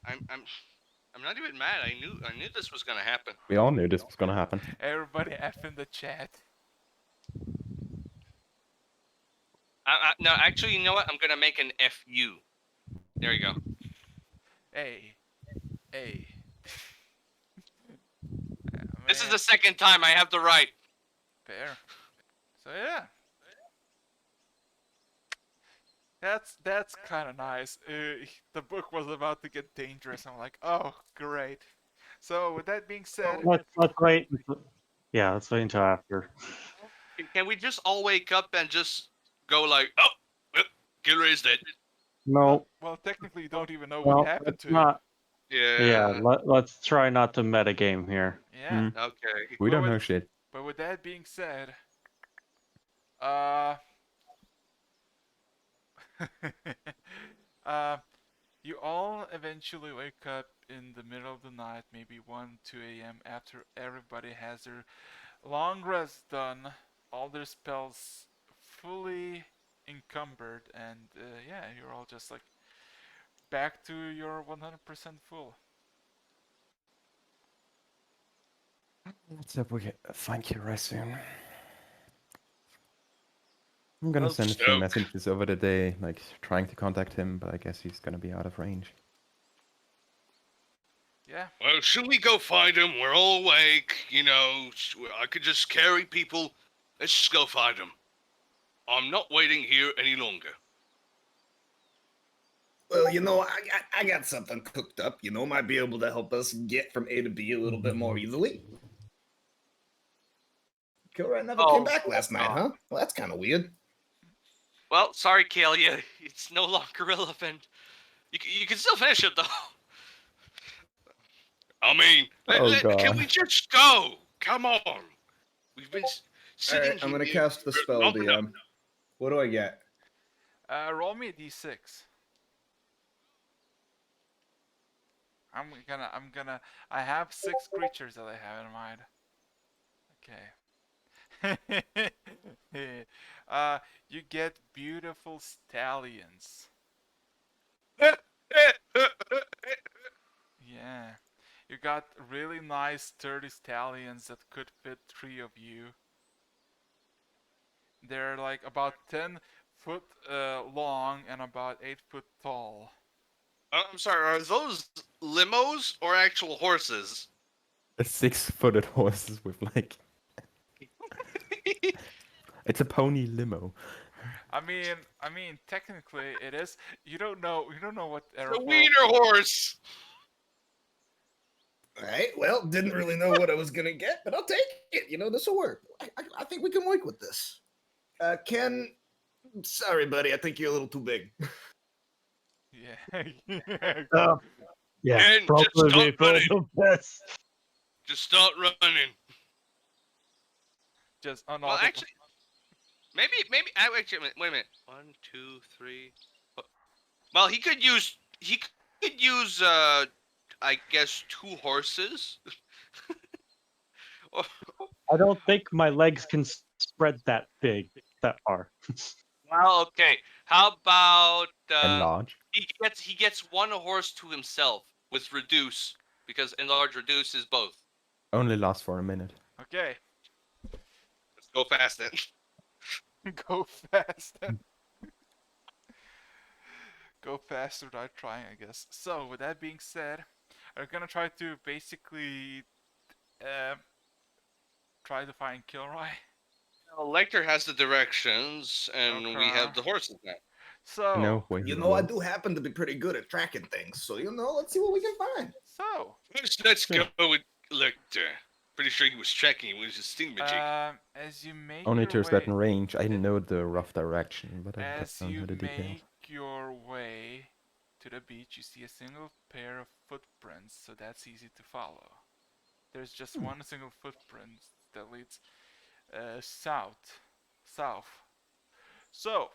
Speaker 3: I'm not even mad. I knew this was gonna happen.
Speaker 1: We all knew this was gonna happen.
Speaker 2: Everybody F in the chat.
Speaker 3: No, actually, you know what? I'm gonna make an FU. There you go.
Speaker 2: Hey.
Speaker 3: This is the second time I have the right.
Speaker 2: Fair. So yeah. That's kind of nice. The book was about to get dangerous. I'm like, oh, great. So with that being said,
Speaker 4: Let's wait. Yeah, let's wait until after.
Speaker 3: Can we just all wake up and just go like, oh, Gilroy is dead.
Speaker 4: No,
Speaker 2: Well, technically, you don't even know
Speaker 4: no,
Speaker 2: what happened
Speaker 4: let's
Speaker 2: to him.
Speaker 4: not.
Speaker 3: Yeah.
Speaker 4: Yeah, let's try not to metagame here.
Speaker 2: Yeah.
Speaker 3: Okay.
Speaker 1: We
Speaker 2: Well,
Speaker 1: don't
Speaker 2: with-
Speaker 1: know shit.
Speaker 2: But with that being said, uh, uh, you all eventually wake up in the middle of the night, maybe 1, 2 a.m. after everybody has their long rest done, all their spells fully encumbered, and yeah, you're all just like back to your 100% full.
Speaker 1: Let's hope we can find Kira soon. I'm gonna
Speaker 3: Hope
Speaker 1: send a few
Speaker 3: so.
Speaker 1: messages over the day, like trying to contact him, but I guess he's gonna be out of range.
Speaker 2: Yeah.
Speaker 3: Well, should we go find him? We're all awake. You know, I could just carry people. Let's just go find him. I'm not waiting here any longer.
Speaker 5: Well, I got something cooked up. Might be able to help us get from A to B a little bit more easily. Kilroy never came back last night, huh? Well, that's kind of weird.
Speaker 3: Well, sorry, Kalia. It's no longer relevant. You can still finish it, though. I mean,
Speaker 1: Oh,
Speaker 3: can
Speaker 1: God.
Speaker 3: we just go? Come on. We've been
Speaker 8: All
Speaker 3: sitting
Speaker 8: right, I'm gonna
Speaker 3: here
Speaker 8: cast the
Speaker 3: for
Speaker 8: spell,
Speaker 3: long enough.
Speaker 8: DM. What do I get?
Speaker 2: Roll me a d6. I have 6 creatures that I have in mind. Okay. You get beautiful stallions. Yeah. You got really nice sturdy stallions that could fit 3 of you. They're like about 10 foot long and about 8 foot tall.
Speaker 3: I'm sorry, are those limos or actual horses?
Speaker 1: A 6-footed horses with like it's a pony limo.
Speaker 2: I mean, technically it is. You don't know what
Speaker 3: The
Speaker 2: Aeroform.
Speaker 3: wiener horse!
Speaker 5: All right. Well, didn't really know what I was gonna get, but I'll take it. This will work. I think we can work with this. Ken, sorry, buddy. I think you're a little too big.
Speaker 2: Yeah.
Speaker 4: Yeah,
Speaker 3: And
Speaker 4: probably
Speaker 3: just start
Speaker 4: for
Speaker 3: running.
Speaker 4: the best.
Speaker 3: Just start running.
Speaker 2: Just on
Speaker 3: Well,
Speaker 2: all the.
Speaker 3: actually, maybe. Wait a minute. 1, 2, 3. Well, he could use. I guess 2 horses.
Speaker 4: I don't think my legs can spread that far.
Speaker 3: Well, okay. How about
Speaker 1: Enlarge.
Speaker 3: he gets 1 horse to himself with reduce because enlarge reduce is both.
Speaker 1: Only lasts for a minute.
Speaker 2: Okay.
Speaker 3: Let's go fast then.
Speaker 2: Go fast. Go fast without trying, I guess. So, with that being said, I'm gonna try to basically try to find Kilroy.
Speaker 3: Lecter has the directions, and we
Speaker 2: Okay.
Speaker 3: have the horses now.
Speaker 2: So,
Speaker 1: No way.
Speaker 5: I do happen to be pretty good at tracking things, so let's see what we can find.
Speaker 2: so
Speaker 3: Let's go with Lecter. Pretty sure he was checking. It was just thingamajig.
Speaker 2: as you make
Speaker 1: Only
Speaker 2: your
Speaker 1: to a
Speaker 2: way,
Speaker 1: certain range. I know the rough direction, but I
Speaker 2: as
Speaker 1: don't
Speaker 2: you
Speaker 1: know the details.
Speaker 2: make your way to the beach, you see a single pair of footprints, so that's easy to follow. There's just one single footprint that leads south. So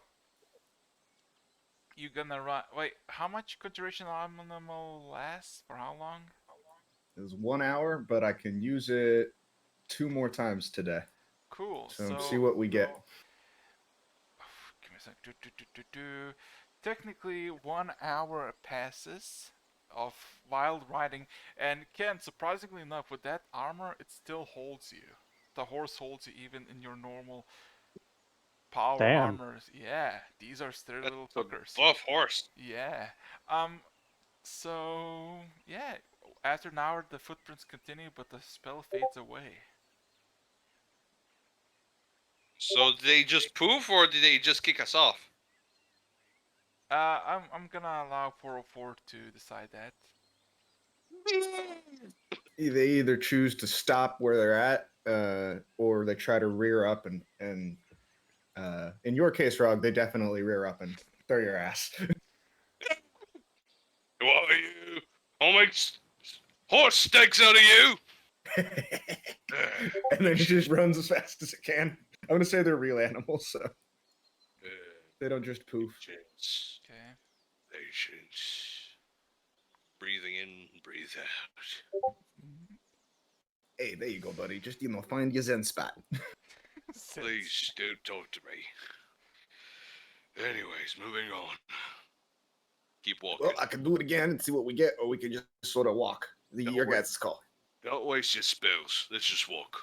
Speaker 2: you're gonna run. Wait, how much conjuration animal lasts? For how long?
Speaker 8: It was 1 hour, but I can use it 2 more times today.
Speaker 2: Cool.
Speaker 8: So see what we get.
Speaker 2: Give me a sec. Technically, 1 hour passes of wild riding, and Ken, surprisingly enough, with that armor, it still holds you. The horse holds you even in your normal power
Speaker 4: Damn.
Speaker 2: armors. Yeah, these are sturdy little
Speaker 3: That's a
Speaker 2: fuckers.
Speaker 3: buff horse.
Speaker 2: Yeah. So yeah, after an hour, the footprints continue, but the spell fades away.
Speaker 3: So did they just poof, or did they just kick us off?
Speaker 2: I'm gonna allow 404 to decide that.
Speaker 8: They either choose to stop where they're at, or they try to rear up and in your case, Rog, they definitely rear up and throw your ass.
Speaker 3: make horse steaks out of you.
Speaker 8: And then it just runs as fast as it can. I'm gonna say they're real animals, so they don't just poof.
Speaker 3: Patience.
Speaker 2: Okay.
Speaker 3: Patience. Breathing in, breathe out.
Speaker 2: Mhm.
Speaker 5: Hey, there you go, buddy. Just find your zen spot.
Speaker 2: Sit.
Speaker 3: Please don't talk to me. Anyways, moving on. Keep walking.
Speaker 5: Well, I can do it again and see what we get, or we can just sort of walk.
Speaker 3: Don't
Speaker 5: Your
Speaker 3: worry.
Speaker 5: guys' call.
Speaker 3: Don't waste your spells. Let's just walk.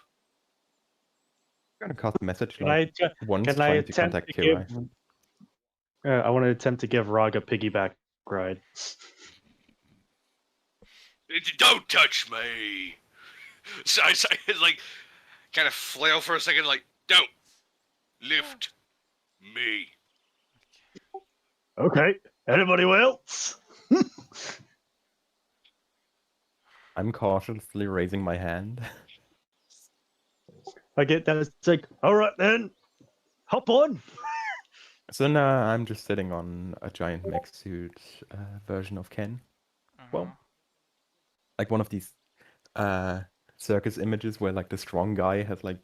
Speaker 1: I'm gonna cast message
Speaker 4: Can
Speaker 1: like
Speaker 4: I,
Speaker 1: once
Speaker 4: can I
Speaker 1: trying to
Speaker 4: attempt
Speaker 1: contact
Speaker 4: to give?
Speaker 1: Kirai.
Speaker 4: I want to attempt to give Rog a piggyback ride.
Speaker 3: Don't touch me. So I like kind of flail for a second, like don't lift me.
Speaker 4: Okay. Anybody else?
Speaker 1: I'm cautiously raising my hand.
Speaker 4: I get that. It's like, all right then, hop on.
Speaker 1: So now I'm just sitting on a giant mech suit version of Ken.
Speaker 2: Uh-huh.
Speaker 1: Like one of these circus images where like the strong guy has like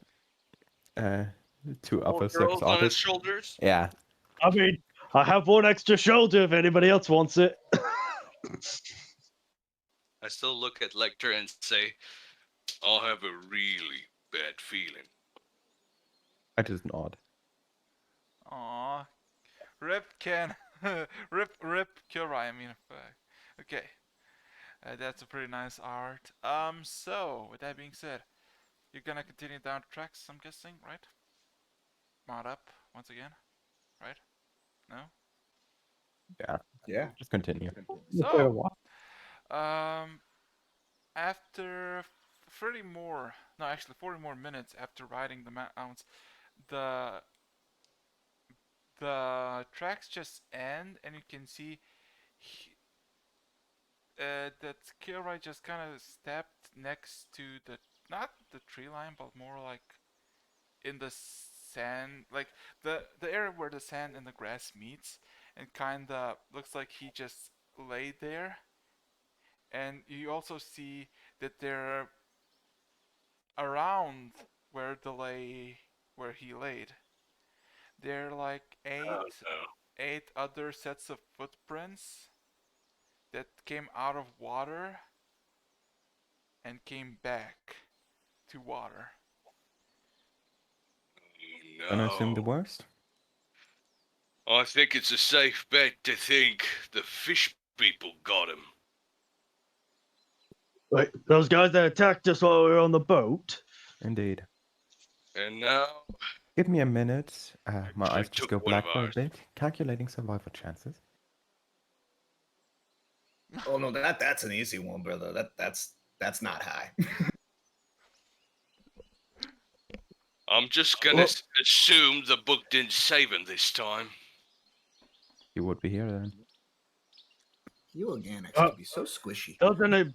Speaker 1: two
Speaker 3: Four
Speaker 1: upper
Speaker 3: girls
Speaker 1: circus
Speaker 3: on his
Speaker 1: artists.
Speaker 3: shoulders.
Speaker 1: Yeah.
Speaker 4: I mean, I have one extra shoulder if anybody else wants it.
Speaker 3: I still look at Lecter and say, I'll have a really bad feeling.
Speaker 1: I just nod.
Speaker 2: Aw. Rip Ken. rip Kirai, I mean. Okay. That's a pretty nice art. So, with that being said, you're gonna continue down the tracks, I'm guessing, right? Mod up once again, right? No?
Speaker 1: Yeah.
Speaker 8: Yeah.
Speaker 1: Just continue.
Speaker 2: So, after 40 more minutes after riding the mounts, the tracks just end, and you can see that Kilroy just kind of stepped next to not the tree line, but more like in the sand, like the area where the sand and the grass meets, and kind of looks like he just laid there. And you also see that there around where he laid, there are like eight other sets of footprints that came out of water and came back to water.
Speaker 1: And I assume the
Speaker 3: No.
Speaker 1: worst?
Speaker 3: I think it's a safe bet to think the fish people got him.
Speaker 4: Wait, those guys that attacked us while we were on the boat?
Speaker 1: Indeed.
Speaker 3: And now
Speaker 1: Give me a minute. My
Speaker 3: Actually
Speaker 1: eyes just
Speaker 3: took
Speaker 1: go
Speaker 3: one of
Speaker 1: black for a
Speaker 3: ours.
Speaker 1: bit. Calculating survival chances.
Speaker 5: Oh no, that's an easy one, brother. That's not high.
Speaker 3: I'm just gonna assume the book didn't save him this time.
Speaker 1: You would be here then.
Speaker 5: You organics
Speaker 4: Uh,
Speaker 5: can be so squishy.
Speaker 4: Doesn't it?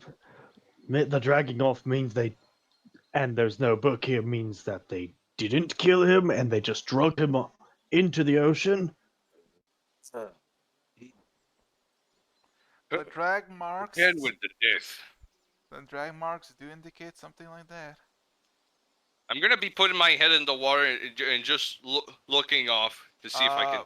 Speaker 4: The dragging off means and there's no book here means that they didn't kill him and they just dragged him into the ocean.
Speaker 2: The drag marks.
Speaker 3: Again with the death.
Speaker 2: The drag marks do indicate something like that.
Speaker 3: I'm gonna be putting my head in the water and just looking off to see if I can.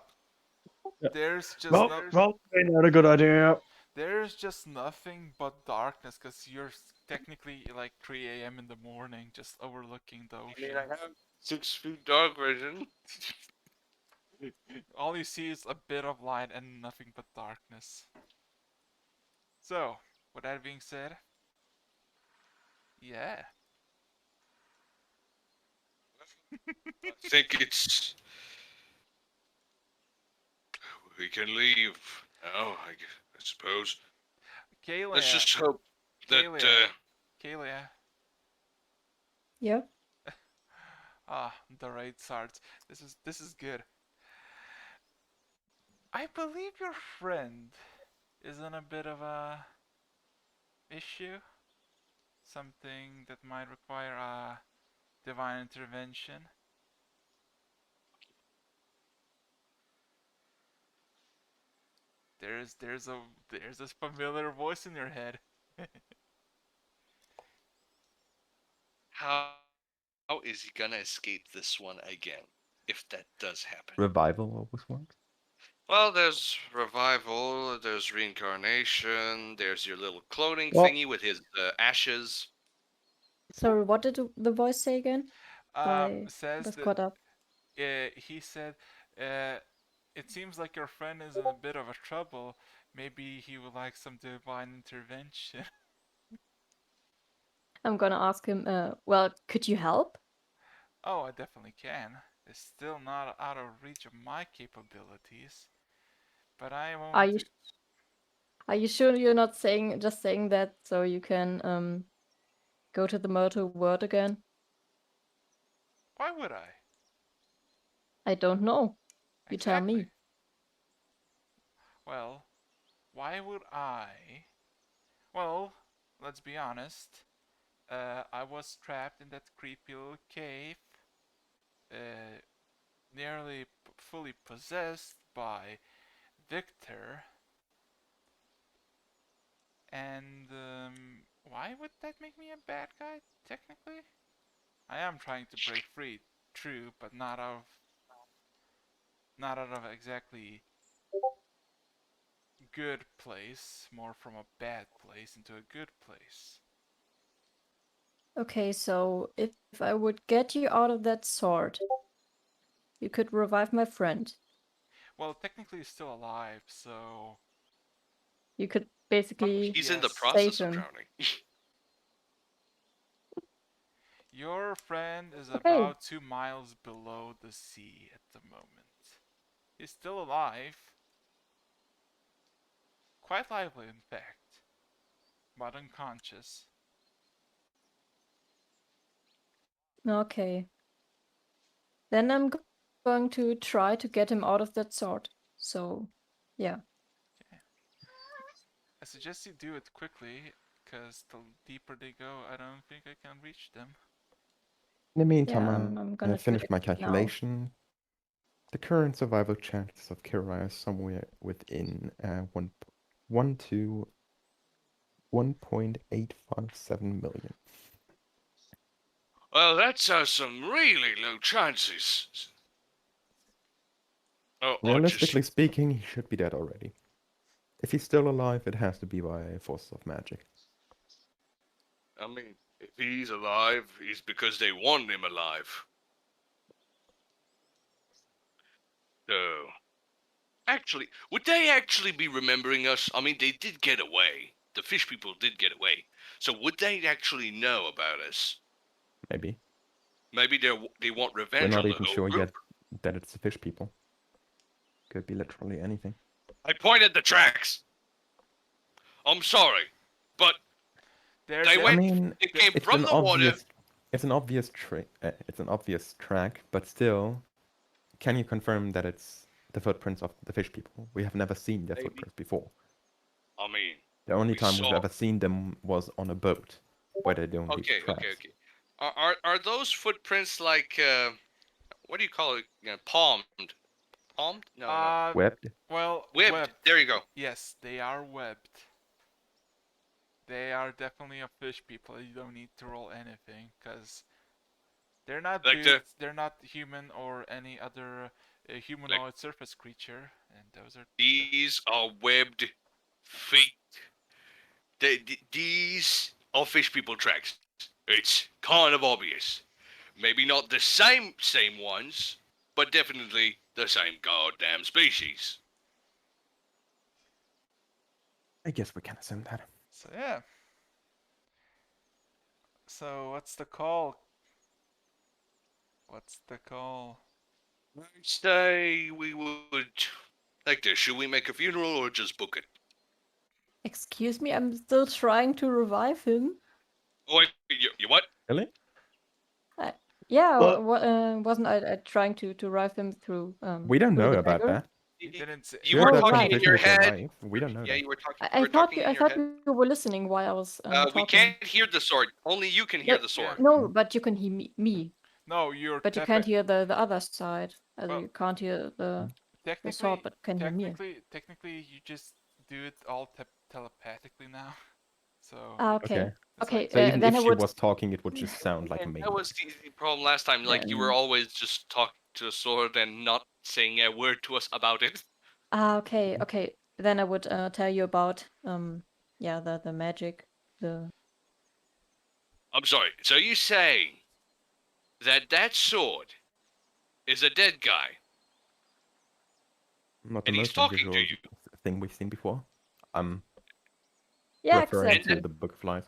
Speaker 2: There's just
Speaker 4: Well, not a good idea.
Speaker 2: there's just nothing but darkness, because you're technically like 3 a.m. in the morning, just overlooking the ocean.
Speaker 3: I mean, I have 6 feet dark vision.
Speaker 2: All you see is a bit of light and nothing but darkness. So, with that being said, yeah.
Speaker 3: I think it's. We can leave now, I suppose.
Speaker 2: Kayla.
Speaker 3: Let's just hope that.
Speaker 2: Kayla.
Speaker 7: Yep.
Speaker 2: The raid starts. This is good. I believe your friend is in a bit of a issue. Something that might require a divine intervention. There's this familiar voice in your head.
Speaker 3: How is he gonna escape this one again? If that does happen.
Speaker 1: Revival always works.
Speaker 3: Well, there's revival, there's reincarnation, there's your little cloning
Speaker 4: Well-
Speaker 3: thingy with his ashes.
Speaker 7: Sorry, what did the voice say again? I
Speaker 2: Says
Speaker 7: was
Speaker 2: that
Speaker 7: caught up.
Speaker 2: he said, it seems like your friend is in a bit of a trouble. Maybe he would like some divine intervention.
Speaker 7: I'm gonna ask him, well, could you help?
Speaker 2: Oh, I definitely can. It's still not out of reach of my capabilities, but I won't.
Speaker 7: Are you are you sure you're not just saying that so you can go to the mortal world again?
Speaker 2: Why would I?
Speaker 7: I don't know. You tell
Speaker 2: Exactly.
Speaker 7: me.
Speaker 2: Well, why would I? Well, let's be honest. I was trapped in that creepy little cave, nearly fully possessed by Victor. And why would that make me a bad guy, technically? I am trying to break free, true, but not out of exactly good place, more from a bad place into a good place.
Speaker 7: Okay, so if I would get you out of that sword, you could revive my friend.
Speaker 2: Well, technically he's still alive, so
Speaker 7: You could basically
Speaker 3: He's in the
Speaker 2: Yes.
Speaker 3: process
Speaker 7: save
Speaker 3: of
Speaker 7: him.
Speaker 3: drowning.
Speaker 2: your friend is
Speaker 7: Okay.
Speaker 2: about 2 miles below the sea at the moment. He's still alive. Quite lively, in fact, but unconscious.
Speaker 7: Okay. Then I'm going to try to get him out of that sword. So, yeah.
Speaker 2: I suggest you do it quickly, because the deeper they go, I don't think I can reach them.
Speaker 1: In the meantime,
Speaker 7: Yeah,
Speaker 1: I'm
Speaker 7: I'm
Speaker 1: gonna
Speaker 7: gonna do
Speaker 1: finish
Speaker 7: it
Speaker 1: my
Speaker 7: now.
Speaker 1: calculation. The current survival chances of Kira is somewhere within 1 to 1.857 million.
Speaker 3: Well, that's some really low chances. Oh,
Speaker 1: Realistically speaking, he should be dead already. If he's still alive, it has to be by force of magic.
Speaker 3: I mean, if he's alive, it's because they want him alive. So, actually, would they actually be remembering us? I mean, they did get away. The fish people did get away. So would they actually know about us?
Speaker 1: Maybe.
Speaker 3: Maybe they want
Speaker 1: We're
Speaker 3: revenge
Speaker 1: not
Speaker 3: on the
Speaker 1: even
Speaker 3: whole
Speaker 1: sure
Speaker 3: group.
Speaker 1: yet that it's the fish people. Could be literally anything.
Speaker 3: I pointed the tracks. I'm sorry, but
Speaker 2: They're
Speaker 3: they
Speaker 2: de-
Speaker 1: I
Speaker 3: went.
Speaker 1: mean,
Speaker 3: It came
Speaker 1: it's
Speaker 3: from
Speaker 1: an
Speaker 3: the water.
Speaker 1: obvious, it's an obvious it's an obvious track, but still, can you confirm that it's the footprints of the fish people? We have never seen their
Speaker 3: Maybe.
Speaker 1: footprints before.
Speaker 3: I mean,
Speaker 1: The only
Speaker 3: we
Speaker 1: time we've
Speaker 3: saw-
Speaker 1: ever seen them was on a boat, where they don't leave
Speaker 3: okay.
Speaker 1: tracks.
Speaker 3: Are those footprints like what do you call it? Palmed? Palmed? No.
Speaker 1: Webbed?
Speaker 2: Well,
Speaker 3: Webbed. There you go.
Speaker 2: Yes, they are webbed. They are definitely a fish people. You don't need to roll anything, because they're not
Speaker 3: Like
Speaker 2: boots, they're not human or any other humanoid surface creature, and those are
Speaker 3: These are webbed feet. These are fish people tracks. It's kind of obvious. Maybe not the same ones, but definitely the same goddamn species.
Speaker 1: I guess we can assume that.
Speaker 2: so yeah. So what's the call? What's the call?
Speaker 3: I say we would like this. Should we make a funeral or just book it?
Speaker 7: Excuse me, I'm still trying to revive him.
Speaker 3: Oh, wait, you what?
Speaker 1: Really?
Speaker 7: Yeah,
Speaker 4: Well-
Speaker 7: wasn't I trying to revive him through
Speaker 1: We don't
Speaker 7: through
Speaker 1: know
Speaker 7: the
Speaker 1: about
Speaker 7: dagger?
Speaker 1: that.
Speaker 2: You didn't say.
Speaker 3: You
Speaker 1: You
Speaker 3: were
Speaker 1: have that
Speaker 3: talking in
Speaker 1: conversation
Speaker 3: your
Speaker 1: with your
Speaker 3: head.
Speaker 1: wife. We don't know
Speaker 3: Yeah,
Speaker 1: that.
Speaker 3: you were talking.
Speaker 7: I thought
Speaker 3: in your head.
Speaker 7: you were listening while I was
Speaker 3: We
Speaker 7: talking.
Speaker 3: can't hear the sword. Only you can hear the sword.
Speaker 7: No, but you can hear me.
Speaker 2: No, you're.
Speaker 7: But you can't hear the other side.
Speaker 2: Well,
Speaker 7: You can't hear the
Speaker 2: Technically,
Speaker 7: sword, but can hear me.
Speaker 2: technically, you just do it all telepathically now. So
Speaker 7: Okay.
Speaker 2: it's
Speaker 7: Okay.
Speaker 2: like
Speaker 1: So even
Speaker 7: Then
Speaker 1: if
Speaker 7: I
Speaker 1: she
Speaker 7: would.
Speaker 1: was talking, it would just sound like
Speaker 3: And
Speaker 1: me.
Speaker 3: that was the problem last time. Like you were
Speaker 7: Then.
Speaker 3: always just talking to a sword and not saying a word to us about it.
Speaker 7: Okay. Okay. Then I would tell you about yeah, the magic, the.
Speaker 3: I'm sorry. So you saying that sword is a dead guy
Speaker 1: Not the
Speaker 3: and he's
Speaker 1: most
Speaker 3: talking to
Speaker 1: unusual
Speaker 3: you?
Speaker 1: thing we've seen before. I'm
Speaker 7: Yeah,
Speaker 1: referring
Speaker 7: exactly.
Speaker 1: to the book of flies.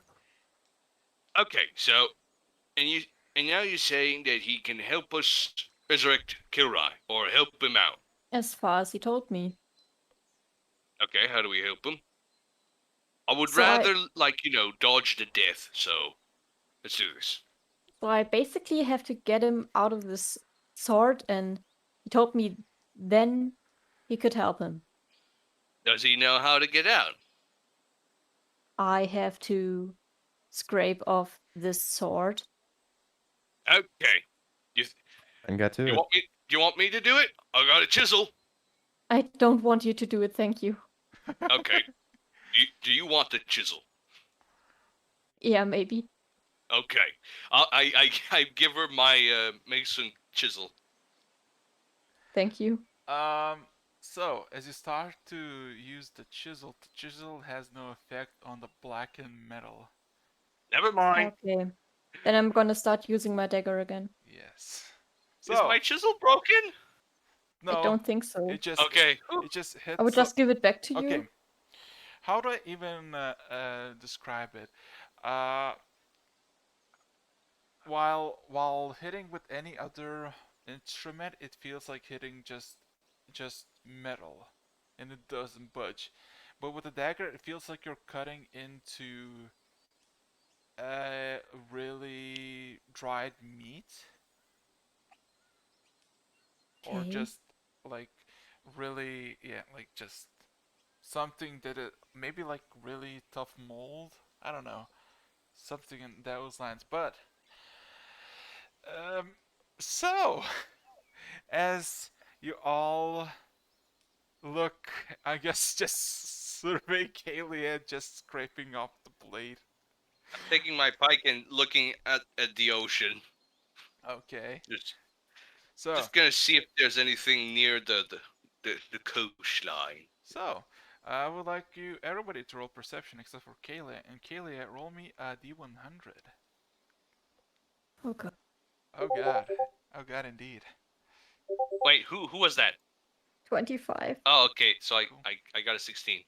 Speaker 3: Okay, so and now you're saying that he can help us resurrect Kilrai or help him out.
Speaker 7: As far as he told me.
Speaker 3: Okay, how do we help him? I would
Speaker 7: So I
Speaker 3: rather dodge the death. So let's do this.
Speaker 7: so I basically have to get him out of this sword, and he told me then he could help him.
Speaker 3: Does he know how to get out?
Speaker 7: I have to scrape off this sword.
Speaker 3: Okay. You
Speaker 1: And get to
Speaker 3: you
Speaker 1: it.
Speaker 3: want me? Do you want me to do it? I got a chisel.
Speaker 7: I don't want you to do it, thank you.
Speaker 3: Okay. Do you want the chisel?
Speaker 7: Yeah, maybe.
Speaker 3: Okay. I give her my mason chisel.
Speaker 7: Thank you.
Speaker 2: So as you start to use the chisel has no effect on the blackened metal.
Speaker 3: Never mind.
Speaker 7: Okay. Then I'm gonna start using my dagger again.
Speaker 2: Yes.
Speaker 3: Is
Speaker 2: So
Speaker 3: my chisel broken?
Speaker 7: I
Speaker 2: no,
Speaker 7: don't think so.
Speaker 2: it just
Speaker 3: Okay.
Speaker 2: it just hits.
Speaker 7: I would just give it back to you.
Speaker 2: Okay. How do I even describe it? Uh, while hitting with any other instrument, it feels like hitting just metal, and it doesn't budge. But with a dagger, it feels like you're cutting into really dried meat, or
Speaker 7: Okay.
Speaker 2: just like really, yeah, like just something that it maybe like really tough mold. I don't know, something in those lines. But um, so as you all look, I guess just survey Kalia just scraping off the blade.
Speaker 3: I'm taking my pike and looking at the ocean.
Speaker 2: Okay,
Speaker 3: Just
Speaker 2: so
Speaker 3: just gonna see if there's anything near the coastline.
Speaker 2: so I would like you everybody to roll perception except for Kalia, and Kalia, roll me a d100.
Speaker 7: Oh god.
Speaker 2: Oh god, oh god, indeed.
Speaker 3: Wait, who was that?
Speaker 7: 25.
Speaker 3: Oh, okay. So
Speaker 2: Cool.
Speaker 3: I got a 16.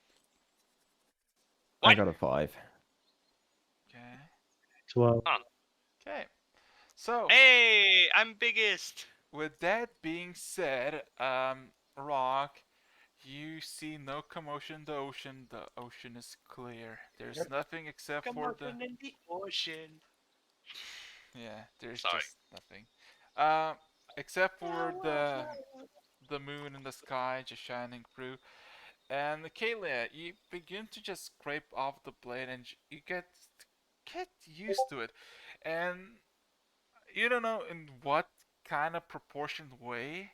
Speaker 1: I
Speaker 3: What?
Speaker 1: got a 5.
Speaker 2: Okay,
Speaker 4: 12.
Speaker 2: okay. So
Speaker 6: Hey, I'm biggest.
Speaker 2: with that being said, Rock, you see no commotion in the ocean. The ocean is clear. There's nothing except
Speaker 6: Come
Speaker 2: for
Speaker 6: on,
Speaker 2: the.
Speaker 6: in the ocean.
Speaker 2: Yeah, there's
Speaker 3: Sorry.
Speaker 2: just nothing. Except for the moon in the sky just shining through. And Kayla, you begin to just scrape off the blade, and you get used to it. And you don't know in what kind of proportioned way,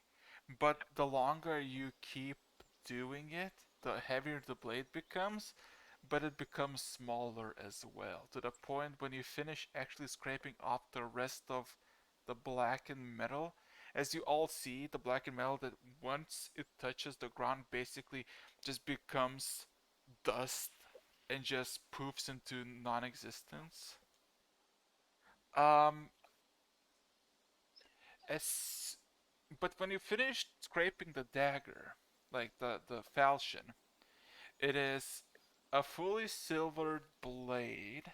Speaker 2: but the longer you keep doing it, the heavier the blade becomes, but it becomes smaller as well, to the point when you finish actually scraping off the rest of the blackened metal. As you all see, the blackened metal that once it touches the ground basically just becomes dust and just poofs into non-existence. Um, as but when you finish scraping the dagger, like the falchion, it is a fully silvered blade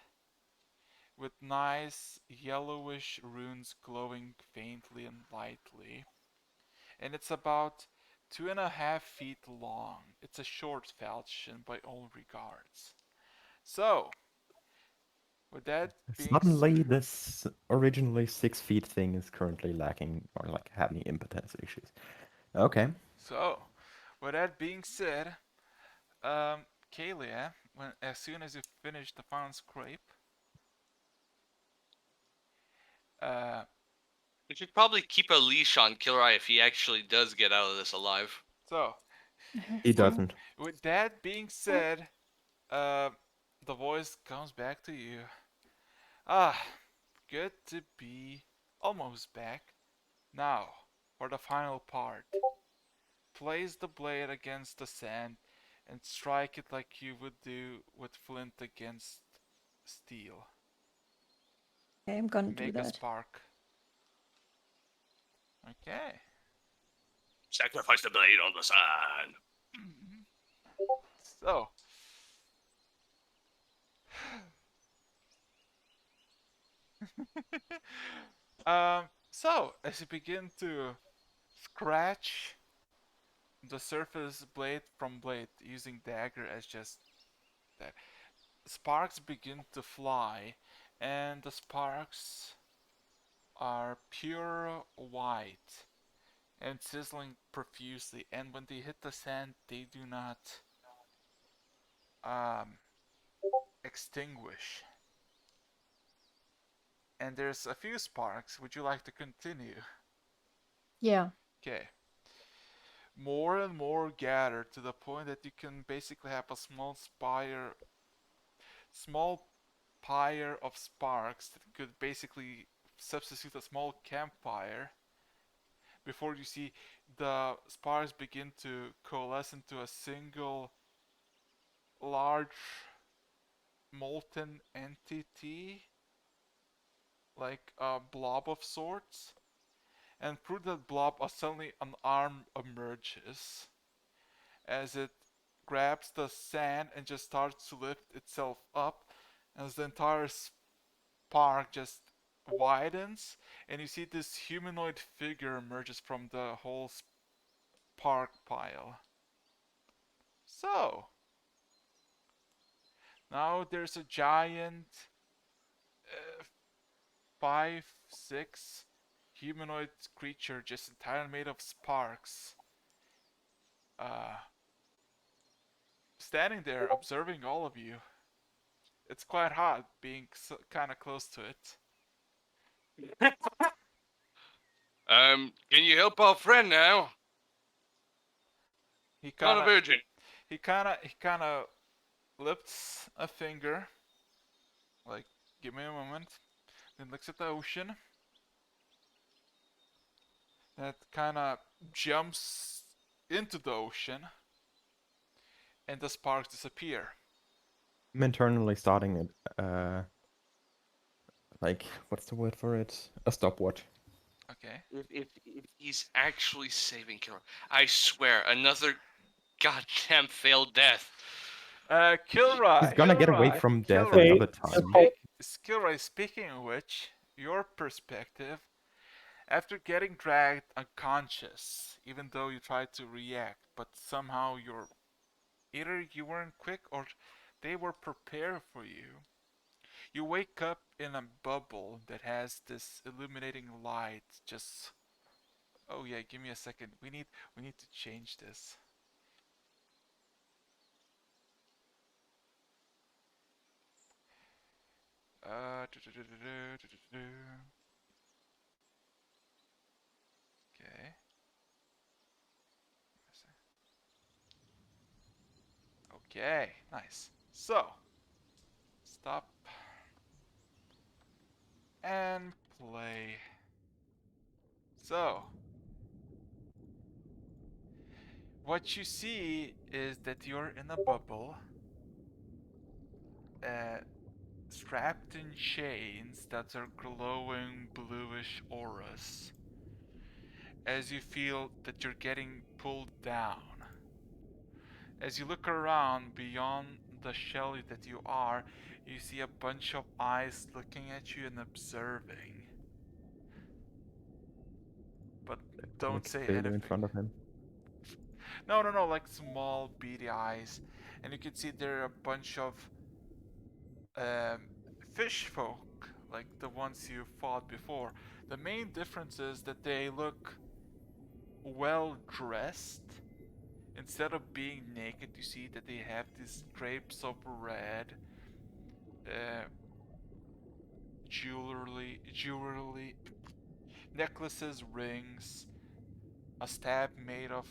Speaker 2: with nice yellowish runes glowing faintly and lightly, and it's about 2.5 feet long. It's a short falchion by all regards. So, with that being
Speaker 1: Suddenly, this originally 6 feet thing is currently lacking or like having impotence issues. Okay.
Speaker 2: so, with that being said, Kalia, when as soon as you finish the final scrape, uh,
Speaker 3: We should probably keep a leash on Kilrai if he actually does get out of this alive.
Speaker 2: so
Speaker 1: He
Speaker 2: with
Speaker 1: doesn't.
Speaker 2: with that being said, uh, the voice comes back to you. Ah, good to be almost back. Now, for the final part. Place the blade against the sand and strike it like you would do with flint against steel.
Speaker 7: Okay, I'm gonna do
Speaker 2: Make a
Speaker 7: that.
Speaker 2: spark. Okay.
Speaker 3: Sacrifice the blade on the sand.
Speaker 2: So. So as you begin to scratch the surface blade from blade using dagger as just that, sparks begin to fly, and the sparks are pure white and sizzling profusely, and when they hit the sand they do not um, extinguish. And there's a few sparks. Would you like to continue?
Speaker 7: Yeah.
Speaker 2: Okay. More and more gather to the point that you can basically have a small pyre of sparks that could basically substitute a small campfire before you see the sparks begin to coalesce into a single large molten entity, like a blob of sorts. And through that blob, suddenly an arm emerges as it grabs the sand and just starts to lift itself up, as the entire spark just widens, and you see this humanoid figure emerges from the whole spark pile. So, now there's a giant 5'6" humanoid creature just entirely made of sparks. Standing there observing all of you. It's quite hot being kind of close to it.
Speaker 3: Can you help our friend now?
Speaker 2: He
Speaker 3: Not a
Speaker 2: kind of
Speaker 3: virgin.
Speaker 2: he kind of lifts a finger, like, give me a moment. Then looks at the ocean. That kind of jumps into the ocean, and the sparks disappear.
Speaker 1: I'm internally starting it. Like, what's the word for it? A stopwatch.
Speaker 2: Okay.
Speaker 3: If he's actually saving Killer, I swear, another goddamn failed death.
Speaker 2: Kilroy.
Speaker 1: He's gonna get away from death
Speaker 2: Kilroy.
Speaker 1: another time.
Speaker 2: Kilroy, speaking of which, your perspective, after getting dragged unconscious, even though you tried to react, but somehow either you weren't quick or they were prepared for you. You wake up in a bubble that has this illuminating light. Just, oh yeah, give me a second. We need to change this. Okay. Okay, nice. So, stop and play. So, what you see is that you're in a bubble, strapped in chains that are glowing bluish auras, as you feel that you're getting pulled down. As you look around beyond the shell that you are, you see a bunch of eyes looking at you and observing. But don't
Speaker 1: Like
Speaker 2: say
Speaker 1: Cthulhu in
Speaker 2: anything.
Speaker 1: front of him.
Speaker 2: No, like small beady eyes. And you can see there are a bunch of fish folk, like the ones you fought before. The main difference is that they look well dressed. Instead of being naked, you see that they have these drapes of red, jewelry, necklaces, rings, a staff made of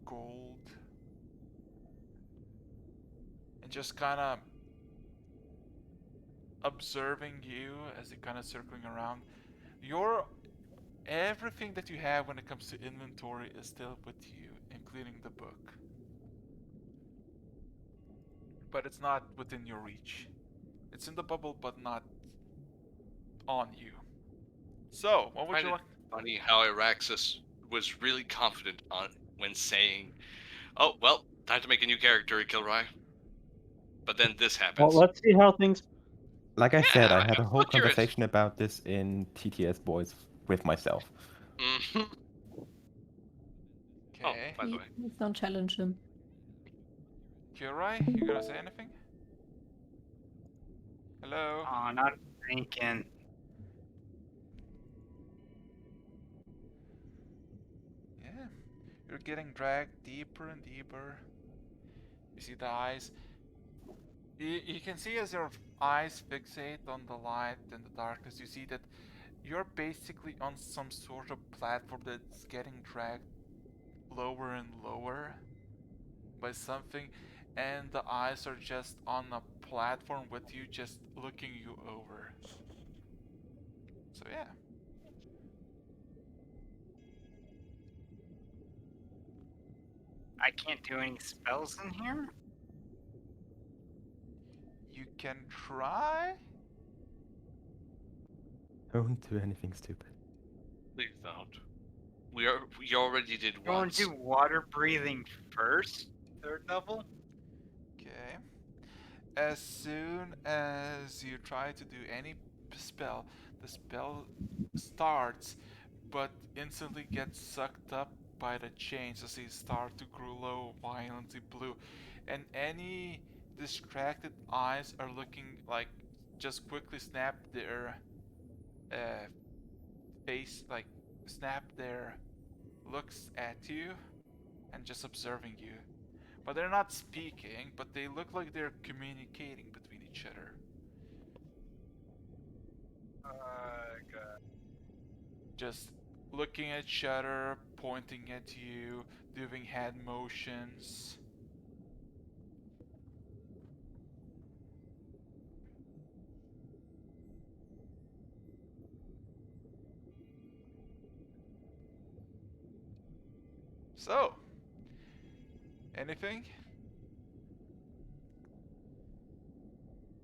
Speaker 2: gold, and just kind of observing you as you're kind of circling around. Your everything that you have when it comes to inventory is still with you, including the book. But it's not within your reach. It's in the bubble, but not on you. So, what would
Speaker 3: Find
Speaker 2: you
Speaker 3: it
Speaker 2: like?
Speaker 3: funny how Iraxis was really confident on when saying, "Oh well, time to make a new character, Kilroy." But then this
Speaker 4: Well,
Speaker 3: happens.
Speaker 4: let's see how things.
Speaker 1: Like I said, I
Speaker 3: Yeah,
Speaker 1: had a
Speaker 3: I'm
Speaker 1: whole
Speaker 3: so curious.
Speaker 1: conversation about this in TTS Boys with myself.
Speaker 3: Mhm. Oh,
Speaker 2: Okay.
Speaker 3: by the way,
Speaker 7: Please don't challenge him.
Speaker 2: Kilroy, you gonna say anything? Hello?
Speaker 6: Oh, not thinking.
Speaker 2: Yeah. You're getting dragged deeper and deeper. You see the eyes. You can see as your eyes fixate on the light and the darkness, you see that you're basically on some sort of platform that's getting dragged lower and lower by something, and the eyes are just on a platform with you, just looking you over. So yeah.
Speaker 6: I can't do any spells in here.
Speaker 2: You can try.
Speaker 1: Don't do anything stupid.
Speaker 3: please don't. We already did
Speaker 6: You want
Speaker 3: once.
Speaker 6: to do water breathing first? Third level?
Speaker 2: Okay. As soon as you try to do any spell, the spell starts, but instantly gets sucked up by the chains as they start to glow violently blue. And any distracted eyes are looking like just quickly snap their uh, face, like snap their looks at you and just observing you. But they're not speaking, but they look like they're communicating between each other.
Speaker 6: God.
Speaker 2: Just looking at each other, pointing at you, doing head motions. So, anything?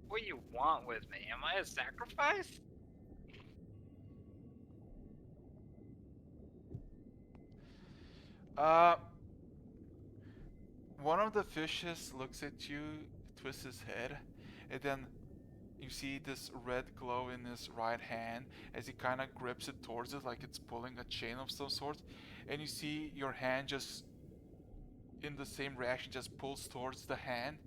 Speaker 6: What do you want with me? Am I a sacrifice?
Speaker 2: Uh, one of the fishes looks at you, twists his head, and then you see this red glow in his right hand as he kind of grips it towards it like it's pulling a chain of some sort. And you see your hand just, in the same reaction, just pulls towards the hand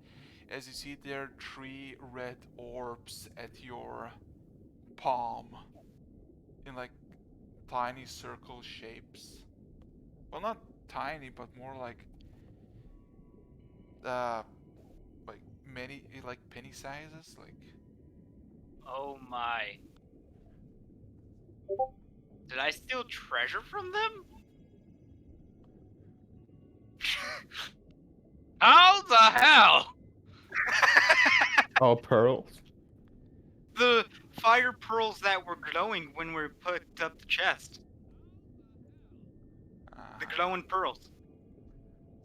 Speaker 2: as you see there are 3 red orbs at your palm in like tiny circle shapes. Well, not tiny, but more uh, like many, like penny sizes. Like,
Speaker 6: Oh my. Did I steal treasure from them?
Speaker 3: How the hell?
Speaker 1: Oh, pearls?
Speaker 6: The fire pearls that were glowing when we put up the chest. The glowing pearls.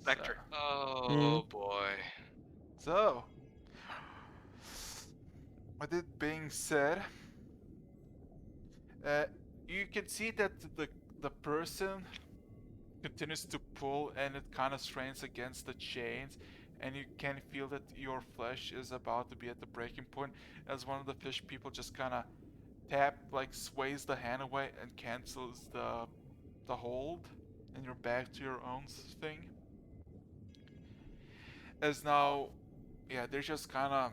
Speaker 6: Vector.
Speaker 3: Oh boy.
Speaker 2: So, with it being said, you can see that the person continues to pull and it kind of strains against the chains, and you can feel that your flesh is about to be at the breaking point as one of the fish people just kind of like sways the hand away and cancels the hold, and you're back to your own thing. As now, yeah, they're just kind of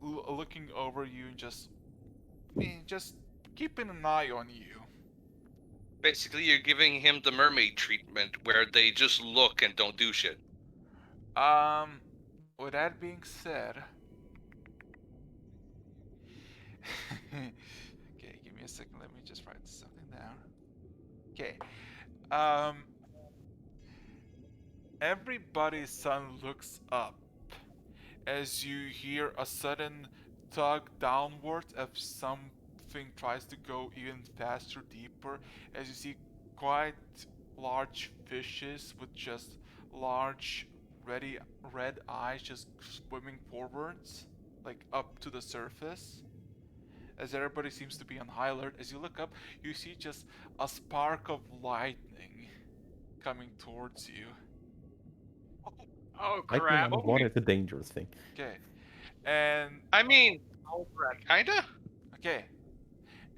Speaker 2: looking over you and just keeping an eye on you.
Speaker 3: Basically, you're giving him the mermaid treatment where they just look and don't do shit.
Speaker 2: With that being said, okay, give me a second. Let me just write something down. Okay. Um, everybody's son looks up as you hear a sudden tug downwards as something tries to go even faster, deeper, as you see quite large fishes with just large red eyes just swimming forwards, like up to the surface. As everybody seems to be on high alert, as you look up, you see just a spark of lightning coming towards you.
Speaker 6: Oh
Speaker 1: Lightning
Speaker 6: crap!
Speaker 1: on water is a dangerous thing.
Speaker 2: Okay, and
Speaker 3: I mean,
Speaker 6: Oh crap!
Speaker 3: kinda.
Speaker 2: okay,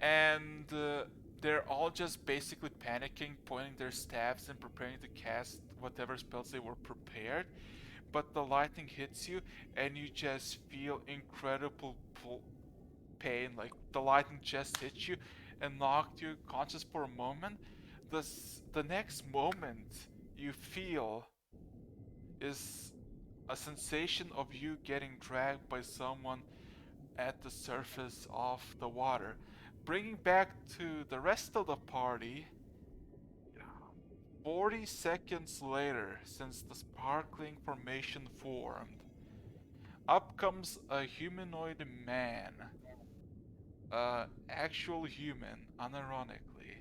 Speaker 2: and they're all just basically panicking, pointing their staffs and preparing to cast whatever spells they were prepared. But the lightning hits you, and you just feel incredible pain. Like the lightning just hit you and knocked you conscious for a moment. The next moment you feel is a sensation of you getting dragged by someone at the surface of the water. Bringing back to the rest of the party, 40 seconds later, since the sparkling formation formed, up comes a humanoid man. Actual human, unironically.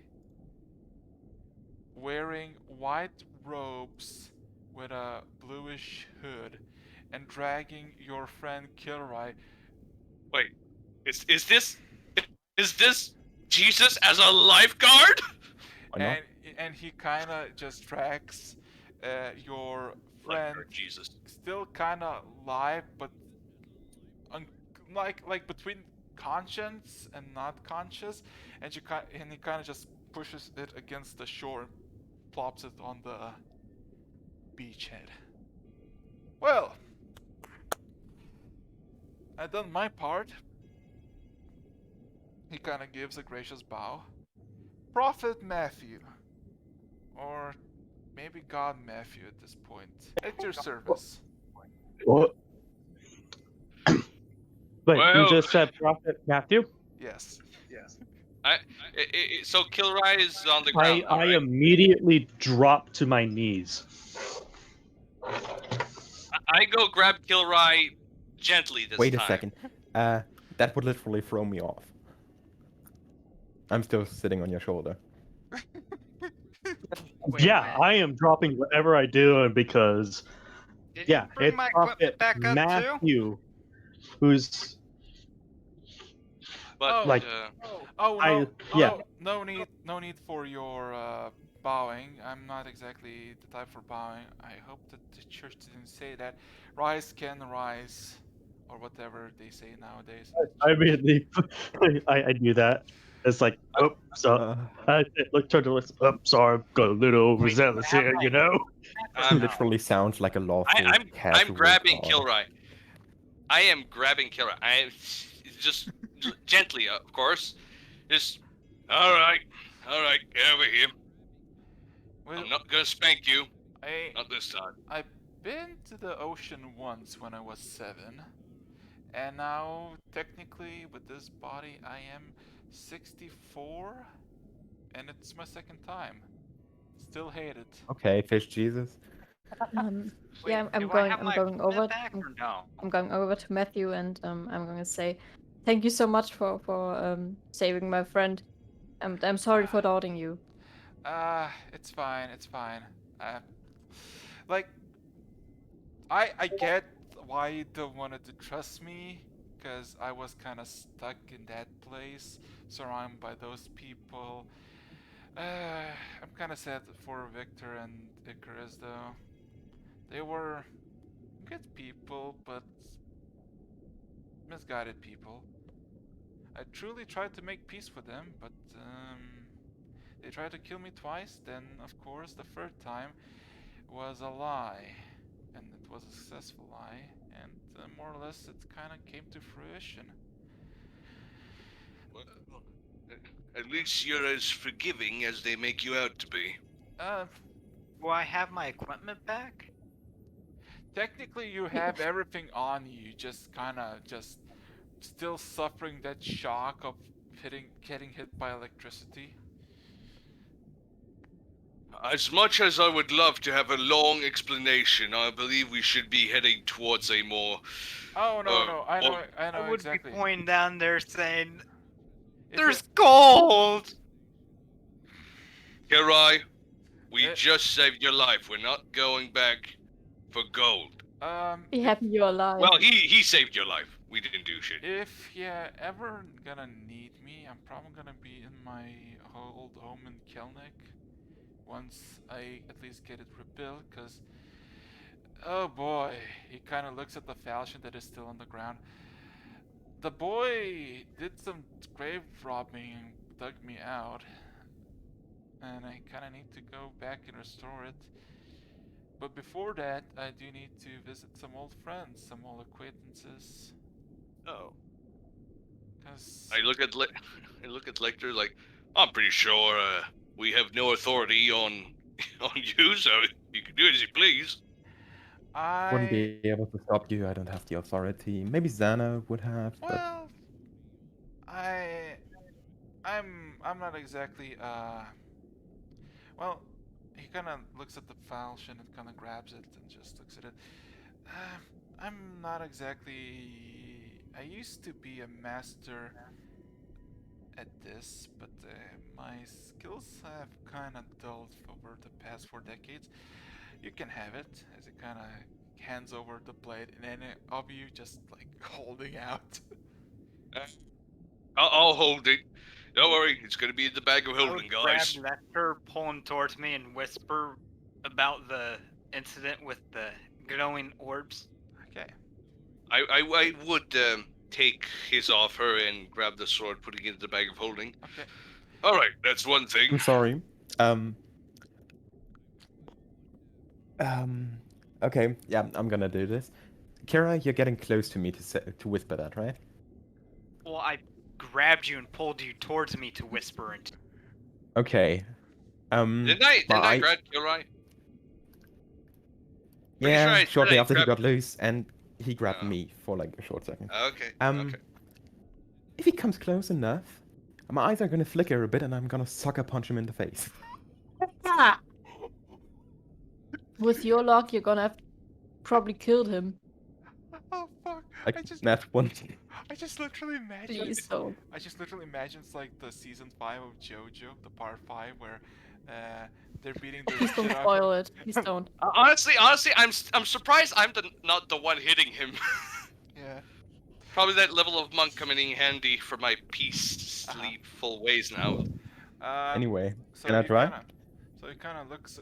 Speaker 2: Wearing white robes with a bluish hood and dragging your friend Kilroy.
Speaker 3: Wait, is this Jesus as a lifeguard?
Speaker 1: Why not?
Speaker 2: And he kind of just drags your friend,
Speaker 3: Lifeguard Jesus.
Speaker 2: still kind of live, but like between conscious and not conscious, and he kind of just pushes it against the shore and plops it on the beachhead. Well, I've done my part. He kind of gives a gracious bow. Prophet Matthew, or maybe God Matthew at this point, at your service.
Speaker 4: What? Wait, you
Speaker 3: Well-
Speaker 4: just said Prophet Matthew?
Speaker 2: Yes.
Speaker 3: So Kilroy is on the ground.
Speaker 4: I
Speaker 3: right?
Speaker 4: immediately drop to my knees.
Speaker 3: I go grab Kilroy gently this
Speaker 1: Wait
Speaker 3: time.
Speaker 1: a second. That would literally throw me off. I'm still sitting on your shoulder.
Speaker 6: Wait a
Speaker 4: Yeah,
Speaker 6: minute.
Speaker 4: I am dropping whatever I do because
Speaker 6: Did
Speaker 4: yeah,
Speaker 6: you bring
Speaker 4: it's
Speaker 6: my
Speaker 4: Prophet
Speaker 6: equipment back up too?
Speaker 4: Matthew who's
Speaker 3: But
Speaker 2: Oh,
Speaker 4: like
Speaker 2: Oh
Speaker 4: I-
Speaker 2: no!
Speaker 4: yeah.
Speaker 2: No need for your bowing. I'm not exactly the type for bowing. I hope that the church didn't say that. Rise can rise, or whatever they say nowadays.
Speaker 4: I immediately I do that. It's like, oh, so I look toward the list. Oh, sorry, I've got a little
Speaker 6: Wait,
Speaker 4: overzealous
Speaker 6: have
Speaker 4: here,
Speaker 6: my-
Speaker 4: you know.
Speaker 3: I'm-
Speaker 6: No.
Speaker 1: Literally sounds like a lawful
Speaker 3: I'm
Speaker 1: casual
Speaker 3: grabbing
Speaker 1: god.
Speaker 3: Kilroy. I am grabbing Kilroy. I just gently, of course. Just all right, get over here.
Speaker 2: Well,
Speaker 3: I'm not gonna spank you.
Speaker 2: I
Speaker 3: Not this time.
Speaker 2: I've been to the ocean once when I was 7, and now technically with this body I am 64, and it's my second time. Still hate it.
Speaker 1: Okay, fish Jesus.
Speaker 6: Wait,
Speaker 7: Yeah, I'm
Speaker 6: do I
Speaker 7: going.
Speaker 6: have
Speaker 7: I'm
Speaker 6: my
Speaker 7: going
Speaker 6: equipment
Speaker 7: over.
Speaker 6: back or no?
Speaker 7: I'm going over to Matthew, and I'm going to say, thank you so much for saving my friend. I'm sorry for doubting you.
Speaker 2: It's fine. It's fine. Like, I get why you don't wanted to trust me, because I was kind of stuck in that place, surrounded by those people. I'm kind of sad for Victor and Icarus, though. They were good people, but misguided people. I truly tried to make peace with them, but they tried to kill me twice. Then, of course, the third time was a lie, and it was a successful lie, and more or less it kind of came to fruition.
Speaker 3: Well, at least you're as forgiving as they make you out to be.
Speaker 6: Will I have my equipment back?
Speaker 2: Technically, you have everything on you, just kind of just still suffering that shock of getting hit by electricity.
Speaker 3: As much as I would love to have a long explanation, I believe we should be heading towards a more.
Speaker 2: Oh no, no, I know,
Speaker 3: or-
Speaker 2: I know
Speaker 6: I would
Speaker 2: exactly.
Speaker 6: be pointing down there saying,
Speaker 2: If
Speaker 6: "There's gold."
Speaker 3: Kirai, we
Speaker 2: Eh.
Speaker 3: just saved your life. We're not going back for gold.
Speaker 7: Be happy you're alive.
Speaker 3: Well, he saved your life. We didn't do shit.
Speaker 2: if you're ever gonna need me, I'm probably gonna be in my old home in Kelnick once I at least get it rebuilt, cause oh boy, he kind of looks at the falchion that is still on the ground. The boy did some grave robbing and dug me out, and I kind of need to go back and restore it. But before that, I do need to visit some old friends, some old acquaintances,
Speaker 6: Oh.
Speaker 2: cause
Speaker 3: I look at I look at Lecter like, I'm pretty sure we have no authority on you, so you can do as you please.
Speaker 1: Wouldn't
Speaker 2: I
Speaker 1: be able to stop you. I don't have the authority. Maybe Xana would have, but
Speaker 2: well, I'm not exactly well, he kind of looks at the falchion and kind of grabs it and just looks at it. I'm not exactly. I used to be a master at this, but my skills have kind of dulled over the past 4 decades. You can have it, as it kind of hands over the blade, and any of you just like holding out.
Speaker 3: I'll hold it. Don't worry, it's gonna be in the bag of
Speaker 6: I
Speaker 3: holding,
Speaker 6: would grab
Speaker 3: guys.
Speaker 6: Lecter, pull him towards me, and whisper about the incident with the glowing orbs.
Speaker 2: Okay.
Speaker 3: I would take his offer and grab the sword, putting it in the bag of holding.
Speaker 2: Okay.
Speaker 3: All right, that's one thing.
Speaker 1: I'm sorry. Okay, yeah, I'm gonna do this. Kira, you're getting close to me to whisper that, right?
Speaker 6: Well, I grabbed you and pulled you towards me to whisper it.
Speaker 1: Okay.
Speaker 3: Didn't I
Speaker 1: my-
Speaker 3: grab you right? Pretty
Speaker 1: Yeah,
Speaker 3: sure I said
Speaker 1: shortly
Speaker 3: I
Speaker 1: after he
Speaker 3: grabbed-
Speaker 1: got loose, and he grabbed
Speaker 3: Oh.
Speaker 1: me for like a short second.
Speaker 3: Okay.
Speaker 1: Um,
Speaker 3: Okay.
Speaker 1: If he comes close enough, my eyes are gonna flicker a bit, and I'm gonna sucker punch him in the face.
Speaker 7: With your luck, you're gonna have probably killed him.
Speaker 2: Oh fuck!
Speaker 1: Like
Speaker 2: I just literally imagine.
Speaker 7: Please don't.
Speaker 2: I just literally imagine it's like the season 5 of JoJo, the part 5, where they're beating the
Speaker 7: Please
Speaker 2: shit
Speaker 7: don't
Speaker 2: out of
Speaker 7: spoil it. Please don't.
Speaker 3: Honestly, I'm surprised I'm not the one hitting him.
Speaker 2: Yeah.
Speaker 3: Probably that level of monk coming in handy for my peaceful ways now.
Speaker 1: Anyway,
Speaker 2: So
Speaker 1: can I
Speaker 2: you
Speaker 1: try?
Speaker 2: So he kind of looks.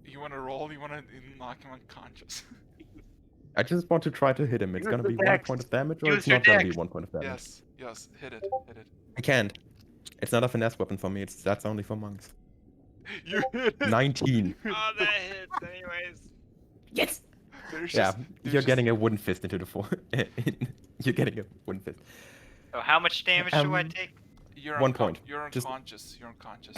Speaker 2: You want to roll? You want to knock him unconscious?
Speaker 1: I just want to try to hit him. It's
Speaker 6: Use
Speaker 1: gonna
Speaker 6: the
Speaker 1: be 1
Speaker 6: dex.
Speaker 1: point of damage, or
Speaker 6: Use
Speaker 1: it's
Speaker 6: your
Speaker 1: not gonna be
Speaker 6: dex.
Speaker 1: 1 point of damage.
Speaker 2: Yes. Yes. Hit it. Hit it.
Speaker 1: I can't. It's not a finesse weapon for me. That's only for monks.
Speaker 2: You hit it.
Speaker 1: 19.
Speaker 6: Oh, that hits anyways.
Speaker 1: Yes.
Speaker 2: There's
Speaker 1: Yeah,
Speaker 2: just- there's
Speaker 1: you're
Speaker 2: just-
Speaker 1: getting a wooden fist into the floor. You're getting a wooden fist.
Speaker 6: So how much damage do I
Speaker 1: Um,
Speaker 6: take?
Speaker 2: You're
Speaker 1: 1 point.
Speaker 2: You're
Speaker 1: Just-
Speaker 2: unconscious. You're unconscious.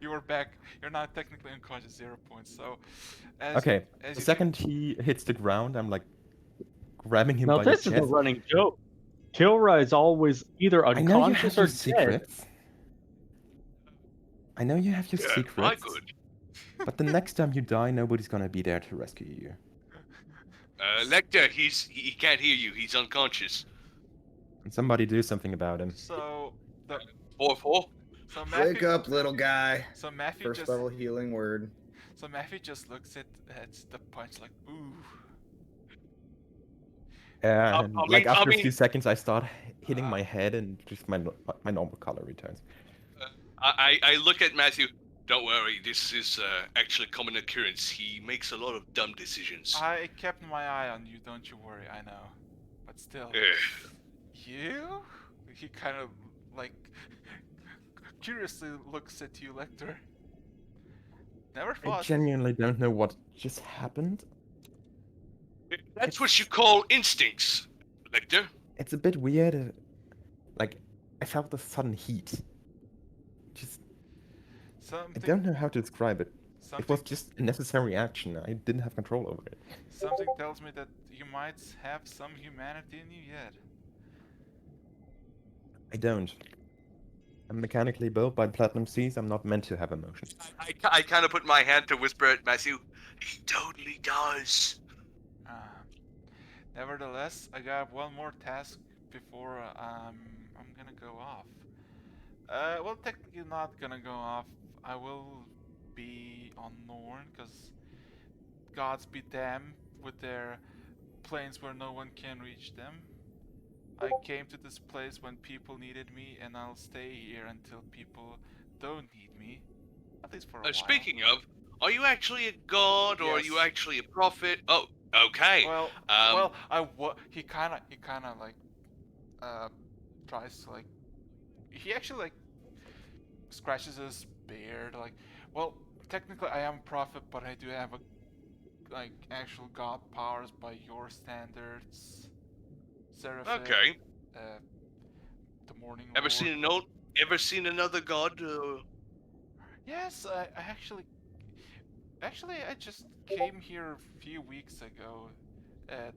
Speaker 2: You were back. You're not technically unconscious. 0 points. So, as
Speaker 1: Okay,
Speaker 2: as
Speaker 1: the
Speaker 2: you
Speaker 1: second he hits the ground, I'm like grabbing him
Speaker 4: Now
Speaker 1: by the
Speaker 4: this is a
Speaker 1: chest.
Speaker 4: running joke. Kilra is always either
Speaker 1: I know you
Speaker 4: unconscious
Speaker 1: have your
Speaker 4: or dead.
Speaker 1: secrets. I know you have your
Speaker 3: Yeah, my
Speaker 1: secrets.
Speaker 3: good.
Speaker 1: But the next time you die, nobody's gonna be there to rescue you.
Speaker 3: Lecter, he can't hear you. He's unconscious.
Speaker 1: And somebody do something about him.
Speaker 2: so the
Speaker 3: 4-4.
Speaker 2: so
Speaker 5: Wake
Speaker 2: Matthew
Speaker 5: up, little guy.
Speaker 2: so Matthew
Speaker 5: First
Speaker 2: just
Speaker 5: level healing word.
Speaker 2: so Matthew just looks at the punch like ooh.
Speaker 1: And
Speaker 3: I
Speaker 1: like
Speaker 3: mean-
Speaker 1: after
Speaker 3: I
Speaker 1: a few
Speaker 3: mean-
Speaker 1: seconds, I start hitting my head, and just my normal color returns.
Speaker 3: I look at Matthew. Don't worry, this is actually common occurrence. He makes a lot of dumb decisions.
Speaker 2: I kept my eye on you. Don't you worry. I know. But still.
Speaker 3: Ugh.
Speaker 2: You? He kind of like curiously looks at you, Lecter. Never
Speaker 1: I
Speaker 2: thought.
Speaker 1: genuinely don't know what just happened.
Speaker 3: That's what you call instincts, Lecter.
Speaker 1: It's a bit weird. Like, I felt a sudden heat. Just, I
Speaker 2: Something.
Speaker 1: don't know how to describe it. It
Speaker 2: Something.
Speaker 1: was just a necessary action. I didn't have control over it.
Speaker 2: Something tells me that you might have some humanity in you yet.
Speaker 1: I don't. I'm mechanically built by Platinum Seas. I'm not meant to have emotions.
Speaker 3: I kind of put my hand to whisper at Matthew. He totally does.
Speaker 2: Nevertheless, I got one more task before I'm gonna go off. Well, technically not gonna go off. I will be on Norn, because gods be damned with their planes where no one can reach them. I came to this place when people needed me, and I'll stay here until people don't need me. At least for a while.
Speaker 3: Speaking of, are you actually a god or are you
Speaker 2: Yes.
Speaker 3: actually a prophet? Oh, okay.
Speaker 2: Well, he kind of like tries to like he actually like scratches his beard like, well, technically I am a prophet, but I do have a like actual god powers by your standards. Seraphim,
Speaker 3: Okay.
Speaker 2: the Morning
Speaker 3: Ever
Speaker 2: Lord.
Speaker 3: seen another god?
Speaker 2: Yes, I actually I just came here a few weeks ago.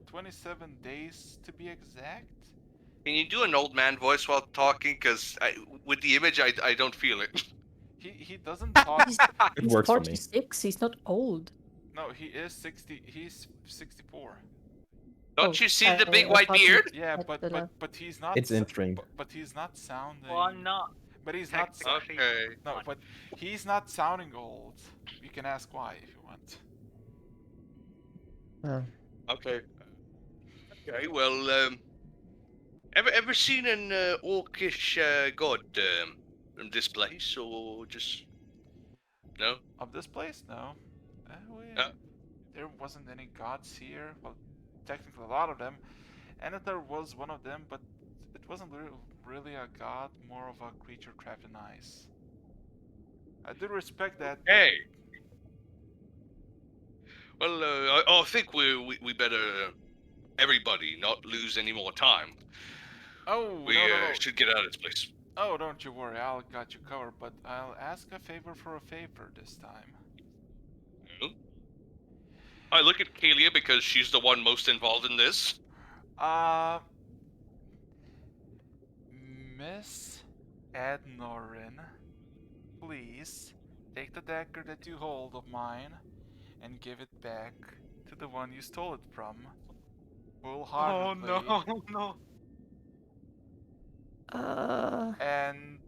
Speaker 2: 27 days to be exact.
Speaker 3: Can you do an old man voice while talking? Because with the image, I don't feel it.
Speaker 2: He doesn't talk.
Speaker 1: It
Speaker 7: He's
Speaker 1: works for me.
Speaker 7: 46. He's not old.
Speaker 2: No, he is 60. He's 64.
Speaker 3: Don't you see the big
Speaker 7: I
Speaker 3: white
Speaker 7: thought he
Speaker 3: beard?
Speaker 2: Yeah,
Speaker 7: had
Speaker 2: but
Speaker 7: the-
Speaker 2: but he's not.
Speaker 1: It's in stream.
Speaker 2: But he's not sounding.
Speaker 6: Well, I'm not.
Speaker 2: But he's not.
Speaker 6: Technically.
Speaker 3: Okay.
Speaker 2: No, but he's not sounding old. You can ask why if you want.
Speaker 3: Okay. Okay. Well, ever seen an orcish god in this place, or just no?
Speaker 2: Of this place, no. There wasn't any gods here. Well, technically a lot of them, and if there was one of them, but it wasn't really a god, more of a creature trapped in ice. I do respect that.
Speaker 3: Hey. Well, I think we better everybody not lose any more time.
Speaker 2: Oh,
Speaker 3: We
Speaker 2: no.
Speaker 3: should get out of this place.
Speaker 2: Oh, don't you worry, I'll got you covered, but I'll ask a favor for a favor this time.
Speaker 3: I look at Kalia because she's the one most involved in this.
Speaker 2: Miss Adnorin, please take the dagger that you hold of mine and give it back to the one you stole it from.
Speaker 6: Oh
Speaker 2: Wholeheartedly.
Speaker 6: no.
Speaker 2: And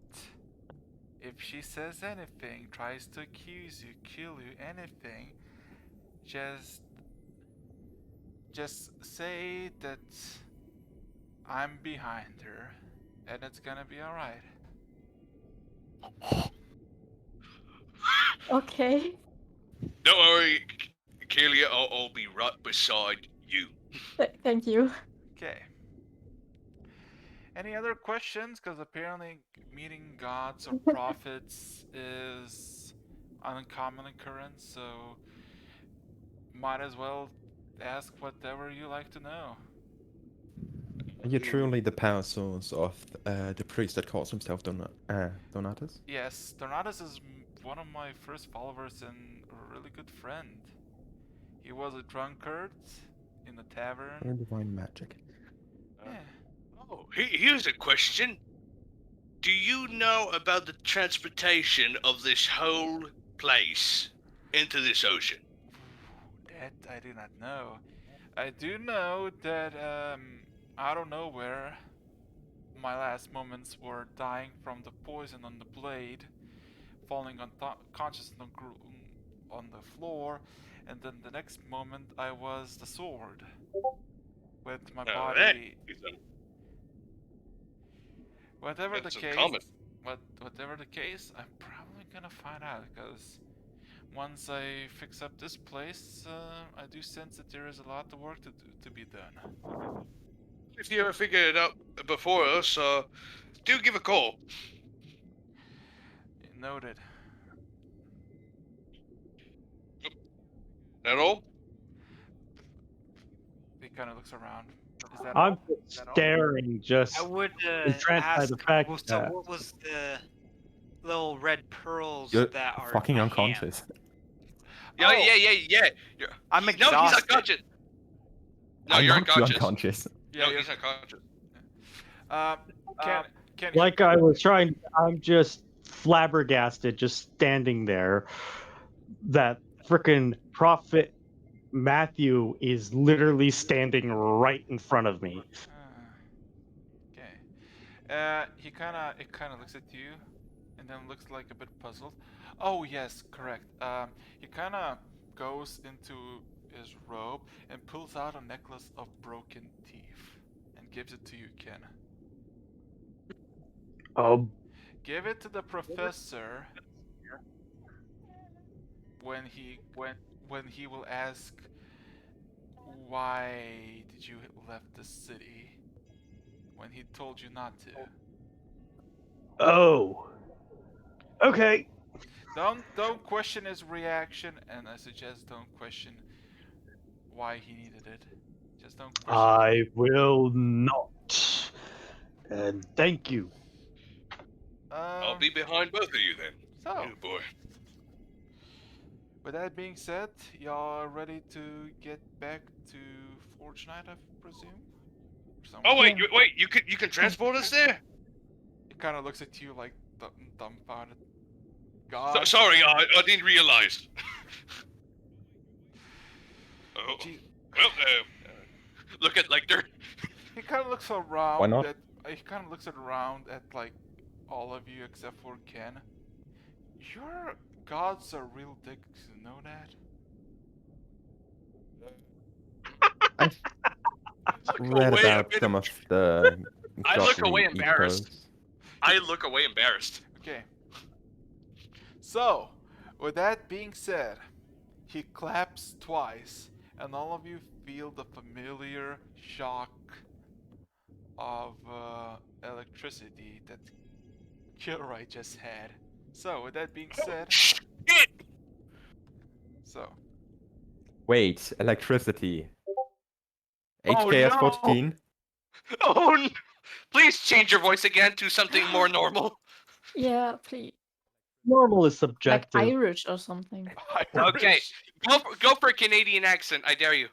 Speaker 2: if she says anything, tries to accuse you, kill you, anything, just say that I'm behind her, and it's gonna be alright.
Speaker 7: Okay.
Speaker 3: Don't worry, Kalia, I'll be right beside you.
Speaker 7: Thank you.
Speaker 2: Okay. Any other questions? Because apparently meeting gods or prophets is an uncommon occurrence, so might as well ask whatever you like to know.
Speaker 1: Are you truly the power source of the priest that calls himself Donatus?
Speaker 2: Yes, Donatus is one of my first followers and a really good friend. He was a drunkard in the tavern.
Speaker 1: Or divine magic?
Speaker 2: Yeah.
Speaker 3: Oh, here's a question. Do you know about the transportation of this whole place into this ocean?
Speaker 2: That I do not know. I do know that out of nowhere, my last moments were dying from the poison on the blade, falling unconscious on the floor, and then the next moment I was the sword with my body. Whatever the case, whatever the case, I'm probably gonna find out, because once I fix up this place, I do sense that there is a lot of work to be done.
Speaker 3: If you ever figure it out before us, do give a call.
Speaker 2: Noted.
Speaker 3: That all?
Speaker 2: He kind of looks around. Is that
Speaker 4: I'm
Speaker 2: all? Is that all?
Speaker 4: staring just
Speaker 6: I would
Speaker 4: entranced by
Speaker 6: ask.
Speaker 4: the fact
Speaker 6: So
Speaker 4: that
Speaker 6: what was the little red pearls
Speaker 1: You're
Speaker 6: that are
Speaker 1: fucking
Speaker 6: in my hand?
Speaker 1: unconscious.
Speaker 3: Yeah,
Speaker 6: Oh.
Speaker 3: yeah.
Speaker 6: I'm
Speaker 3: No,
Speaker 6: exhausted.
Speaker 3: he's unconscious. No,
Speaker 1: I
Speaker 3: you're
Speaker 1: knocked you
Speaker 3: unconscious.
Speaker 1: unconscious.
Speaker 2: Yeah,
Speaker 3: No,
Speaker 2: you're-
Speaker 3: he's unconscious.
Speaker 2: Ken,
Speaker 4: Like I was trying, I'm just flabbergasted, just standing there. That frickin' Prophet Matthew is literally standing right in front of me.
Speaker 2: Okay. He kind of looks at you, and then looks like a bit puzzled. Oh yes, correct. He kind of goes into his robe and pulls out a necklace of broken teeth and gives it to you, Ken.
Speaker 4: Oh,
Speaker 2: Give it to the professor when he will ask why did you left the city when he told you not to.
Speaker 4: oh, okay.
Speaker 2: Don't question his reaction, and I suggest don't question why he needed it. Just don't question.
Speaker 4: I will not. And thank you.
Speaker 3: I'll be behind both of you then.
Speaker 2: So,
Speaker 3: Oh boy.
Speaker 2: with that being said, y'all ready to get back to Forge Night, I presume?
Speaker 3: Oh wait,
Speaker 7: Yeah.
Speaker 3: wait, you can transport us there?
Speaker 2: He kind of looks at you like dumbfounded. God.
Speaker 3: Sorry, I didn't realize. Oh,
Speaker 2: Gee,
Speaker 3: well, look at like they're.
Speaker 2: he kind of looks around.
Speaker 1: Why not?
Speaker 2: He kind of looks around at like all of you except for Ken. Your gods are real dicks, you know that?
Speaker 1: Read
Speaker 3: away a
Speaker 1: about
Speaker 3: bit
Speaker 1: some of the
Speaker 3: I look
Speaker 1: godly
Speaker 3: away embarrassed.
Speaker 1: ethos.
Speaker 3: I look away embarrassed.
Speaker 2: Okay. So, with that being said, he claps twice, and all of you feel the familiar shock of electricity that Kilroy just had. So, with that being said,
Speaker 3: Shit!
Speaker 2: so
Speaker 1: Wait, electricity.
Speaker 3: Oh,
Speaker 1: HKS
Speaker 3: no.
Speaker 1: 14?
Speaker 3: Oh, please change your voice again to something more normal.
Speaker 7: Yeah, please.
Speaker 4: Normal is
Speaker 7: Like
Speaker 4: subjective.
Speaker 7: Irish or something.
Speaker 3: Okay, go for a Canadian accent. I dare you.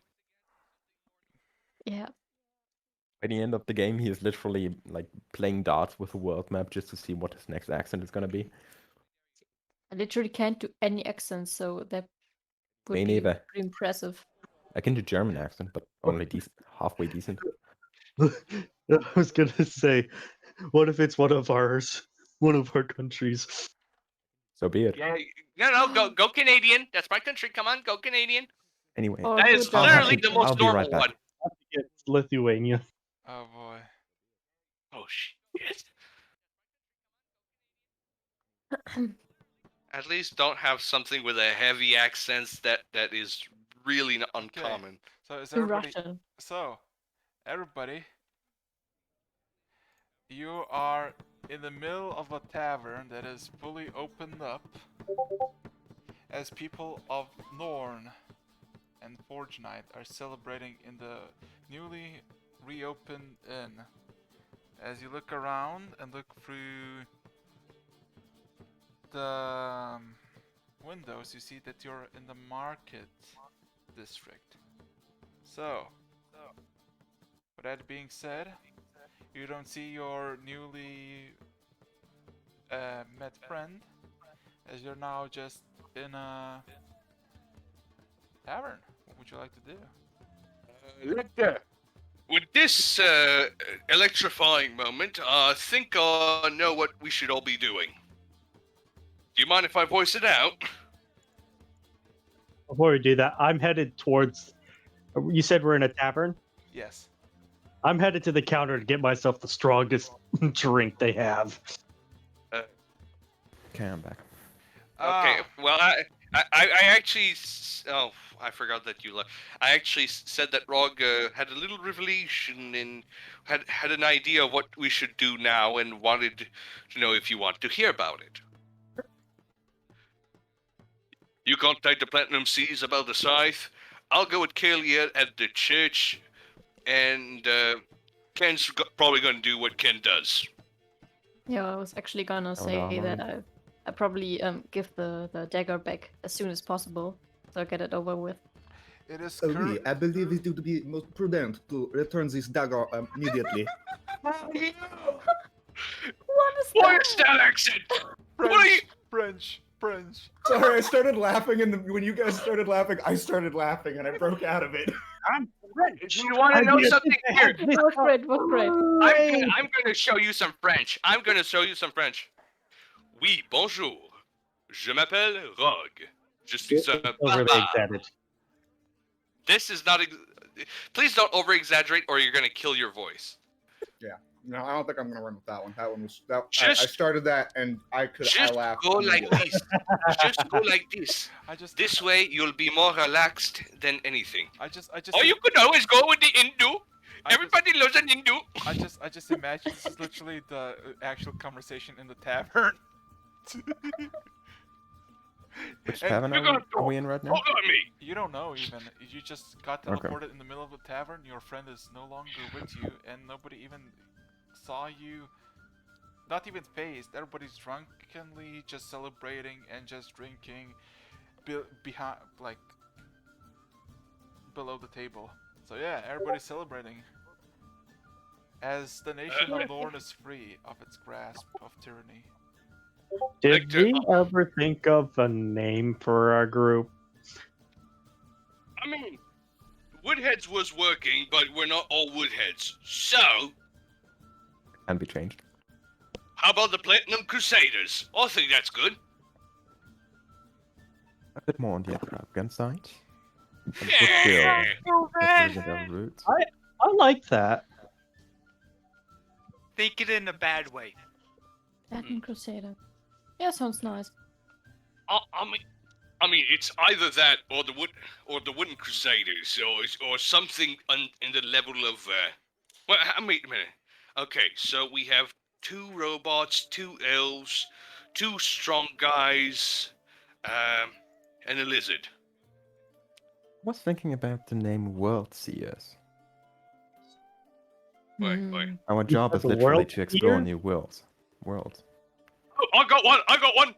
Speaker 7: Yeah.
Speaker 1: By the end of the game, he is literally like playing darts with a world map just to see what his next accent is gonna be.
Speaker 7: I literally can't do any accents, so that would
Speaker 1: Me
Speaker 7: be
Speaker 1: neither.
Speaker 7: pretty impressive.
Speaker 1: I can do German accent, but only halfway decent.
Speaker 4: I was gonna say, what if it's one of ours, one of our countries?
Speaker 1: So be it.
Speaker 3: Yeah, no, go Canadian. That's my country. Come on, go Canadian.
Speaker 1: Anyway,
Speaker 7: Or
Speaker 3: That
Speaker 7: do
Speaker 3: is
Speaker 7: Dutch
Speaker 3: literally
Speaker 1: happy-
Speaker 3: the
Speaker 7: accent.
Speaker 1: I'll
Speaker 3: most
Speaker 1: be right
Speaker 3: normal
Speaker 1: back.
Speaker 3: one.
Speaker 4: It's Lithuania.
Speaker 2: Oh boy.
Speaker 3: Oh shit. At least don't have something with a heavy accent that is really uncommon.
Speaker 2: So is
Speaker 7: To
Speaker 2: everybody?
Speaker 7: Russian.
Speaker 2: So, everybody, you are in the middle of a tavern that is fully opened up, as people of Norn and Forge Night are celebrating in the newly reopened inn. As you look around and look through the windows, you see that you're in the market district. So, with that being said, you don't see your newly met friend, as you're now just in a tavern. What would you like to do?
Speaker 3: With this electrifying moment, I think I know what we should all be doing. Do you mind if I voice it out?
Speaker 4: Before we do that, I'm headed towards. You said we're in a tavern.
Speaker 2: Yes.
Speaker 4: I'm headed to the counter to get myself the strongest drink they have.
Speaker 1: okay, I'm back.
Speaker 3: Okay.
Speaker 2: Ah,
Speaker 3: Well, I actually. Oh, I forgot that you left. I actually said that Rog had a little revelation and had an idea of what we should do now and wanted to know if you want to hear about it. You contact the Platinum Seas about the scythe. I'll go with Kalia at the church, and Ken's probably going to do what Ken does.
Speaker 7: Yeah, I was actually gonna say that I probably give the dagger back as soon as possible, so I get it over with.
Speaker 2: it is
Speaker 5: Oui, I believe it would be most prudent to return this dagger immediately.
Speaker 3: What is that accent? What are you?
Speaker 2: French.
Speaker 8: Sorry, I started laughing, and when you guys started laughing, I started laughing, and I broke out of it.
Speaker 6: I'm French.
Speaker 3: You want to know something? Here,
Speaker 7: It was great. It was great.
Speaker 3: I'm gonna show you some French. Oui, bonjour. Je m'appelle Rogue. Je suis un
Speaker 4: Overly
Speaker 3: barbare.
Speaker 4: exaggerated.
Speaker 3: This is not. Please don't over exaggerate, or you're gonna kill your voice.
Speaker 8: No, I don't think I'm gonna run with that one. That one was that. I
Speaker 3: Just-
Speaker 8: started that, and I
Speaker 3: Just
Speaker 8: laughed.
Speaker 3: go like
Speaker 8: immediately.
Speaker 3: this. Just go like this. This way, you'll be more relaxed than anything.
Speaker 2: I just.
Speaker 3: Or you could always go with the Hindu. Everybody loves an Hindu.
Speaker 2: I just imagine this is literally the actual conversation in the tavern.
Speaker 1: Which
Speaker 2: And
Speaker 1: tavern
Speaker 3: you're gonna
Speaker 1: are we in right now?
Speaker 3: Hold on me.
Speaker 2: You don't know even. You just got
Speaker 1: Okay.
Speaker 2: teleported in the middle of the tavern. Your friend is no longer with you, and nobody even saw you. Not even phased. Everybody's drunkenly just celebrating and just drinking behind, like, below the table. So yeah, everybody's celebrating. As the nation of Norn is free of its grasp of tyranny.
Speaker 4: Did
Speaker 3: Victor.
Speaker 4: we ever think of a name for our group?
Speaker 3: I mean, Woodheads was working, but we're not all Woodheads. So,
Speaker 1: Can be changed.
Speaker 3: how about the Platinum Crusaders? I think that's good.
Speaker 1: A bit more on the African side. But
Speaker 3: Yeah.
Speaker 1: still, represent our roots.
Speaker 4: I like that.
Speaker 6: Think it in a bad way.
Speaker 7: Latin Crusader. Yeah, sounds nice.
Speaker 3: I mean, it's either that or the Wooden Crusaders, or something in the level of. Well, I mean, a minute. Okay, so we have 2 robots, 2 elves, 2 strong guys, and a lizard.
Speaker 1: I was thinking about the name World Seers.
Speaker 3: Wait.
Speaker 1: Our job is
Speaker 4: the
Speaker 1: literally
Speaker 4: World
Speaker 1: to explore
Speaker 4: Seer?
Speaker 1: new worlds. Worlds.
Speaker 3: Oh, I got one.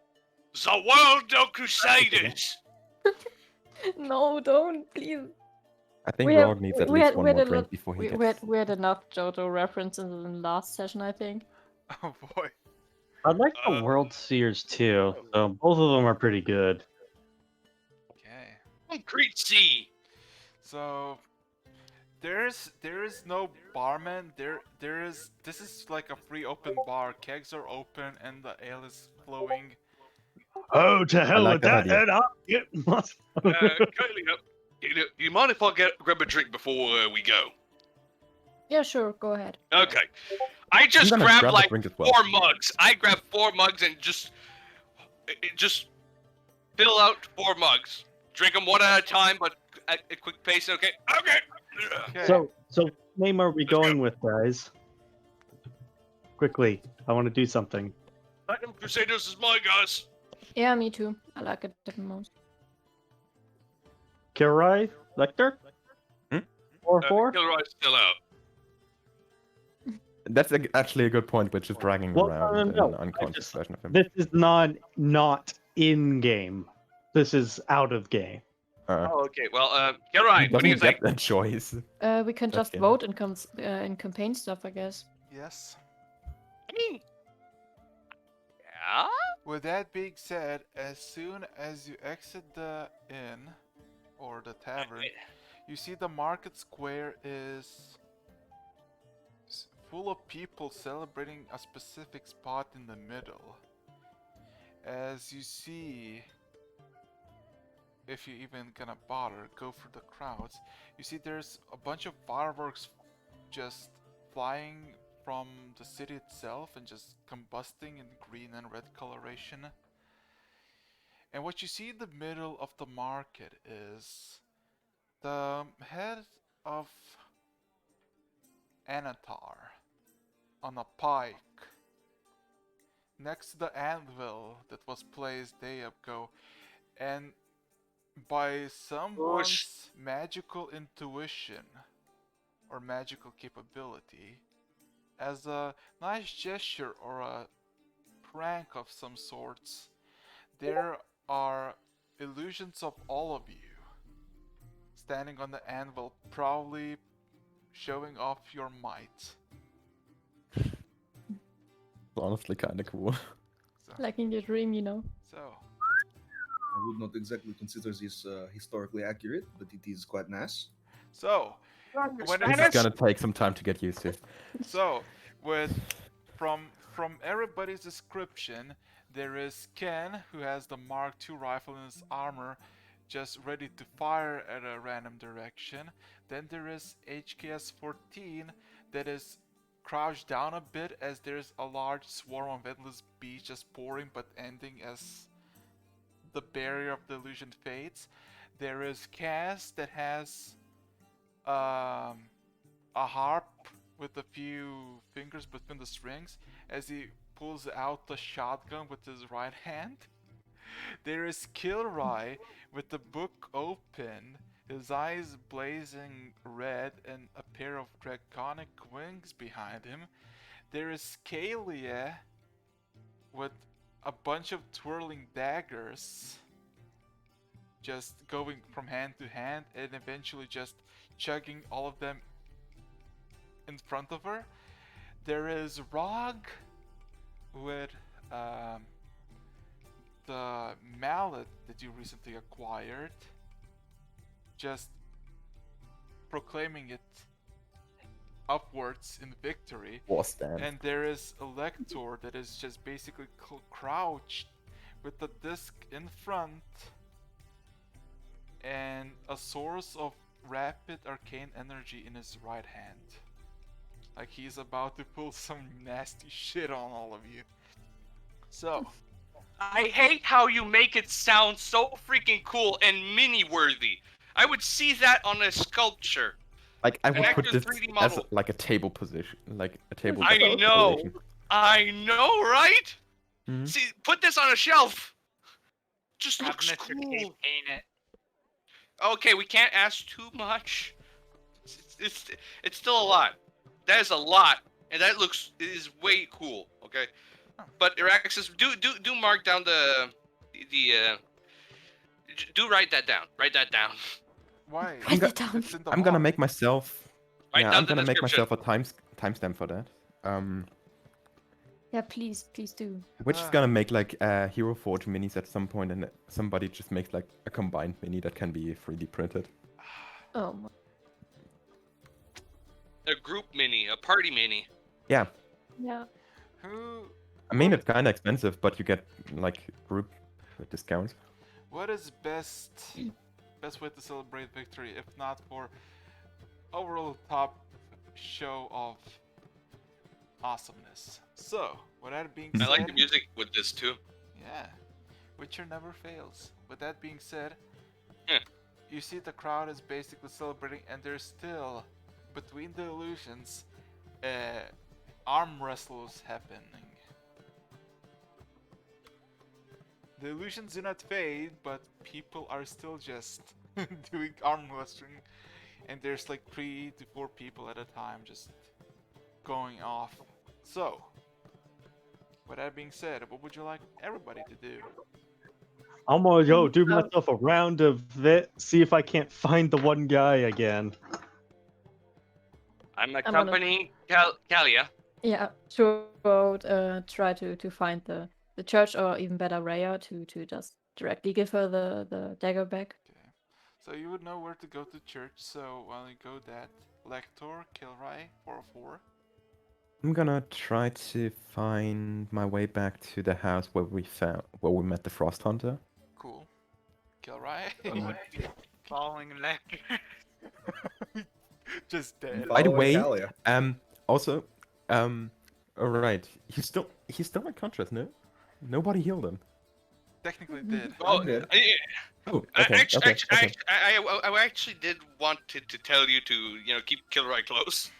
Speaker 3: The World of Crusaders.
Speaker 7: No, don't, please.
Speaker 1: I think
Speaker 7: We have-
Speaker 1: Rog needs at
Speaker 7: we
Speaker 1: least
Speaker 7: had-
Speaker 1: one
Speaker 7: we had
Speaker 1: more
Speaker 7: a
Speaker 1: drink
Speaker 7: lot-
Speaker 1: before he
Speaker 7: We
Speaker 1: gets.
Speaker 7: had enough JoJo references in the last session, I think.
Speaker 2: Oh boy.
Speaker 4: I like the World Seers too. So both of them are pretty good.
Speaker 2: Okay.
Speaker 3: Concrete Sea.
Speaker 2: So there is no barman. This is like a free open bar. Kegs are open and the ale is flowing.
Speaker 4: Oh, to hell
Speaker 1: like
Speaker 4: with
Speaker 1: that
Speaker 4: that!
Speaker 1: idea.
Speaker 4: And I'll get my...
Speaker 3: Kylie, you mind if I grab a drink before we go?
Speaker 7: Yeah, sure, go ahead.
Speaker 3: Okay. I just
Speaker 1: gonna
Speaker 3: grabbed
Speaker 1: grab a
Speaker 3: like
Speaker 1: drink as well.
Speaker 3: 4 mugs. I grabbed 4 mugs and just fill out 4 mugs. Drink them one at a time, but at a quick pace. Okay. Okay.
Speaker 2: Okay.
Speaker 4: So what name are we
Speaker 3: Let's go.
Speaker 4: going with, guys? Quickly, I want to do something.
Speaker 3: Platinum Crusaders is my guys.
Speaker 7: Yeah, me too. I like it the most.
Speaker 4: Kirai, Lecter?
Speaker 1: Hmm?
Speaker 4: 4-4?
Speaker 3: Kilroy's still out.
Speaker 1: That's actually a good point, which is dragging
Speaker 4: Well,
Speaker 1: around
Speaker 4: no,
Speaker 1: an
Speaker 4: I
Speaker 1: unconscious
Speaker 4: just-
Speaker 1: version of him.
Speaker 4: This is not in game. This is out of game.
Speaker 3: Oh, okay. Well, Kilroy,
Speaker 1: he
Speaker 3: what do you
Speaker 1: doesn't
Speaker 3: think?
Speaker 1: get a choice.
Speaker 7: We can
Speaker 1: That's
Speaker 7: just
Speaker 1: good.
Speaker 7: vote in campaign stuff, I guess.
Speaker 2: Yes.
Speaker 3: I mean, yeah.
Speaker 2: With that being said, as soon as you exit the inn or the tavern, you see the market square is full of people celebrating a specific spot in the middle. As you see, if you even gonna bother, go for the crowds. You see there's a bunch of fireworks just flying from the city itself and just combusting in green and red coloration. And what you see in the middle of the market is the head of Anatar on a pike next to the anvil that was placed day ago, and by someone's magical intuition or magical capability, as a nice gesture or a prank of some sorts, there are illusions of all of you standing on the anvil, proudly showing off your might.
Speaker 1: honestly kind of cool.
Speaker 2: So,
Speaker 7: Like in your dream, you know.
Speaker 2: so
Speaker 8: I would not exactly consider this historically accurate, but it is quite nice.
Speaker 2: so when
Speaker 1: This is gonna take some time to get used to.
Speaker 2: So, with from everybody's description, there is Ken who has the Mark II rifle in his armor, just ready to fire at a random direction. Then there is HKS-14 that is crouched down a bit as there's a large swarm of endless bees just pouring but ending as the barrier of the illusion fades. There is Cass that has a harp with a few fingers between the strings as he pulls out the shotgun with his right hand. There is Kilroy with the book open, his eyes blazing red and a pair of draconic wings behind him. There is Kalia with a bunch of twirling daggers just going from hand to hand and eventually just chugging all of them in front of her. There is Rog with the mallet that you recently acquired, just proclaiming it upwards in victory.
Speaker 1: Was that?
Speaker 2: And there is Elector that is just basically crouched with the disc in front and a source of rapid arcane energy in his right hand. Like he's about to pull some nasty shit on all of you. So,
Speaker 3: I hate how you make it sound so freaking cool and mini-worthy. I would see that on a sculpture.
Speaker 1: Like I
Speaker 3: An
Speaker 1: would put
Speaker 3: actual
Speaker 1: this
Speaker 3: 3D
Speaker 1: as
Speaker 3: model.
Speaker 1: like a table position, like a table.
Speaker 3: I know.
Speaker 1: position.
Speaker 3: I know, right?
Speaker 1: Mhm.
Speaker 3: See, put this on a shelf. Just
Speaker 6: Have
Speaker 3: looks
Speaker 6: Mr. K
Speaker 3: cool.
Speaker 6: paint it.
Speaker 3: Okay, we can't ask too much. It's still a lot. That is a lot, and that is way cool. Okay, but Iraxis, do mark down the do write that down. Write that down.
Speaker 2: why?
Speaker 7: Write it down.
Speaker 2: It's in the
Speaker 1: I'm gonna
Speaker 2: log.
Speaker 1: make myself.
Speaker 3: Write
Speaker 1: Yeah,
Speaker 3: down
Speaker 1: I'm
Speaker 3: the
Speaker 1: gonna make
Speaker 3: description.
Speaker 1: myself a timestamp for that.
Speaker 7: Yeah, please do.
Speaker 1: We're just gonna make like Hero Forge minis at some point, and somebody just makes like a combined mini that can be 3D printed.
Speaker 7: Oh my.
Speaker 3: A group mini, a party mini.
Speaker 1: Yeah,
Speaker 7: Yeah.
Speaker 2: Who?
Speaker 1: I mean it's kind of expensive, but you get like group discounts.
Speaker 2: What is best way to celebrate victory, if not for overall top show of awesomeness? So, with that being
Speaker 3: I
Speaker 2: said,
Speaker 3: like the music with this too.
Speaker 2: yeah, Witcher never fails. With that being said,
Speaker 3: Yeah.
Speaker 2: you see the crowd is basically celebrating, and there's still between the illusions, arm wrestles happening. The illusions do not fade, but people are still just doing arm wrestling, and there's like 3 to 4 people at a time just going off. So, with that being said, what would you like everybody to do?
Speaker 4: I'm gonna do myself a round of it, see if I can't find the one guy again.
Speaker 3: I'm
Speaker 7: gonna-
Speaker 3: accompanying Kalia.
Speaker 7: Yeah, throughout, try to find the church, or even better, Rhea, to just directly give her the dagger back.
Speaker 2: Okay. So you would know where to go to church, so while you go that, Lector, Kilrai, 404.
Speaker 1: I'm gonna try to find my way back to the house where we met the Frost Hunter.
Speaker 2: Cool. Kilrai?
Speaker 6: Following lecture.
Speaker 2: Just dead.
Speaker 1: By the way,
Speaker 8: Following Talia.
Speaker 1: also, alright, he's still unconscious, no? Nobody healed him.
Speaker 2: Technically did.
Speaker 3: Oh,
Speaker 8: did.
Speaker 1: Oh, okay, okay.
Speaker 3: I actually did want to tell you to keep Kilroy close.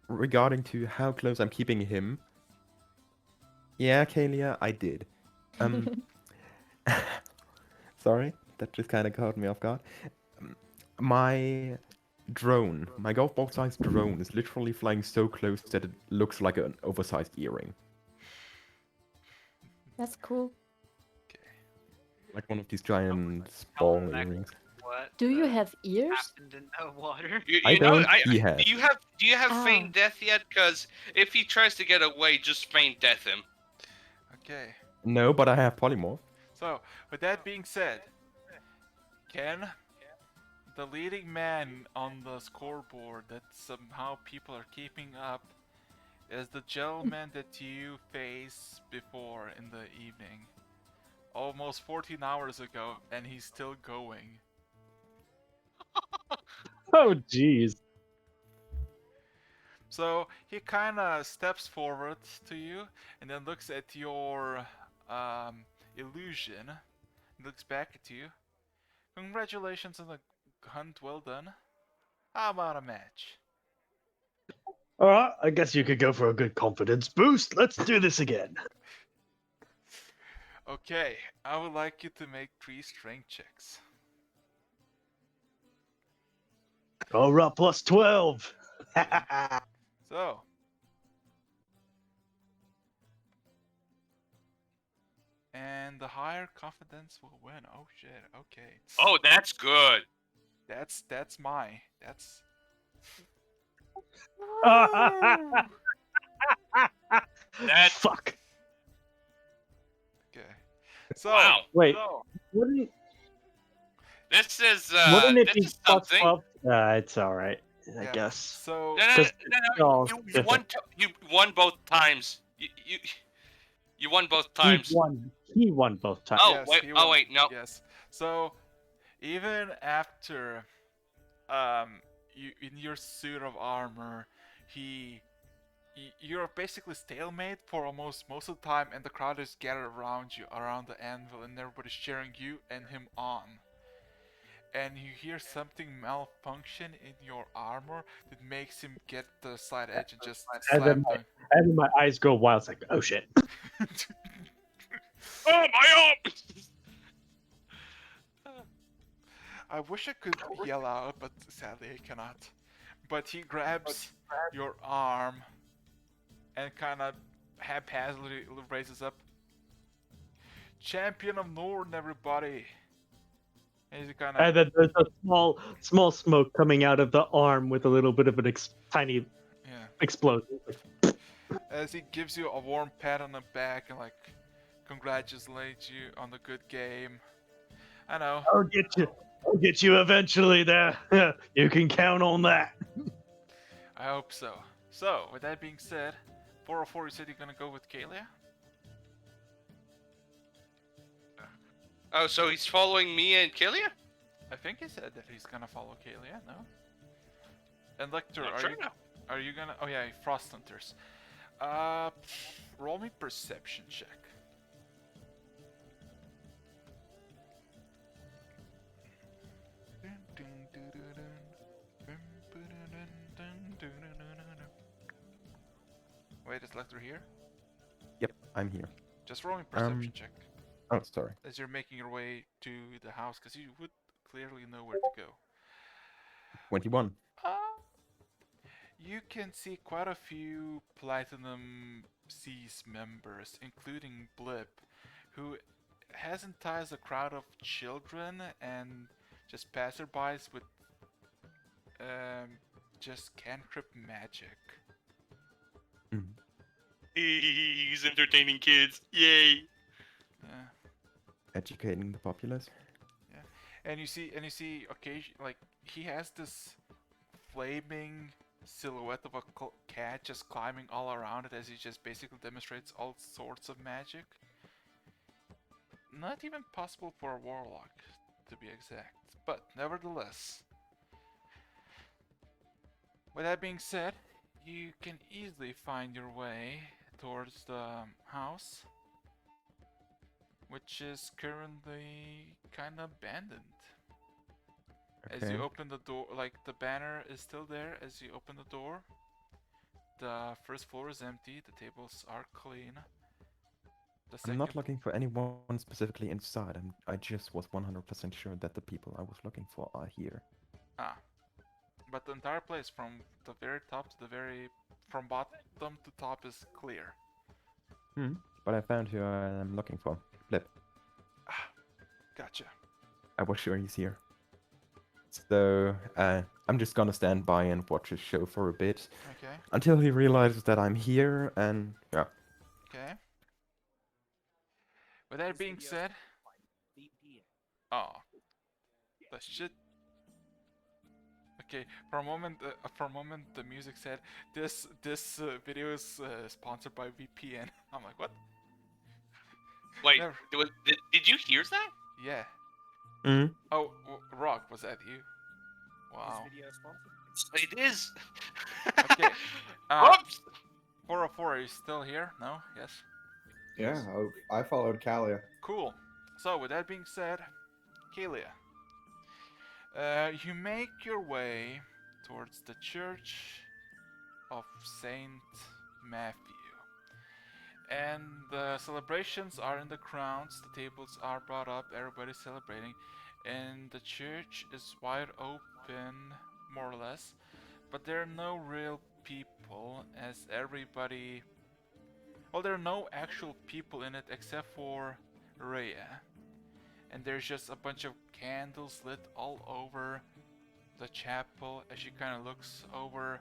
Speaker 1: Regarding to how close I'm keeping him, yeah, Kalia, I did. Sorry, that just kind of caught me off guard. My drone, my golf ball-sized drone, is literally flying so close that it looks like an oversized earring.
Speaker 7: That's cool.
Speaker 2: Okay.
Speaker 1: Like one of these giant ball
Speaker 6: Next.
Speaker 1: earrings.
Speaker 6: what
Speaker 7: Do you
Speaker 6: the
Speaker 7: have ears?
Speaker 6: happened in the water?
Speaker 1: I
Speaker 3: You know,
Speaker 1: don't. He had.
Speaker 3: do you have
Speaker 7: Ah.
Speaker 3: feign death yet? Because if he tries to get away, just feign death him.
Speaker 2: Okay.
Speaker 1: No, but I have polymorph.
Speaker 2: So, with that being said, Ken, the leading man on the scoreboard that somehow people are keeping up is the gentleman that you faced before in the evening. Almost 14 hours ago, and he's still going.
Speaker 4: Oh, jeez.
Speaker 2: So he kind of steps forward to you and then looks at your illusion. Looks back at you. Congratulations on the hunt, well done. How about a match?
Speaker 4: All right, I guess you could go for a good confidence boost. Let's do this again.
Speaker 2: Okay, I would like you to make 3 strength checks.
Speaker 4: All right, plus 12.
Speaker 2: So, and the higher confidence will win. Oh shit. Okay.
Speaker 3: Oh, that's good.
Speaker 2: That's my. That's.
Speaker 3: That's
Speaker 4: Fuck.
Speaker 2: Okay. So.
Speaker 3: wow.
Speaker 4: Wait,
Speaker 2: So,
Speaker 4: wouldn't
Speaker 3: This
Speaker 4: it be
Speaker 3: is
Speaker 4: plus
Speaker 3: something.
Speaker 4: 12? It's all right, I
Speaker 2: yeah,
Speaker 4: guess.
Speaker 2: So.
Speaker 3: No, no,
Speaker 4: 'Cause-
Speaker 3: no,
Speaker 4: no,
Speaker 3: you won both times. You won both times.
Speaker 4: He won both times.
Speaker 3: Oh,
Speaker 2: Yes,
Speaker 3: wait,
Speaker 2: he
Speaker 3: oh,
Speaker 2: won.
Speaker 3: wait, no.
Speaker 2: Yes. So, even after, you in your suit of armor, you're basically stalemate for almost most of the time, and the crowd is gathered around you, around the anvil, and everybody's cheering you and him on. And you hear something malfunction in your armor that makes him get the side edge and just
Speaker 4: And then
Speaker 2: slam
Speaker 4: And then my eyes go wild. It's like, oh shit.
Speaker 2: down.
Speaker 3: Oh, my arm!
Speaker 2: I wish I could yell out, but sadly I cannot. But he grabs your arm and kind of haphazardly raises up. Champion of Norn, everybody! And he kind
Speaker 4: And
Speaker 2: of,
Speaker 4: then there's a small smoke coming out of the arm with a little bit of an tiny
Speaker 2: yeah.
Speaker 4: explosion.
Speaker 2: As he gives you a warm pat on the back and like congratulates you on the good game. I know.
Speaker 4: I'll get you eventually there. You can count on that.
Speaker 2: I hope so. So, with that being said, 404, you said you're gonna go with Kalia?
Speaker 3: Oh, so he's following me and Killia?
Speaker 2: I think he said that he's gonna follow Kalia, no? And Lecter,
Speaker 3: Not
Speaker 2: are
Speaker 3: sure
Speaker 2: you
Speaker 3: now.
Speaker 2: are you gonna? Oh yeah, Frost Hunters. Roll me perception check. Wait, is Lecter here?
Speaker 1: Yep, I'm here.
Speaker 2: Just roll me perception check
Speaker 1: Oh, sorry.
Speaker 2: as you're making your way to the house, because you would clearly know where to go.
Speaker 1: 21.
Speaker 2: You can see quite a few Platinum Seas members, including Blip, who has enticed a crowd of children and just passerbys with just cantrip magic.
Speaker 1: Mhm.
Speaker 3: He's entertaining kids. Yay.
Speaker 2: Yeah.
Speaker 1: Educating the populace.
Speaker 2: And you see occasion like he has this flaming silhouette of a cat just climbing all around it as he just basically demonstrates all sorts of magic. Not even possible for a warlock, to be exact, but nevertheless. With that being said, you can easily find your way towards the house, which is currently kind of abandoned. As you
Speaker 1: Okay.
Speaker 2: open the door, like the banner is still there as you open the door. The first floor is empty, the tables are clean. The
Speaker 1: I'm not
Speaker 2: second,
Speaker 1: looking for anyone specifically inside. I just was 100% sure that the people I was looking for are here.
Speaker 2: but the entire place from the very top to the very, from bottom to top is clear.
Speaker 1: But I found who I'm looking for. Blip.
Speaker 2: Gotcha.
Speaker 1: I was sure he's here. So I'm just gonna stand by and watch his show for a bit
Speaker 2: Okay.
Speaker 1: until he realizes that I'm here, and yeah.
Speaker 2: Okay. With that being said, oh, the shit. Okay, for a moment, the music said this video is sponsored by VPN. I'm like, what?
Speaker 3: Wait,
Speaker 2: Never.
Speaker 3: did you hear that?
Speaker 2: Yeah.
Speaker 1: Mm.
Speaker 2: Oh, Rock, was that you? Wow.
Speaker 3: It is.
Speaker 2: Okay. Uh,
Speaker 3: Oops.
Speaker 2: 404, are you still here? No? Yes?
Speaker 8: Yeah, I followed Kalia.
Speaker 2: Cool. So, with that being said, Kalia, you make your way towards the Church of Saint Matthew. And the celebrations are in the grounds, the tables are brought up, everybody's celebrating, and the church is wide open, more or less, but there are no real people, as everybody. Well, there are no actual people in it except for Rhea. And there's just a bunch of candles lit all over the chapel as she kind of looks over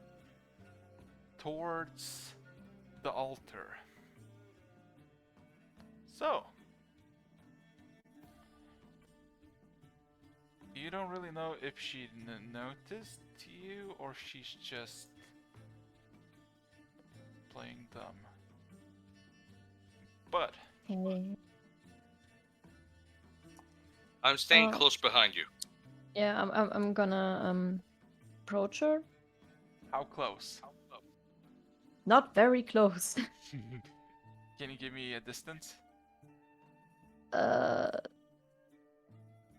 Speaker 2: towards the altar. So, you don't really know if she noticed you or she's just playing dumb. But
Speaker 7: Okay.
Speaker 3: I'm staying
Speaker 7: Oh.
Speaker 3: close behind you.
Speaker 7: Yeah, I'm gonna approach her.
Speaker 2: how close?
Speaker 7: Not very close.
Speaker 2: Can you give me a distance?
Speaker 7: uh,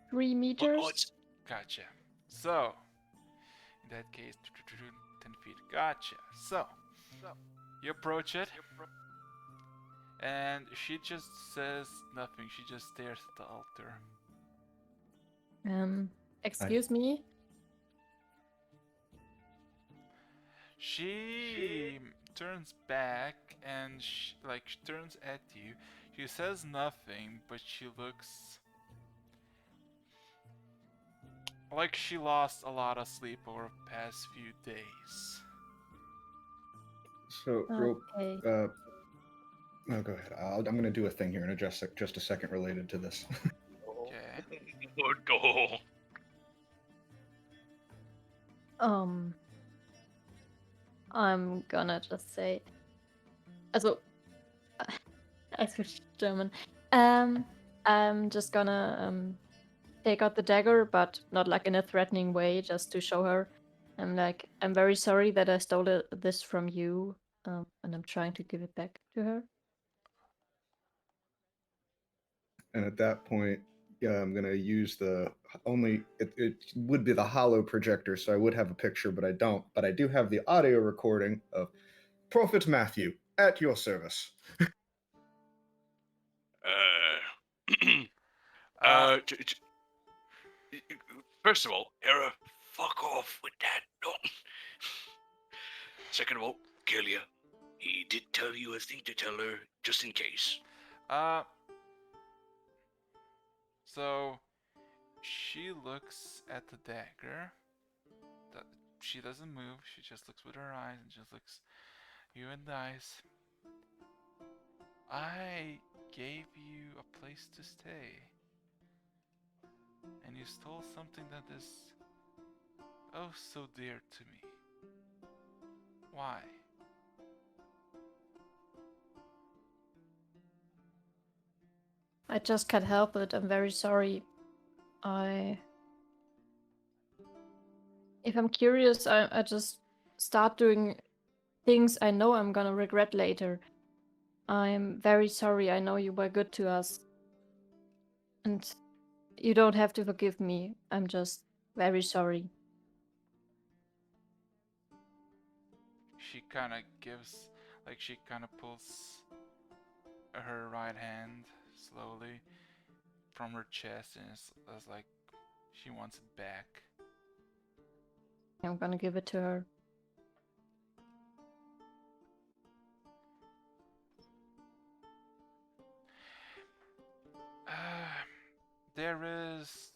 Speaker 7: 3 meters.
Speaker 2: Gotcha. So, in that case, 10 feet. Gotcha. So, you approach it, and she just says nothing. She just stares at the altar.
Speaker 7: Excuse me.
Speaker 2: She turns back and she turns at you. She says nothing, but she looks like she lost a lot of sleep over the past few days.
Speaker 8: So, real,
Speaker 7: Okay.
Speaker 8: no, go ahead. I'm going to do a thing here in just a second related to this.
Speaker 2: Okay.
Speaker 3: Lord, go.
Speaker 7: I'm gonna just say, also, I switched to German. I'm just gonna take out the dagger, but not like in a threatening way, just to show her. I'm like, I'm very sorry that I stole this from you, and I'm trying to give it back to her.
Speaker 8: And at that point, yeah, I'm going to use the only, it would be the hollow projector, so I would have a picture, but I don't. But I do have the audio recording of Prophet Matthew at your service.
Speaker 3: First of all, Hera, fuck off with that. No. Second of all, Kalia, he did tell you a thing to tell her, just in case.
Speaker 2: So she looks at the dagger. She doesn't move. She just looks with her eyes and just looks you in the eyes. I gave you a place to stay, and you stole something that is oh so dear to me. Why?
Speaker 7: I just can't help it. I'm very sorry. If I'm curious, I just start doing things I know I'm gonna regret later. I'm very sorry. I know you were good to us. And you don't have to forgive me. I'm just very sorry.
Speaker 2: She kind of gives, she kind of pulls her right hand slowly from her chest, and it's like she wants it back.
Speaker 7: I'm gonna give it to her.
Speaker 2: There is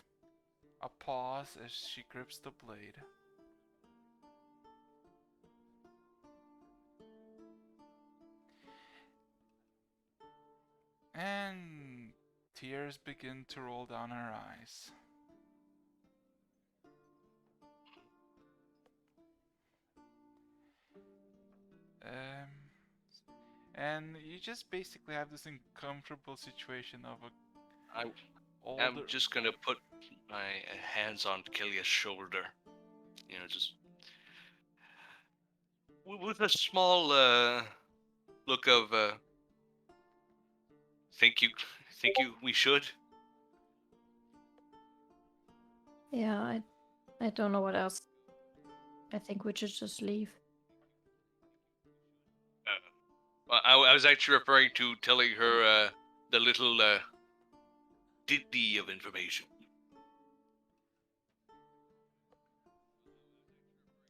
Speaker 2: A pause as she grips the blade. And tears begin to roll down her eyes. And you just basically have this uncomfortable situation of a
Speaker 3: I'm
Speaker 2: older.
Speaker 3: just gonna put my hands on Kilia's shoulder. You know, just with a small look of think you we should.
Speaker 7: Yeah, I don't know what else. I think we should just leave.
Speaker 3: I was actually referring to telling her the little ditty of information.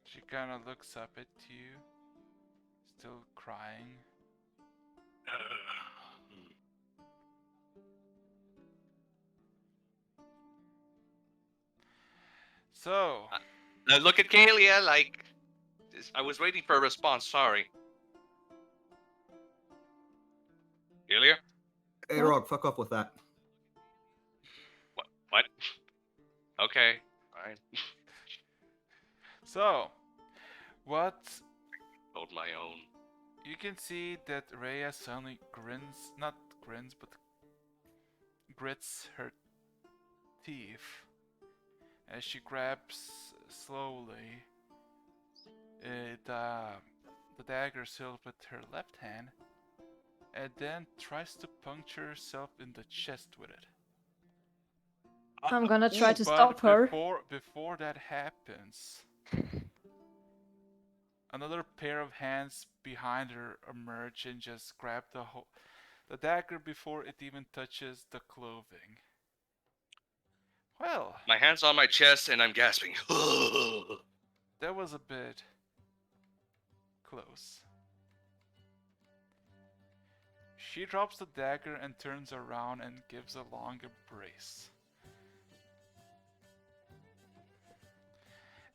Speaker 2: She kind of looks up at you, still crying. So,
Speaker 3: Now look at Kalia like I was waiting for a response. Sorry, Kalia.
Speaker 5: Hey, Rog, fuck off with that.
Speaker 3: What? Okay, fine.
Speaker 2: so, what
Speaker 3: Hold my own.
Speaker 2: you can see that Rhea suddenly grins, not grins, but grits her teeth as she grabs slowly the dagger still with her left hand, and then tries to puncture herself in the chest with it.
Speaker 7: I'm gonna try to
Speaker 2: But
Speaker 7: stop her.
Speaker 2: before that happens, another pair of hands behind her emerge and just grab the dagger before it even touches the clothing. Well,
Speaker 3: My hands on my chest and I'm gasping.
Speaker 2: that was a bit close. She drops the dagger and turns around and gives a long embrace.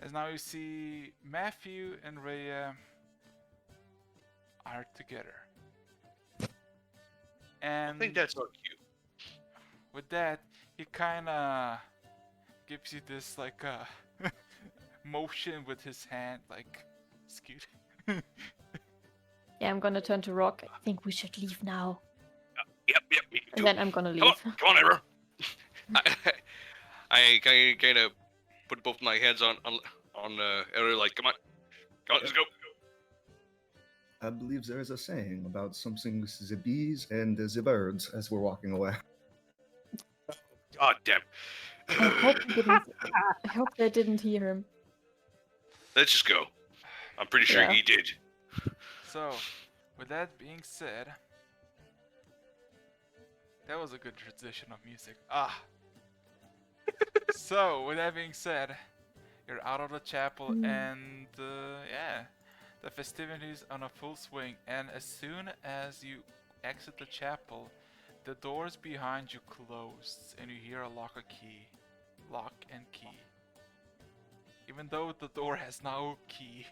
Speaker 2: As now you see Matthew and Rhea are together.
Speaker 3: I
Speaker 2: And
Speaker 3: think that's so cute.
Speaker 2: with that, he kinda gives you this like motion with his hand, like scoot.
Speaker 7: Yeah, I'm gonna turn to Rock. I think we should leave now.
Speaker 3: Yep, me too.
Speaker 7: And then I'm gonna
Speaker 3: Come
Speaker 7: leave.
Speaker 3: on, Ever. I kind of put both my hands on Ever, like, come on, let's go.
Speaker 8: I believe there is a saying about something with the bees and the birds as we're walking away.
Speaker 3: God damn.
Speaker 7: I hope they didn't hear him.
Speaker 3: Let's just go. I'm pretty sure
Speaker 7: Yeah.
Speaker 3: he did.
Speaker 2: So, with that being said, that was a good transition of music. So, with that being said, you're out of the chapel and yeah, the festivities on a full swing. And as soon as you exit the chapel, the doors behind you close and you hear a lock and key. Even though the door has no key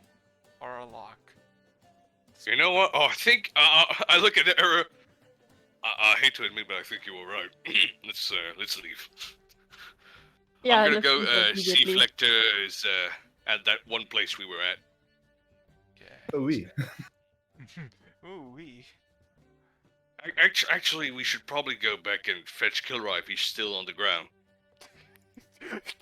Speaker 2: or a lock.
Speaker 3: You know what? Oh, I think I look at Ever. I hate to admit, but I think you were right. let's leave.
Speaker 7: Yeah,
Speaker 3: I'm gonna
Speaker 7: let's
Speaker 3: go
Speaker 7: leave
Speaker 3: see
Speaker 7: immediately.
Speaker 3: Flector's at that one place we were at.
Speaker 2: Okay.
Speaker 8: Oh, we.
Speaker 2: Ooh wee.
Speaker 3: Actually, we should probably go back and fetch Kilroy if he's still on the ground.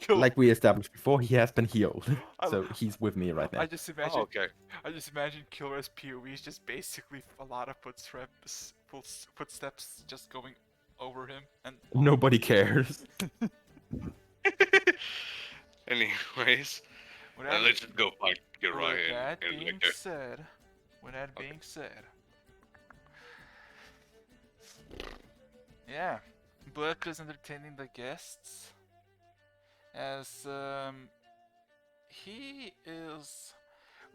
Speaker 1: Like we established before, he has been healed.
Speaker 2: I-
Speaker 1: So he's with me right now.
Speaker 2: I just imagine.
Speaker 3: Oh, okay.
Speaker 2: I just imagine Kilroy's POV is just basically a lot of footsteps just going over him, and
Speaker 1: Nobody cares.
Speaker 3: Anyways,
Speaker 2: without,
Speaker 3: let's just go find Kilroy
Speaker 2: with that
Speaker 3: and
Speaker 2: being
Speaker 3: Lecter.
Speaker 2: said, with that being said, yeah, Blood is entertaining the guests as he is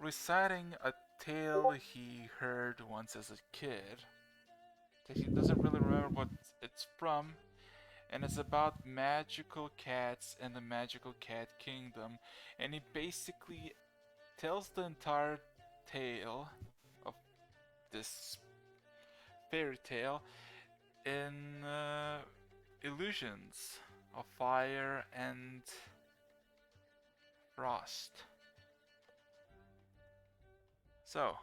Speaker 2: reciting a tale he heard once as a kid that he doesn't really remember what it's from, and it's about magical cats and the magical cat kingdom, and he basically tells the entire tale of this fairy tale in illusions of fire and frost. So,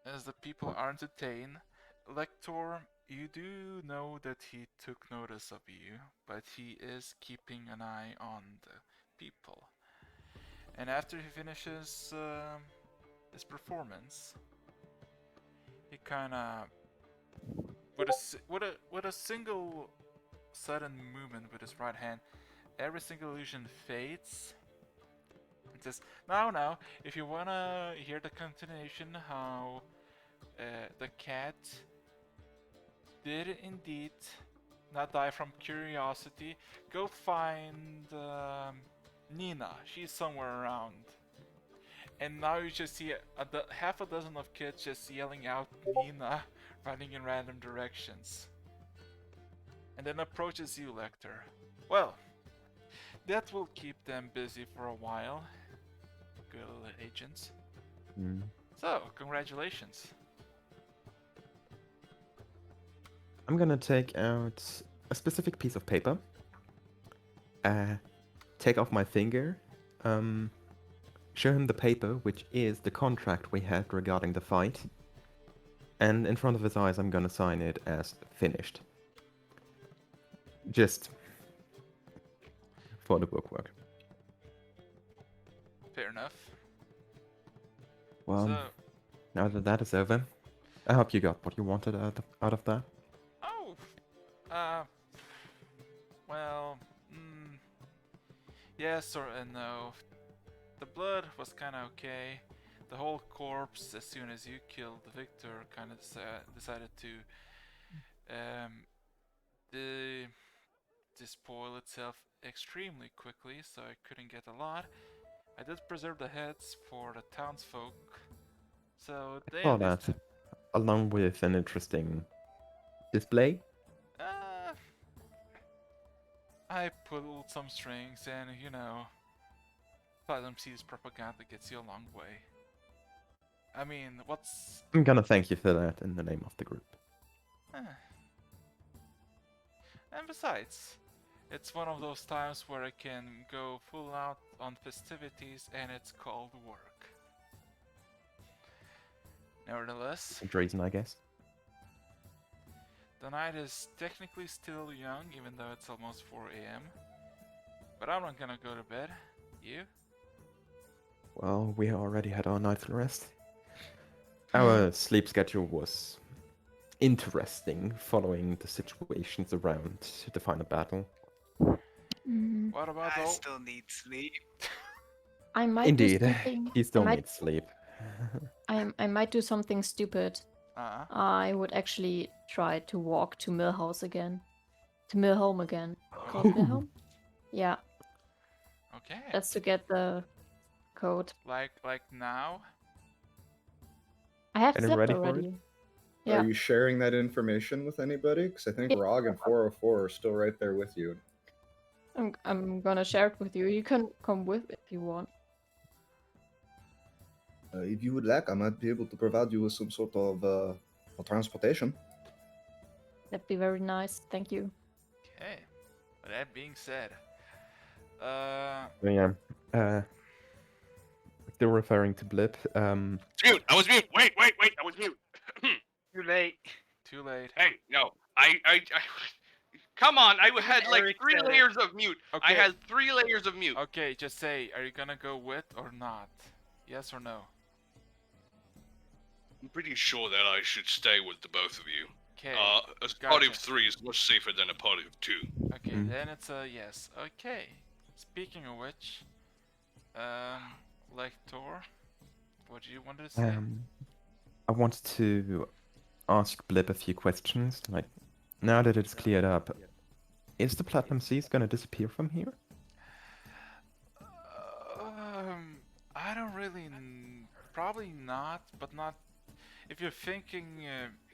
Speaker 2: as the people are entertained, Lector, you do know that he took notice of you, but he is keeping an eye on the people. And after he finishes his performance, he kind of, with a single sudden movement with his right hand, every single illusion fades. It says, now, if you wanna hear the continuation, how the cat did indeed not die from curiosity, go find Nina. She's somewhere around. And now you just see half a dozen of kids just yelling out Nina, running in random directions. And then approaches you, Lecter. Well, that will keep them busy for a while. Good little agents.
Speaker 1: Mm.
Speaker 2: So, congratulations.
Speaker 1: I'm gonna take out a specific piece of paper, take off my finger, show him the paper, which is the contract we had regarding the fight, and in front of his eyes I'm gonna sign it as finished. Just for the bookwork.
Speaker 2: Fair enough.
Speaker 1: Well,
Speaker 2: So,
Speaker 1: now that that is over, I hope you got what you wanted out of that.
Speaker 2: oh, well, yes or no. The blood was kind of okay. The whole corpse, as soon as you killed Victor, kind of decided to despoil itself extremely quickly, so I couldn't get a lot. I did preserve the heads for the townsfolk, so they
Speaker 1: Saw
Speaker 2: at least
Speaker 1: that, along with an interesting display.
Speaker 2: I pulled some strings, and Platinum Seas propaganda gets you a long way. I mean, what's...
Speaker 1: I'm gonna thank you for that in the name of the group.
Speaker 2: And besides, it's one of those times where I can go full out on festivities, and it's called work. Nevertheless,
Speaker 1: Good reason, I guess.
Speaker 2: the night is technically still young, even though it's almost 4 a.m. But I'm not gonna go to bed. You?
Speaker 1: Well, we already had our night's rest. Our sleep schedule was interesting, following the situations around the final battle.
Speaker 7: Mm,
Speaker 2: What about
Speaker 6: I
Speaker 2: all...
Speaker 6: still need sleep.
Speaker 7: I might
Speaker 1: Indeed,
Speaker 7: do something.
Speaker 1: he still
Speaker 7: I might,
Speaker 1: needs sleep.
Speaker 7: I might do something stupid.
Speaker 2: Uh-huh.
Speaker 7: I would actually try to walk to Millhouse again. To Millholm again. Called Millholm? Yeah,
Speaker 2: Okay.
Speaker 7: that's to get the code.
Speaker 2: Like now?
Speaker 7: I have
Speaker 1: And
Speaker 7: slept
Speaker 1: ready for it?
Speaker 7: already. Yeah.
Speaker 8: Are you sharing that information with anybody? Because I think
Speaker 7: Yeah.
Speaker 8: Rog and 404 are still right there with you.
Speaker 7: I'm gonna share it with you. You can come with if you want.
Speaker 8: If you would like, I might be able to provide you with some sort of transportation.
Speaker 7: That'd be very nice. Thank you.
Speaker 2: Okay. With that being said,
Speaker 1: Yeah. Still referring to Blip.
Speaker 3: Mute. I was mute. Wait. I was mute.
Speaker 6: Too late.
Speaker 2: too late.
Speaker 3: Hey, no. I come on. I had like
Speaker 6: Eric
Speaker 3: 3
Speaker 6: said it.
Speaker 3: layers of mute. I
Speaker 2: Okay.
Speaker 3: had 3 layers of mute.
Speaker 2: Okay, just say, are you gonna go with or not? Yes or no?
Speaker 3: I'm pretty sure that I should stay with the both of you.
Speaker 2: Okay.
Speaker 3: A party of
Speaker 2: gotcha.
Speaker 3: 3 is much safer than a party of 2.
Speaker 2: Okay,
Speaker 1: Mm.
Speaker 2: then it's a yes. Okay. Speaking of which, Lector, what do you want to say?
Speaker 1: I wanted to ask Blip a few questions. Like, now that it's cleared up, is the Platinum Seas gonna disappear from here?
Speaker 2: I don't really. Probably not, but not. If you're thinking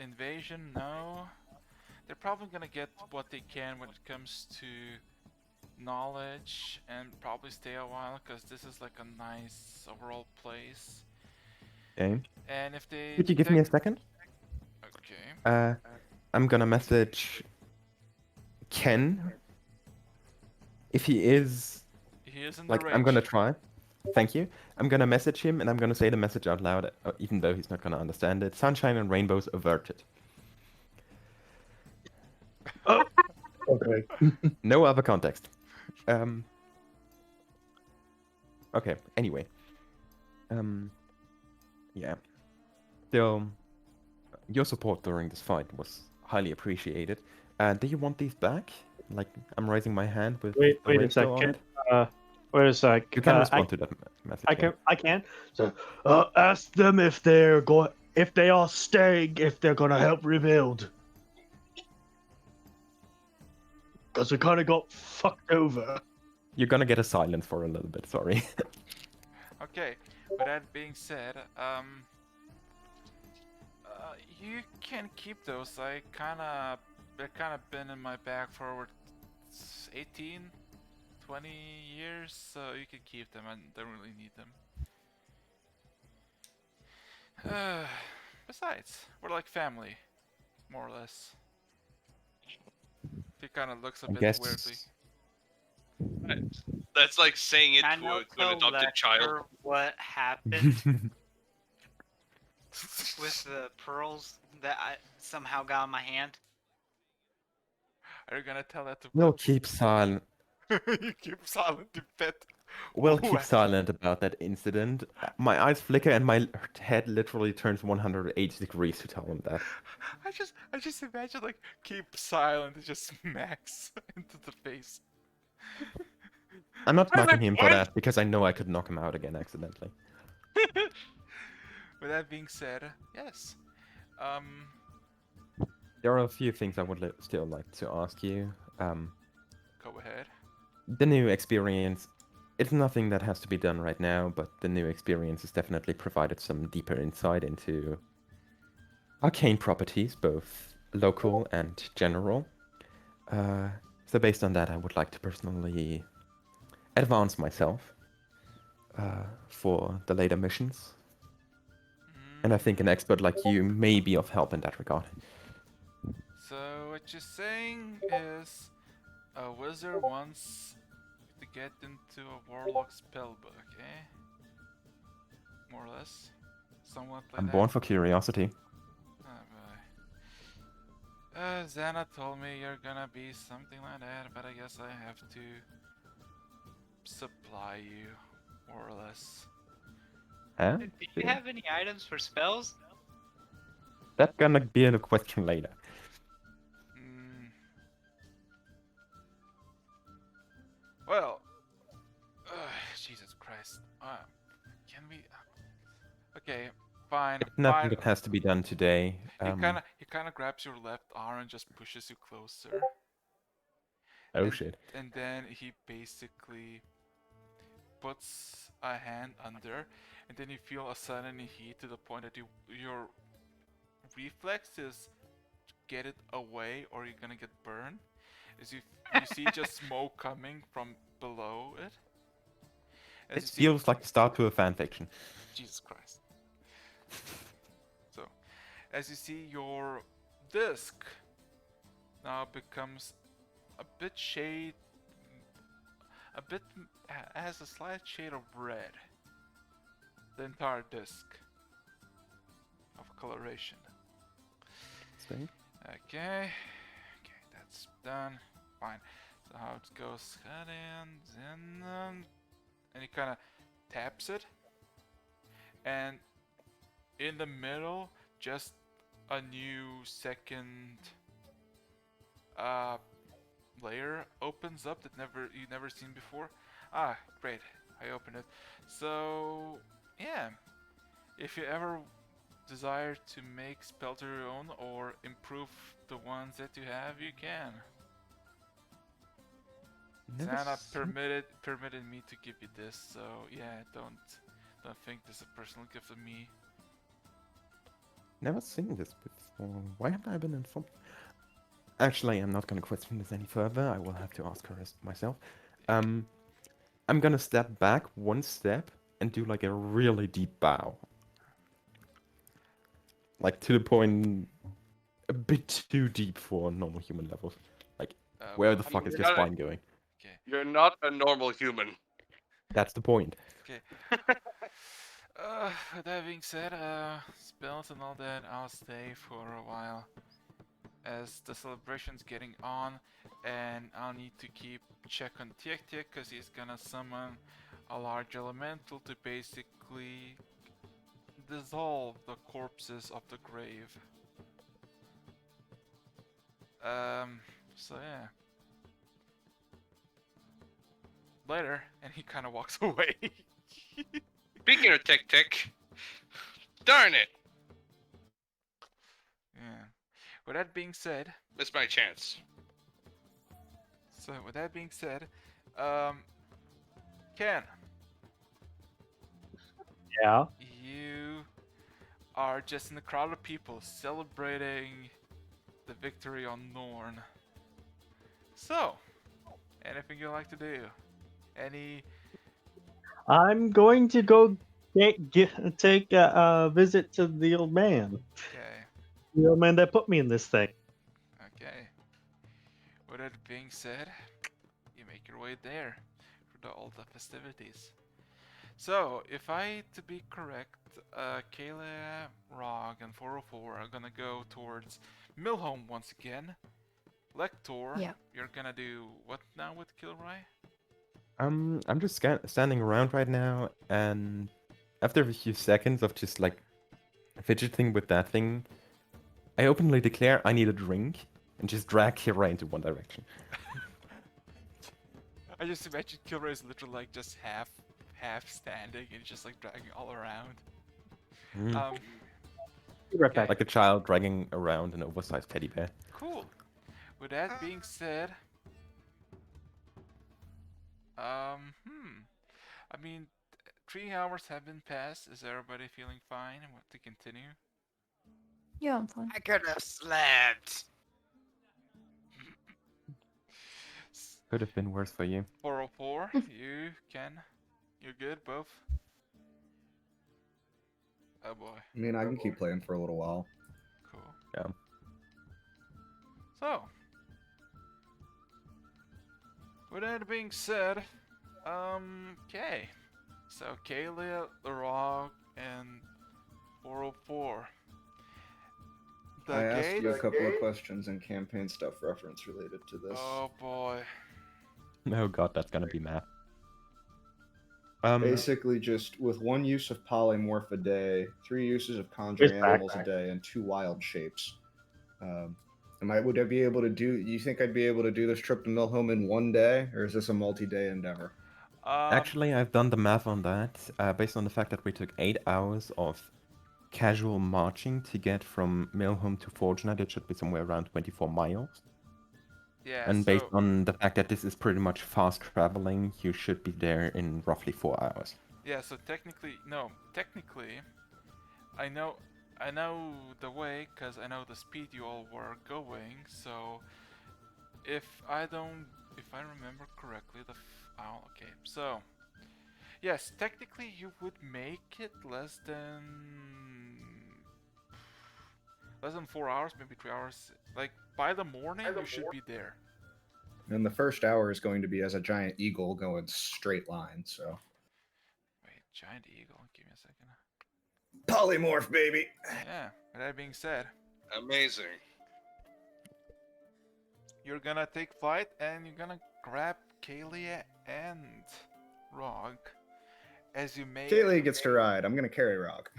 Speaker 2: invasion, no. They're probably gonna get what they can when it comes to knowledge and probably stay a while because this is like a nice overall place.
Speaker 1: Okay.
Speaker 2: And if they
Speaker 1: Could you give me a
Speaker 2: detect-
Speaker 1: second?
Speaker 2: Okay.
Speaker 1: I'm gonna message Ken. If he is,
Speaker 2: He is in the
Speaker 1: like,
Speaker 2: range.
Speaker 1: I'm gonna try. Thank you. I'm gonna message him and I'm gonna say the message out loud, even though he's not gonna understand it. Sunshine and rainbows averted.
Speaker 8: Okay.
Speaker 1: No other context. Okay, anyway. Yeah. So, your support during this fight was highly appreciated. Do you want these back? Like, I'm raising my hand with
Speaker 4: Wait
Speaker 1: the
Speaker 4: a
Speaker 1: rainbow on
Speaker 4: second.
Speaker 1: it.
Speaker 4: Wait a sec.
Speaker 1: You can respond to that message. yeah.
Speaker 4: I can. So, ask them if they're if they are staying, if they're gonna help rebuild. Because we kind of got fucked over.
Speaker 1: You're gonna get a silence for a little bit, sorry.
Speaker 2: Okay. With that being said, you can keep those. They're kind of been in my bag for over 18, 20 years, so you can keep them. I don't really need them. Besides, we're like family, more or less. He kind of looks a
Speaker 1: I
Speaker 2: bit
Speaker 1: guess.
Speaker 2: weirdly.
Speaker 3: That's like saying it
Speaker 6: I
Speaker 3: to,
Speaker 6: know
Speaker 3: to an adopted child.
Speaker 6: Lecter what happened with the pearls that I somehow got in my hand.
Speaker 2: Are you gonna tell that to
Speaker 1: We'll
Speaker 2: Pet?
Speaker 1: keep silent.
Speaker 2: You keep silent to Pet.
Speaker 1: We'll
Speaker 2: Who
Speaker 1: keep
Speaker 2: asked?
Speaker 1: silent about that incident. My eyes flicker and my head literally turns 180 degrees to tell him that.
Speaker 2: I just imagine like keep silent. It just smacks into the face.
Speaker 1: I'm not
Speaker 3: I was
Speaker 1: smacking
Speaker 3: like,
Speaker 1: him for
Speaker 3: "What?"
Speaker 1: that because I know I could knock him out again accidentally.
Speaker 2: With that being said, yes.
Speaker 1: There are a few things I would still like to ask you.
Speaker 2: Go ahead.
Speaker 1: The new experience, it's nothing that has to be done right now, but the new experience has definitely provided some deeper insight into arcane properties, both local and general. So based on that, I would like to personally advance myself for the later missions. And I think an expert like you may be of help in that regard.
Speaker 2: So what you're saying is a wizard wants to get into a warlock spellbook, eh? More or less. Somewhat like
Speaker 1: I'm
Speaker 2: that.
Speaker 1: born for curiosity.
Speaker 2: Oh boy. Xana told me you're gonna be something like that, but I guess I have to supply you, more or less.
Speaker 1: Huh?
Speaker 6: Do you have any items for spells?
Speaker 1: That's gonna be a question later.
Speaker 2: Well, Jesus Christ. Can we? Okay, fine.
Speaker 1: Nothing
Speaker 2: Fine.
Speaker 1: that has to be done today.
Speaker 2: He kind of grabs your left arm and just pushes you closer.
Speaker 1: Oh
Speaker 2: and,
Speaker 1: shit.
Speaker 2: And then he basically puts a hand under, and then you feel a sudden heat to the point that your reflex is to get it away, or you're gonna get burned. As you see just smoke coming from below it. As
Speaker 1: It feels like the start to a fanfiction.
Speaker 2: Jesus Christ. So, as you see, your disc now becomes a bit has a slight shade of red. The entire disc of coloration.
Speaker 1: See?
Speaker 2: Okay, that's done. Fine. So how it goes, and he kind of taps it, and in the middle, just a new second layer opens up that you've never seen before. Ah, great! I opened it. So yeah, if you ever desire to make spells of your own or improve the ones that you have, you can. Xana permitted me to give you this, so yeah, don't think this is a personal gift of me.
Speaker 1: never seen this before. Why haven't I been informed? Actually, I'm not gonna question this any further. I will have to ask her myself. I'm gonna step back one step and do like a really deep bow. Like to the point a bit too deep for normal human levels. Like, where
Speaker 2: well,
Speaker 1: the fuck is
Speaker 3: you're
Speaker 1: your
Speaker 3: not a-
Speaker 1: spine going?
Speaker 2: okay.
Speaker 3: You're not a normal human.
Speaker 1: That's the point.
Speaker 2: Okay. With that being said, spells and all that, I'll stay for a while. As the celebration's getting on, and I'll need to keep check on Tiek Tiek, because he's gonna summon a large elemental to basically dissolve the corpses of the grave. So yeah. Later, and he kind of walks away.
Speaker 3: Speaking of Tick Tick, darn it,
Speaker 2: Yeah. With that being said,
Speaker 3: missed my chance.
Speaker 2: Ken,
Speaker 4: Yeah.
Speaker 2: you are just in a crowd of people celebrating the victory on Norn. So, anything you like to do? Any?
Speaker 4: I'm going to go take a visit to the old man.
Speaker 2: Okay.
Speaker 4: The old man that put me in this thing.
Speaker 2: Okay. With that being said, you make your way there for all the festivities. So, if I to be correct, Kayla, Rog, and 404 are gonna go towards Milhome once again. Lector,
Speaker 7: Yeah.
Speaker 2: you're gonna do what now with Kilroy?
Speaker 1: I'm just standing around right now, and after a few seconds of just like fidgeting with that thing, I openly declare I need a drink and just drag Kira into one direction.
Speaker 2: I just imagine Kilroy is literally like just half standing and just like dragging all around.
Speaker 1: Mm.
Speaker 4: Be right
Speaker 2: Okay.
Speaker 4: back.
Speaker 1: Like a child dragging around an oversized teddy bear.
Speaker 2: Cool. With that being said, I mean, 3 hours have been passed. Is everybody feeling fine and want to continue?
Speaker 7: Yeah, I'm fine.
Speaker 6: I could have slept.
Speaker 1: Could have been worse for you.
Speaker 2: 404, you, Ken, you're good, both? Oh boy,
Speaker 8: I mean, I can keep playing for a little while.
Speaker 2: cool.
Speaker 1: Yeah.
Speaker 2: So, with that being said, okay. So, Kayla, The Rock, and 404. The
Speaker 8: I asked
Speaker 2: gate.
Speaker 8: you a couple of questions and campaign stuff reference related to this.
Speaker 2: Oh boy.
Speaker 1: Oh god, that's gonna be math.
Speaker 8: Basically, just with one use of polymorph a day, 3 uses of conjure
Speaker 4: Here's
Speaker 8: animals a
Speaker 4: backpack.
Speaker 8: day, and 2 wild shapes. Would I be able to do? You think I'd be able to do this trip to Milhome in one day, or is this a multi-day endeavor?
Speaker 1: Actually, I've done the math on that, based on the fact that we took 8 hours of casual marching to get from Milhome to Forgenet. It should be somewhere around 24 miles.
Speaker 2: yeah.
Speaker 1: And
Speaker 2: so,
Speaker 1: based on the fact that this is pretty much fast traveling, you should be there in roughly 4 hours.
Speaker 2: yeah. So technically, no. Technically, I know the way because I know the speed you all were going. So, if I remember correctly, okay. So, yes, technically you would make it less than 4 hours, maybe 3 hours. Like by the morning, you should be there.
Speaker 8: And the first hour is going to be as a giant eagle going straight line. So
Speaker 2: Wait, giant eagle. Give me a second.
Speaker 8: polymorph, baby.
Speaker 2: Yeah. With that being said,
Speaker 3: Amazing.
Speaker 2: you're gonna take flight and you're gonna grab Kalia and Rog as you make.
Speaker 8: Kaylee gets to ride. I'm gonna carry Rock.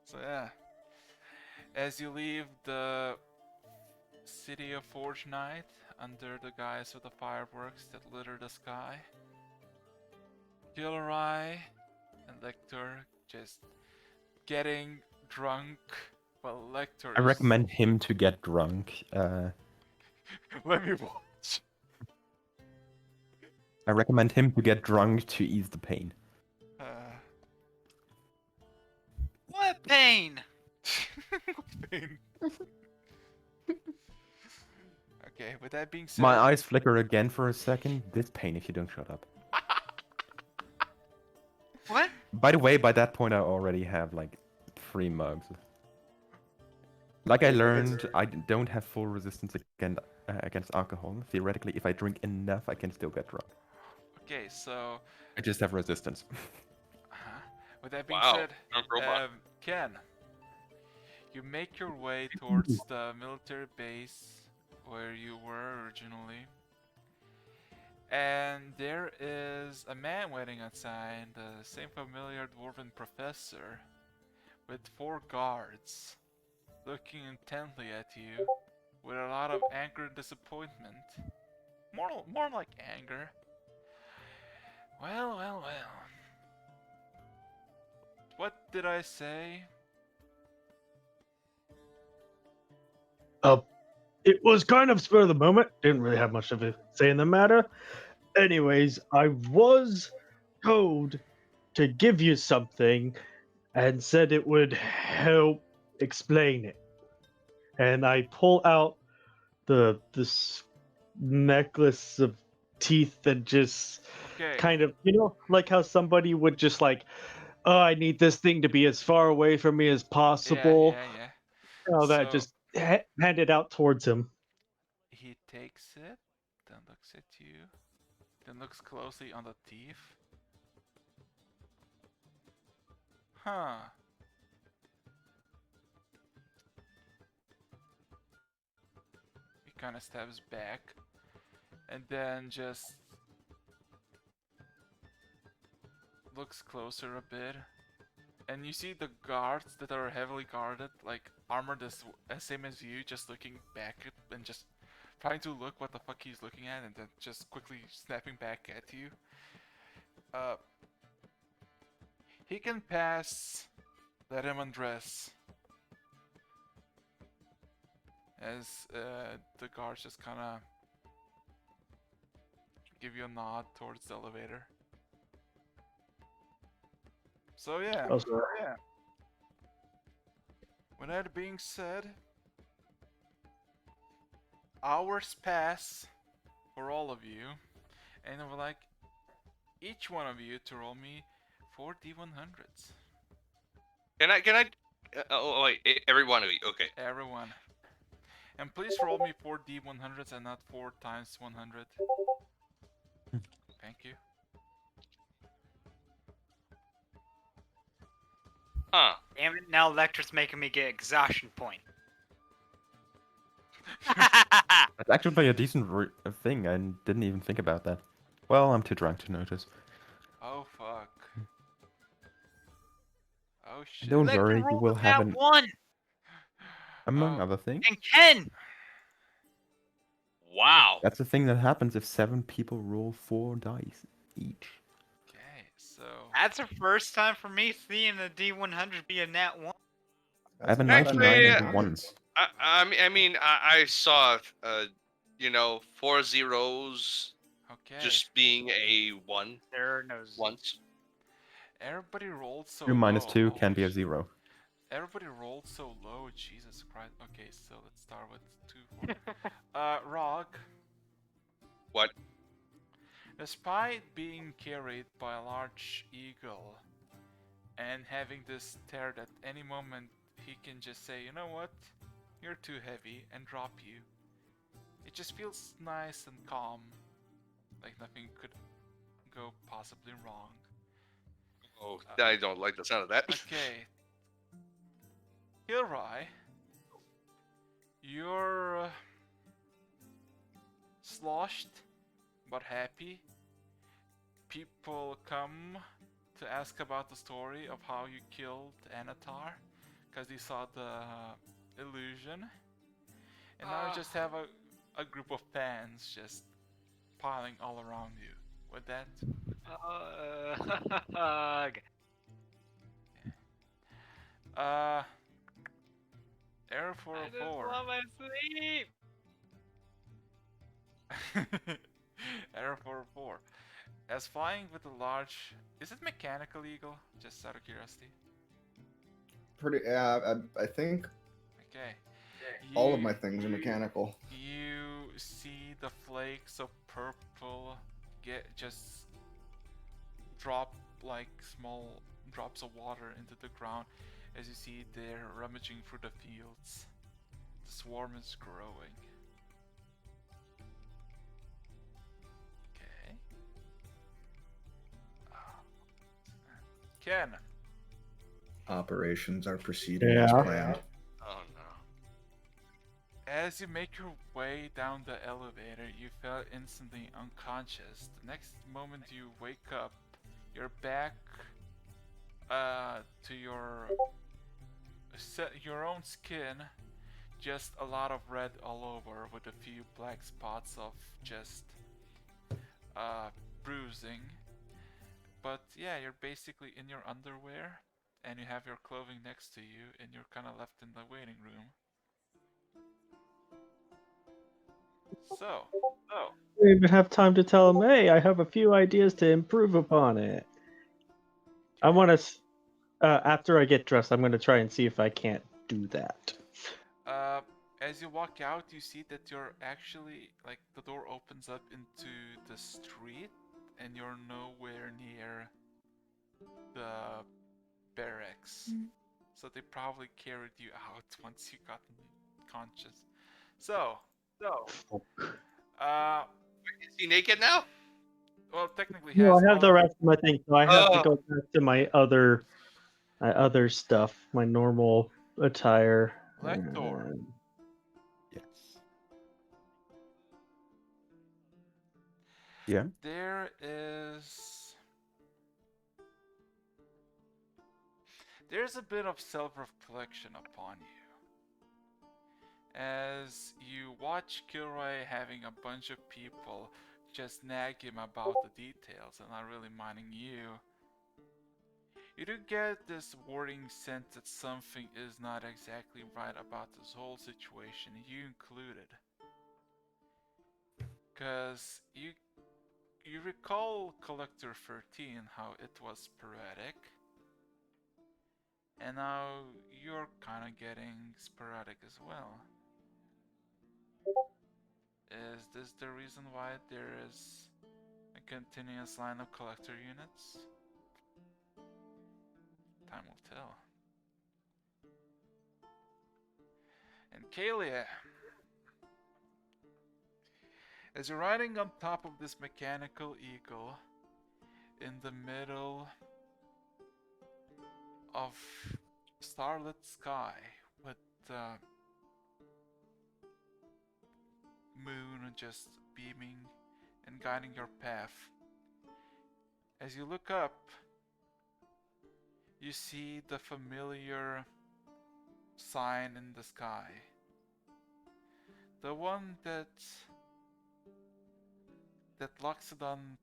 Speaker 2: So yeah, as you leave the city of Forge Night under the guise of the fireworks that litter the sky, Gilroy and Lector just getting drunk while Lector
Speaker 1: I
Speaker 2: is...
Speaker 1: recommend him to get drunk.
Speaker 2: Let me watch.
Speaker 1: I recommend him to get drunk to ease the pain.
Speaker 6: What pain?
Speaker 2: Pain. Okay, with that being said,
Speaker 1: My eyes flicker again for a second. This pain if you don't shut up.
Speaker 6: What?
Speaker 1: By the way, by that point I already have like 3 mugs. Like I
Speaker 8: Hey,
Speaker 1: learned, I don't have full resistance against alcohol. Theoretically, if I drink enough, I can still get drunk.
Speaker 2: okay, so
Speaker 1: I just have resistance.
Speaker 2: with that being
Speaker 3: Wow,
Speaker 2: said,
Speaker 3: drunk robot.
Speaker 2: Ken, you make your way towards the military base where you were originally. And there is a man waiting outside, the same familiar dwarven professor, with 4 guards, looking intently at you, with a lot of anger and disappointment. More like anger. Well, well, well. What did I say?
Speaker 4: It was kind of spur of the moment. Didn't really have much of a say in the matter. Anyways, I was told to give you something and said it would help explain it. And I pull out this necklace of teeth and just
Speaker 2: Okay.
Speaker 4: kind of, like how somebody would just like, oh, I need this thing to be as far away from me as possible.
Speaker 2: Yeah.
Speaker 4: Oh, that
Speaker 2: So-
Speaker 4: just hand it out towards him.
Speaker 2: He takes it, then looks at you, then looks closely on the thief. Huh. He kind of steps back, and then just looks closer a bit. And you see the guards that are heavily guarded, like armored as same as you, just looking back at and just trying to look what the fuck he's looking at, and then just quickly snapping back at you. He can pass. Let him undress. As the guards just kind of give you a nod towards the elevator. So yeah.
Speaker 4: Oh, sorry.
Speaker 2: With that being said, hours pass for all of you, and I would like each one of you to roll me 4 D100s.
Speaker 3: Can I? Oh wait, every one of you. Okay.
Speaker 2: Everyone. And please roll me 4 D100s and not 4 times 100. Thank you.
Speaker 3: Huh.
Speaker 6: Damn it, now Lecter's making me get exhaustion point.
Speaker 1: That's actually a decent thing. I didn't even think about that. Well, I'm too drunk to notice.
Speaker 2: Oh fuck. Oh shit.
Speaker 1: Don't
Speaker 6: Lecter
Speaker 1: worry, you
Speaker 6: rolled
Speaker 1: will
Speaker 6: with
Speaker 1: have
Speaker 6: that
Speaker 1: an
Speaker 6: one
Speaker 1: among
Speaker 2: Oh.
Speaker 1: other things.
Speaker 6: and Ken.
Speaker 3: Wow.
Speaker 1: That's the thing that happens if 7 people roll 4 dice each.
Speaker 2: Okay, so
Speaker 6: That's the first time for me seeing a D100 be a nat 1.
Speaker 1: I have a
Speaker 3: Actually,
Speaker 1: 99 and a 1.
Speaker 3: I mean, I saw, 4 zeros
Speaker 2: okay.
Speaker 3: just being a 1
Speaker 6: There knows.
Speaker 3: once.
Speaker 2: Everybody rolled so
Speaker 1: 2 minus
Speaker 2: low.
Speaker 1: 2 can
Speaker 2: Holy
Speaker 1: be a
Speaker 2: shit.
Speaker 1: 0.
Speaker 2: Everybody rolled so low, Jesus Christ. Okay, so let's start with 2 Rog.
Speaker 3: What?
Speaker 2: Despite being carried by a large eagle and having this tear that any moment he can just say, you know what, you're too heavy, and drop you. It just feels nice and calm, like nothing could go possibly wrong.
Speaker 3: Oh, I don't like the sound of that.
Speaker 2: Okay. Hilrai, you're sloshed but happy. People come to ask about the story of how you killed Anatar because they saw the illusion. And now you just have a group of fans just piling all around you. With that, Air
Speaker 6: I just
Speaker 2: 404.
Speaker 6: want my sleep.
Speaker 2: Air 404. As flying with a large... Is it mechanical eagle? Just out of curiosity.
Speaker 8: Pretty. I think
Speaker 2: Okay.
Speaker 8: All of
Speaker 2: You-
Speaker 8: my things are mechanical.
Speaker 2: You see the flakes of purple just drop like small drops of water into the ground as you see they're rummaging through the fields. The swarm is growing. Okay. Ken,
Speaker 8: Operations are proceeding as
Speaker 4: Yeah.
Speaker 8: planned.
Speaker 3: Oh no.
Speaker 2: as you make your way down the elevator, you feel instantly unconscious. The next moment you wake up, you're back to your own skin, just a lot of red all over with a few black spots of just bruising. But yeah, you're basically in your underwear and you have your clothing next to you and you're kind of left in the waiting room. So,
Speaker 4: We even have time to tell him, hey, I have a few ideas to improve upon it. I want to, after I get dressed, I'm going to try and see if I can't do that.
Speaker 2: as you walk out, you see that you're actually like the door opens up into the street and you're nowhere near the barracks. So they probably carried you out once you got conscious. So, uh,
Speaker 3: Is he naked now?
Speaker 2: well, technically
Speaker 4: No,
Speaker 2: has
Speaker 4: I have
Speaker 2: all
Speaker 4: the
Speaker 2: of
Speaker 4: rest of my things, so I have to
Speaker 3: Oh.
Speaker 4: go back to my other stuff, my normal attire.
Speaker 2: Lector.
Speaker 4: And-
Speaker 1: Yes. Yeah.
Speaker 2: There's a bit of self-reflection upon you as you watch Kilroy having a bunch of people just nag him about the details and not really minding you. You do get this warning sense that something is not exactly right about this whole situation, you included. Cause you recall Collector 13, how it was sporadic. And now you're kinda getting sporadic as well. Is this the reason why there is a continuous line of collector units? Time will tell. And Kalia, as you're riding on top of this mechanical eagle in the middle of starlit sky with the moon just beaming and guiding your path, as you look up, you see the familiar sign in the sky. The one that Loxodon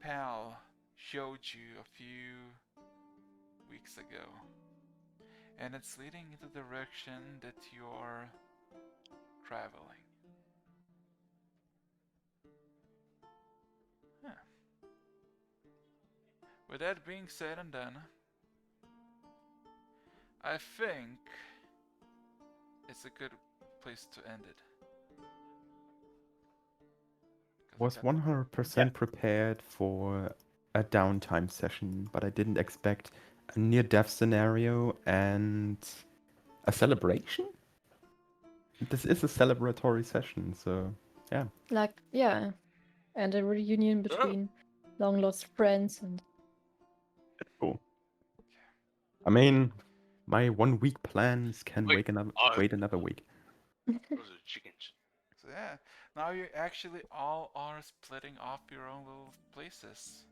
Speaker 2: Pal showed you a few weeks ago. And it's leading in the direction that you're traveling. Huh. With that being said and done, I think it's a good place to end it.
Speaker 1: Was 100% prepared for a downtime session, but I didn't expect a near-death scenario and a celebration? This is a celebratory session, so yeah.
Speaker 7: Like, yeah. And a reunion between long lost friends and
Speaker 1: Cool. I mean, my 1 week plans can
Speaker 3: Wait,
Speaker 1: wait another week.
Speaker 3: Those are chickens.
Speaker 2: So yeah, now you actually all are splitting off your own little places.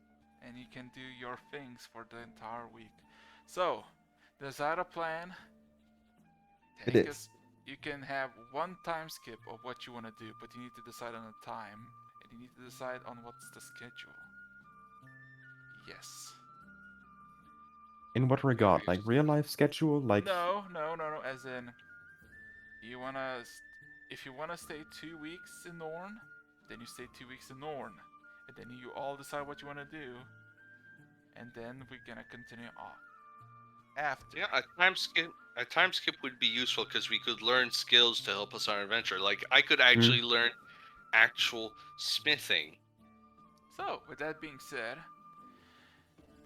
Speaker 2: And you can do your things for the entire week. So, decide a plan.
Speaker 1: It
Speaker 2: Take
Speaker 1: is.
Speaker 2: us. You can have one time skip of what you want to do, but you need to decide on a time. And you need to decide on what's the schedule. Yes.
Speaker 1: In what regard? Like real life schedule? Like
Speaker 2: No. As in, you wanna, if you wanna stay 2 weeks in Norn, then you stay 2 weeks in Norn, and then you all decide what you wanna do, and then we're gonna continue on. after.
Speaker 3: Yeah, a time skip would be useful because we could learn skills to help us on our adventure. Like I could actually learn actual smithing.
Speaker 2: So, with that being said,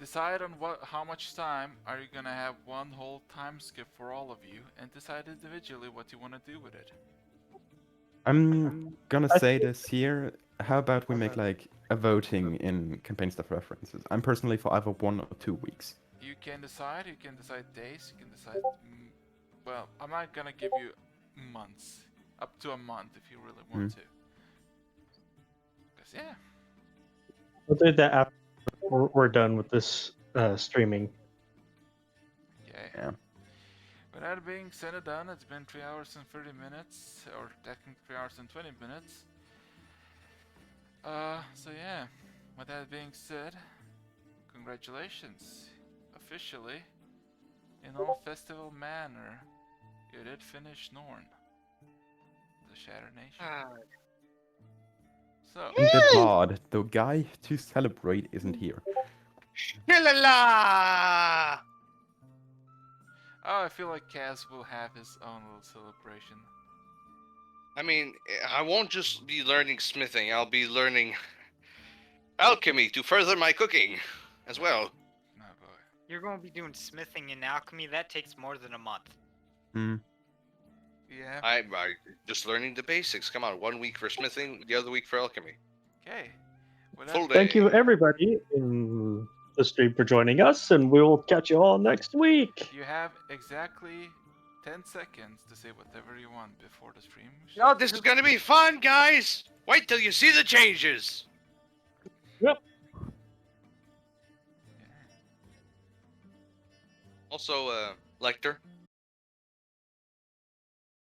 Speaker 2: decide on how much time are you gonna have one whole time skip for all of you, and decide individually what you want to do with it.
Speaker 1: I'm gonna
Speaker 4: I
Speaker 1: say this here. How about we make like a voting in campaign stuff references? I'm personally for either 1 or 2 weeks.
Speaker 2: You can decide days, you can decide. Well, I'm not gonna give you months. Up to a month if you really want to. Because, yeah.
Speaker 4: We'll do that after we're done with this streaming.
Speaker 2: Okay.
Speaker 1: Yeah.
Speaker 2: With that being said and done, it's been 3 hours and 30 minutes, or technically 3 hours and 20 minutes. So yeah, with that being said, congratulations. Officially, in all festival manner, you did finish Norn, the Shattered Nation. So,
Speaker 1: And the Vlad, the guy to celebrate, isn't here.
Speaker 3: La!
Speaker 2: I feel like Kaz will have his own little celebration.
Speaker 3: I mean, I won't just be learning smithing. I'll be learning alchemy to further my cooking as well.
Speaker 2: Oh boy.
Speaker 6: You're going to be doing smithing and alchemy. That takes more than a month.
Speaker 2: Yeah.
Speaker 3: I just learning the basics. Come on, 1 week for smithing, the other week for alchemy.
Speaker 2: Okay. Well,
Speaker 3: Full day.
Speaker 4: Thank you, everybody in the stream, for joining us, and we will catch you all next week.
Speaker 2: You have exactly 10 seconds to say whatever you want before the stream.
Speaker 3: Oh, this is gonna be fun, guys! Wait till you see the changes!
Speaker 4: Yep.
Speaker 3: Also, Lecter,